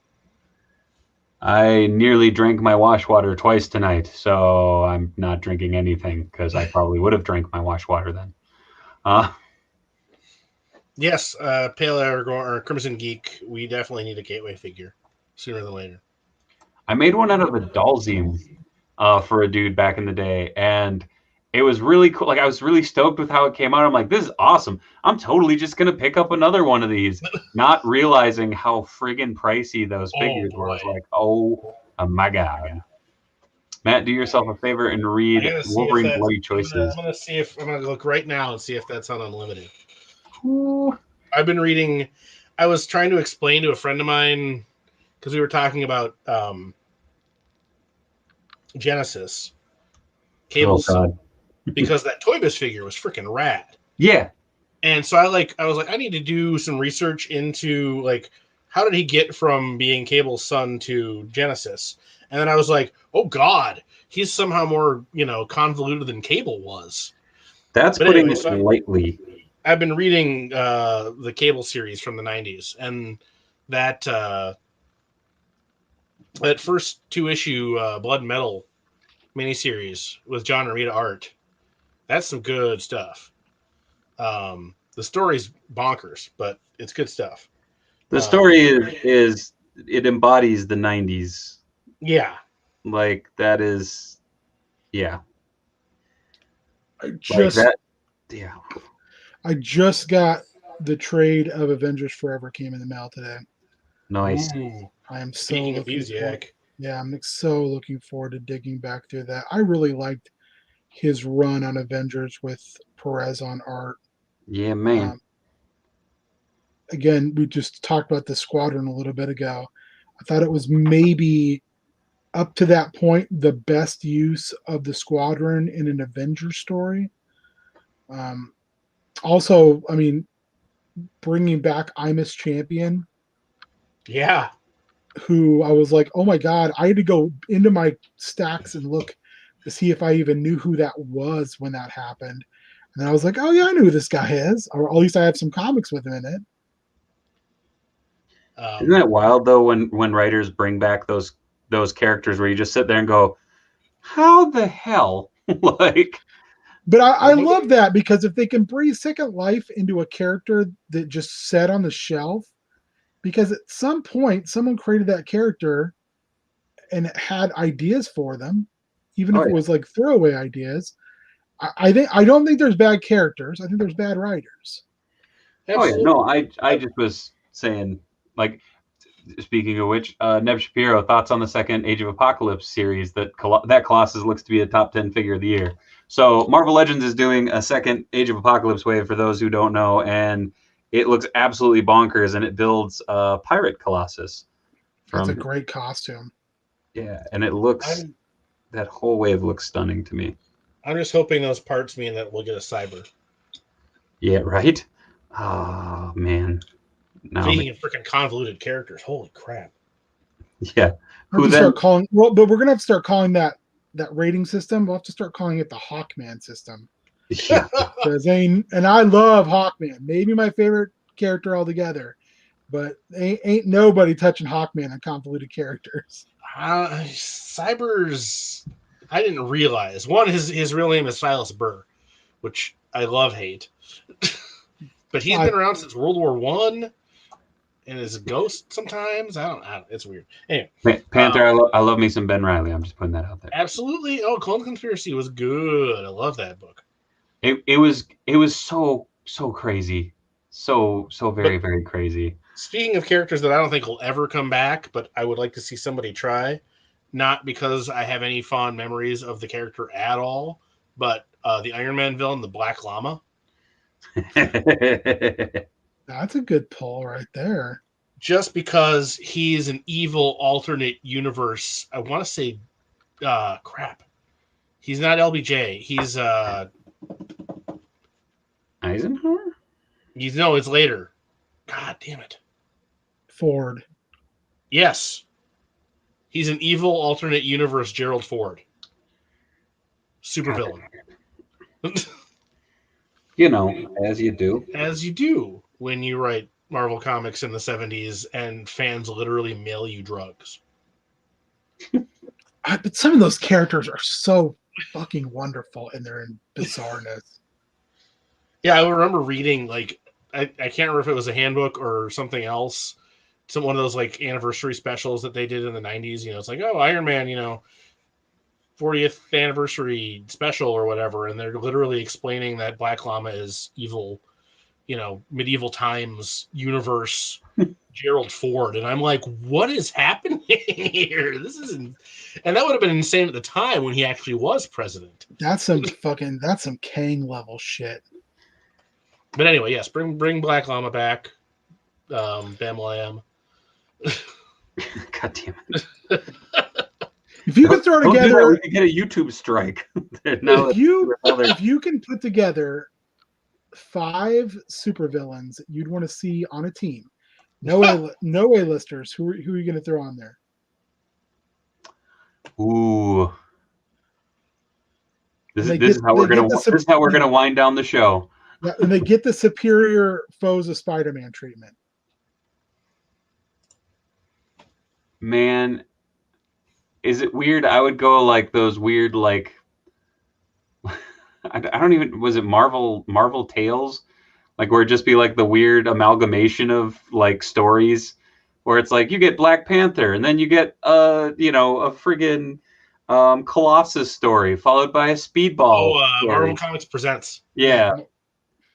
I nearly drank my wash water twice tonight, so I'm not drinking anything because I probably would have drank my wash water then. Yes, Pale Aragorn or Crimson Geek, we definitely need a gateway figure sooner than later. I made one out of a Dalzium for a dude back in the day, and it was really cool. Like, I was really stoked with how it came out. I'm like, this is awesome. I'm totally just going to pick up another one of these, not realizing how friggin' pricey those figures were. I was like, oh my God. Matt, do yourself a favor and read Wolverine Bloody Choices. I'm going to look right now and see if that's on Unlimited. Ooh. I've been reading. I was trying to explain to a friend of mine because we were talking about Genesis Cable because that Toy Biz figure was freaking rad. Yeah. And so I was like, I need to do some research into like how did he get from being Cable's son to Genesis? And then I was like, oh God, he's somehow more, convoluted than Cable was. That's putting it lightly. I've been reading the Cable series from the 90s, and that first 2-issue Blood Metal miniseries with John Romita art, that's some good stuff. The story's bonkers, but it's good stuff. The story is it embodies the 90s. Yeah. Like, that is, yeah. I just got the trade of Avengers Forever came in the mail today. Nice. I am so looking forward. Yeah, I'm so looking forward to digging back through that. I really liked his run on Avengers with Perez on art. Yeah, man. Again, we just talked about the Squadron a little bit ago. I thought it was maybe up to that point the best use of the Squadron in an Avengers story. Also, I mean, bringing back Imus Champion. Yeah. Who I was like, oh my God, I had to go into my stacks and look to see if I even knew who that was when that happened. And then I was like, oh yeah, I know who this guy is. Or at least I have some comics with him in it. Isn't that wild though when writers bring back those characters where you just sit there and go, how the hell? Like, but I love that because if they can breathe second life into a character that just sat on the shelf, because at some point someone created that character and it had ideas for them, even if it was like throwaway ideas. I don't think there's bad characters. I think there's bad writers. Absolutely. Oh yeah, no, I just was saying, like, speaking of which, Neb Shapiro, thoughts on the second Age of Apocalypse series that Colossus looks to be a top 10 figure of the year. So Marvel Legends is doing a second Age of Apocalypse wave for those who don't know, and it looks absolutely bonkers, and it builds Pirate Colossus. That's a great costume. Yeah, and it looks, that whole wave looks stunning to me. I'm just hoping those parts mean that we'll get a Cyber. Yeah, right? Oh, man. No, Speaking of freaking convoluted characters, holy crap. Yeah. But we're going to have to start calling that rating system, we'll have to start calling it the Hawkman system. Yeah. And I love Hawkman. Maybe my favorite character altogether. But ain't nobody touching Hawkman on convoluted characters. Cybers, I didn't realize. One, his real name is Silas Burr, which I hate. But he's been around since World War I, and is a ghost sometimes. I don't it's weird. Anyway, Panther, I love me some Ben Reilly. I'm just putting that out there. Absolutely. Oh, Clone Conspiracy was good. I love that book. It was so crazy. So very, very crazy. Speaking of characters that I don't think will ever come back, but I would like to see somebody try, not because I have any fond memories of the character at all, but the Iron Man villain, the Black Llama. That's a good pull right there. Just because he's an evil alternate universe, I want to say crap. He's not LBJ. He's Eisenhower? no, it's later. God damn it. Ford. Yes. He's an evil alternate universe Gerald Ford. Supervillain. You know, as you do. As you do when you write Marvel Comics in the 70s and fans literally mail you drugs. But some of those characters are so fucking wonderful in their bizarreness. Yeah, I remember reading, like, I can't remember if it was a handbook or something else. One of those, like, anniversary specials that they did in the 90s. You know, it's like, oh, Iron Man, 40th anniversary special or whatever. And they're literally explaining that Black Llama is evil, medieval times universe Gerald Ford. And I'm like, what is happening here? This isn't. And that would have been insane at the time when he actually was president. That's some Kang level shit. But anyway, yes, bring Black Llama back. Bam Lamb. God damn it. If you could throw together, we could get a YouTube strike. If you can put together 5 supervillains you'd want to see on a team, no A-listers, who are you going to throw on there? Ooh. This is how we're gonna wind down the show. Yeah, and they get the superior foes of Spider-Man treatment. Man, is it weird? I would go like those weird, like, I don't even, was it Marvel Tales? Like, where it'd just be like the weird amalgamation of like stories where it's like you get Black Panther and then you get a friggin' Colossus story followed by a Speedball. Marvel Comics Presents. Yeah.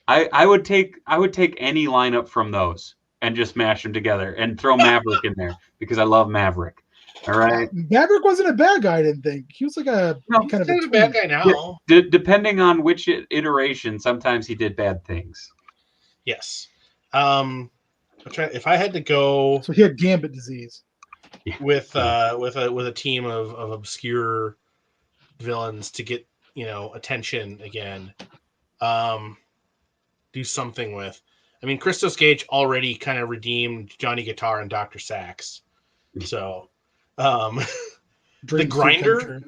I would take any lineup from those and just mash them together and throw Maverick in there because I love Maverick. All right. Maverick wasn't a bad guy, I didn't think. He was like a kind of a bad guy now. Depending on which iteration, sometimes he did bad things. Yes. If I had to go, so he had Gambit disease with a team of obscure villains to get attention again. Do something with. I mean, Christos Gage already kind of redeemed Johnny Guitar and Dr. Sax. So, the Grinder,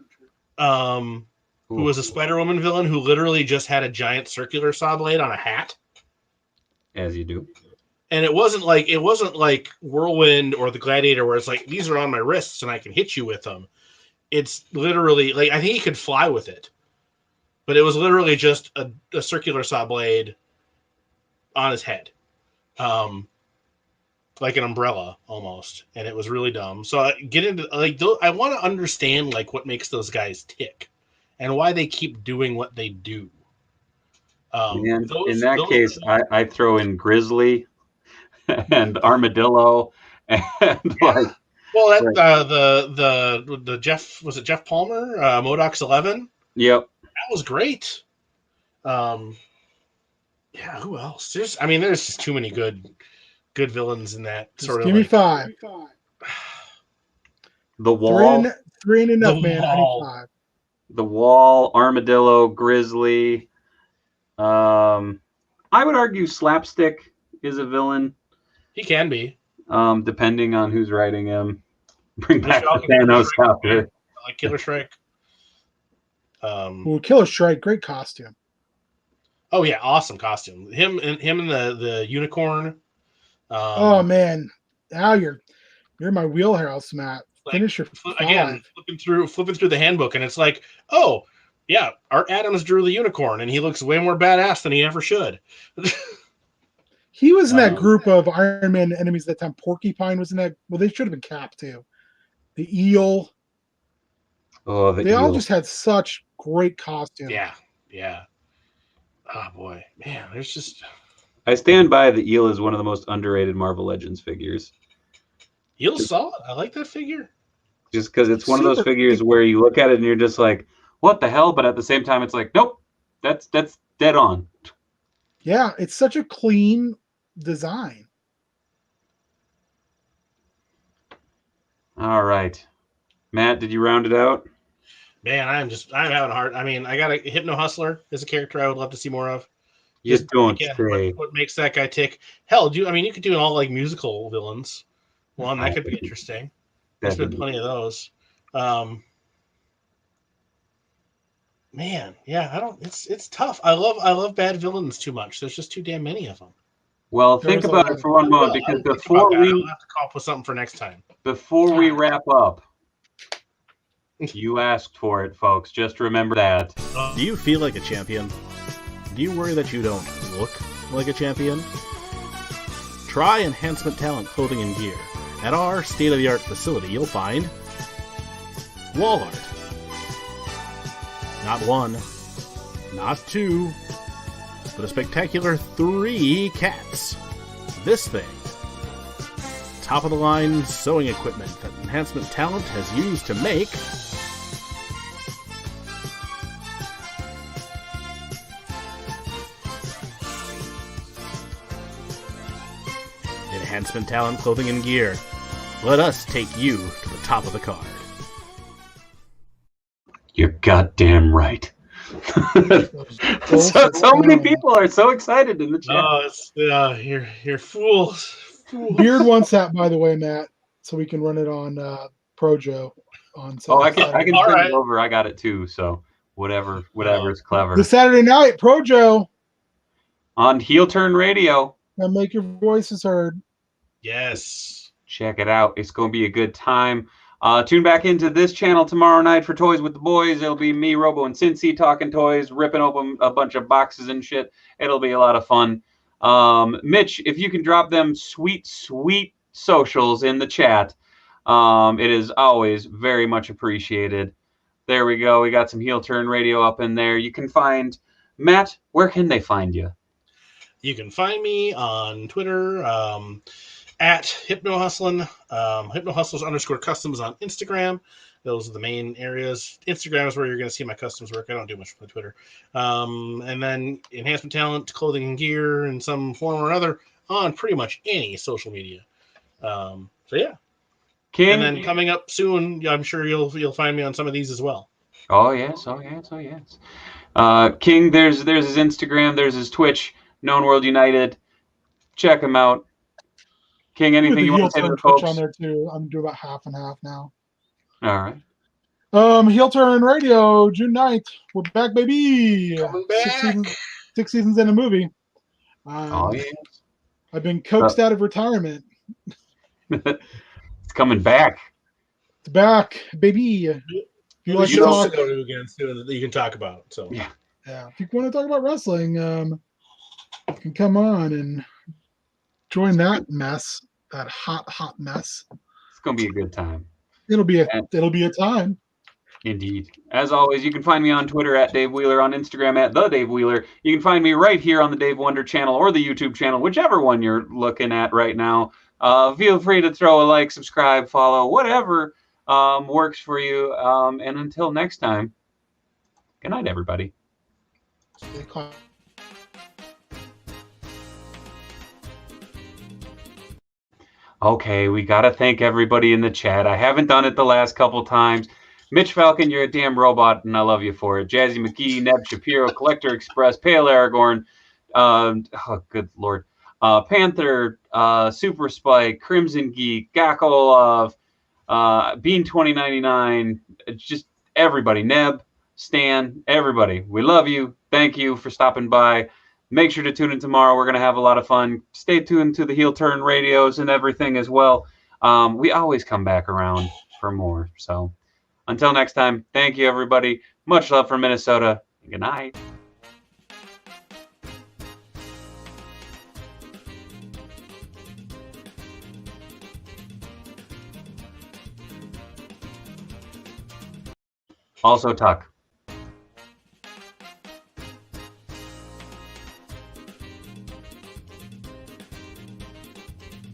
who was a Spider-Woman villain who literally just had a giant circular saw blade on a hat. As you do. And it wasn't like Whirlwind or the Gladiator where it's like, these are on my wrists and I can hit you with them. It's literally like, I think he could fly with it, but it was literally just a circular saw blade on his head. Like an umbrella almost. And it was really dumb. So I want to understand like what makes those guys tick and why they keep doing what they do. In that case, I throw in Grizzly and Armadillo and like. Well, the Jeff, was it Jeff Palmer? MODOK's 11. Yep, that was great. Yeah, who else? There's just too many good villains in that sort of. Give me 5. The Wall. 3 ain't enough, man. I need 5. The Wall, Armadillo, Grizzly. I would argue Slapstick is a villain. He can be. Depending on who's writing him. Bring back the Thanos out there. Like Killer Shrike. Killer Shrike, great costume. Oh yeah, awesome costume. Him and the unicorn. Oh man, now you're my wheelhouse, Matt. Finish your 5. Again, flipping through the handbook, and it's like, oh yeah, Art Adams drew the unicorn, and he looks way more badass than he ever should. He was in that group of Iron Man enemies at that time. Porcupine was in that. Well, they should have been Cap too. The Eel. Oh, they all just had such great costumes. Yeah. Oh boy, man, there's just. I stand by the Eel is one of the most underrated Marvel Legends figures. Eel's solid. I like that figure. Just because it's one of those figures where you look at it and you're just like, what the hell? But at the same time, it's like, nope, that's dead on. Yeah, it's such a clean design. All right. Matt, did you round it out? Man, I'm having a hard. I mean, I got a Hypno Hustler as a character I would love to see more of. You don't again, say. what makes that guy tick? Hell, you could do all like musical villains. One that could be interesting. There's been plenty of those. Man, yeah, I don't. It's tough. I love bad villains too much. There's just too damn many of them. Well, think about it for one moment, because before I'll have to come up with something for next time. Before we wrap up, you asked for it, folks. Just remember that. Do you feel like a champion? Do you worry that you don't look like a champion? Try Enhancement Talent clothing and gear. At our state-of-the-art facility, you'll find wall art. Not one, not two, but a spectacular 3 cats. This thing. Top-of-the-line sewing equipment that Enhancement Talent has used to make Enhancement Talent clothing and gear. Let us take you to the top of the card. You're goddamn right. so many people are so excited in the chat. Oh, you're fools. Beard wants that, by the way, Matt, so we can run it on Projo. I can send it over. I got it too. So whatever is clever. The Saturday night Projo on Heel Turn Radio. And make your voices heard. Yes. Check it out. It's going to be a good time. Tune back into this channel tomorrow night for Toys with the Boys. It'll be me, Robo, and Cincy talking toys, ripping open a bunch of boxes and shit. It'll be a lot of fun. Mitch, if you can drop them sweet socials in the chat, it is always very much appreciated. There we go. We got some Heel Turn Radio up in there. You can find Matt. Where can they find you? You can find me on Twitter at HypnoHustlin, HypnoHustlers_customs on Instagram. Those are the main areas. Instagram is where you're going to see my customs work. I don't do much with Twitter. And then Enhancement Talent, clothing and gear in some form or other on pretty much any social media. So yeah. King. And then coming up soon, I'm sure you'll find me on some of these as well. Oh yes. King, there's his Instagram, there's his Twitch, Known World United. Check him out. King, anything you want to say to the folks? On there too. I'm doing about half and half now. All right. Heel Turn Radio, June 9th. We're back, baby. Coming back. Six seasons in a movie. Oh yeah. I've been coaxed out of retirement. It's coming back. It's back, baby. You should also go to again soon that you can talk about. So yeah. If you want to talk about wrestling, you can come on and join that mess, that hot mess. It's gonna be a good time. It'll be a time. Indeed. As always, you can find me on Twitter at Dave Wheeler, on Instagram at The Dave Wheeler. You can find me right here on the Dave Wonder channel or the YouTube channel, whichever one you're looking at right now. Feel free to throw a like, subscribe, follow, whatever works for you. And until next time, good night, everybody. Okay, we got to thank everybody in the chat. I haven't done it the last couple times. Mitch Falcon, you're a damn robot, and I love you for it. Jazzy McGee, Neb Shapiro, Collector Express, Pale Aragorn, oh, good Lord, Panther, Super Spike, Crimson Geek, Gakolov, Bean 2099, just everybody, Neb, Stan, everybody. We love you. Thank you for stopping by. Make sure to tune in tomorrow. We're going to have a lot of fun. Stay tuned to the Heel Turn radios and everything as well. We always come back around for more. So until next time, thank you, everybody. Much love from Minnesota. Good night. Also, Tuck.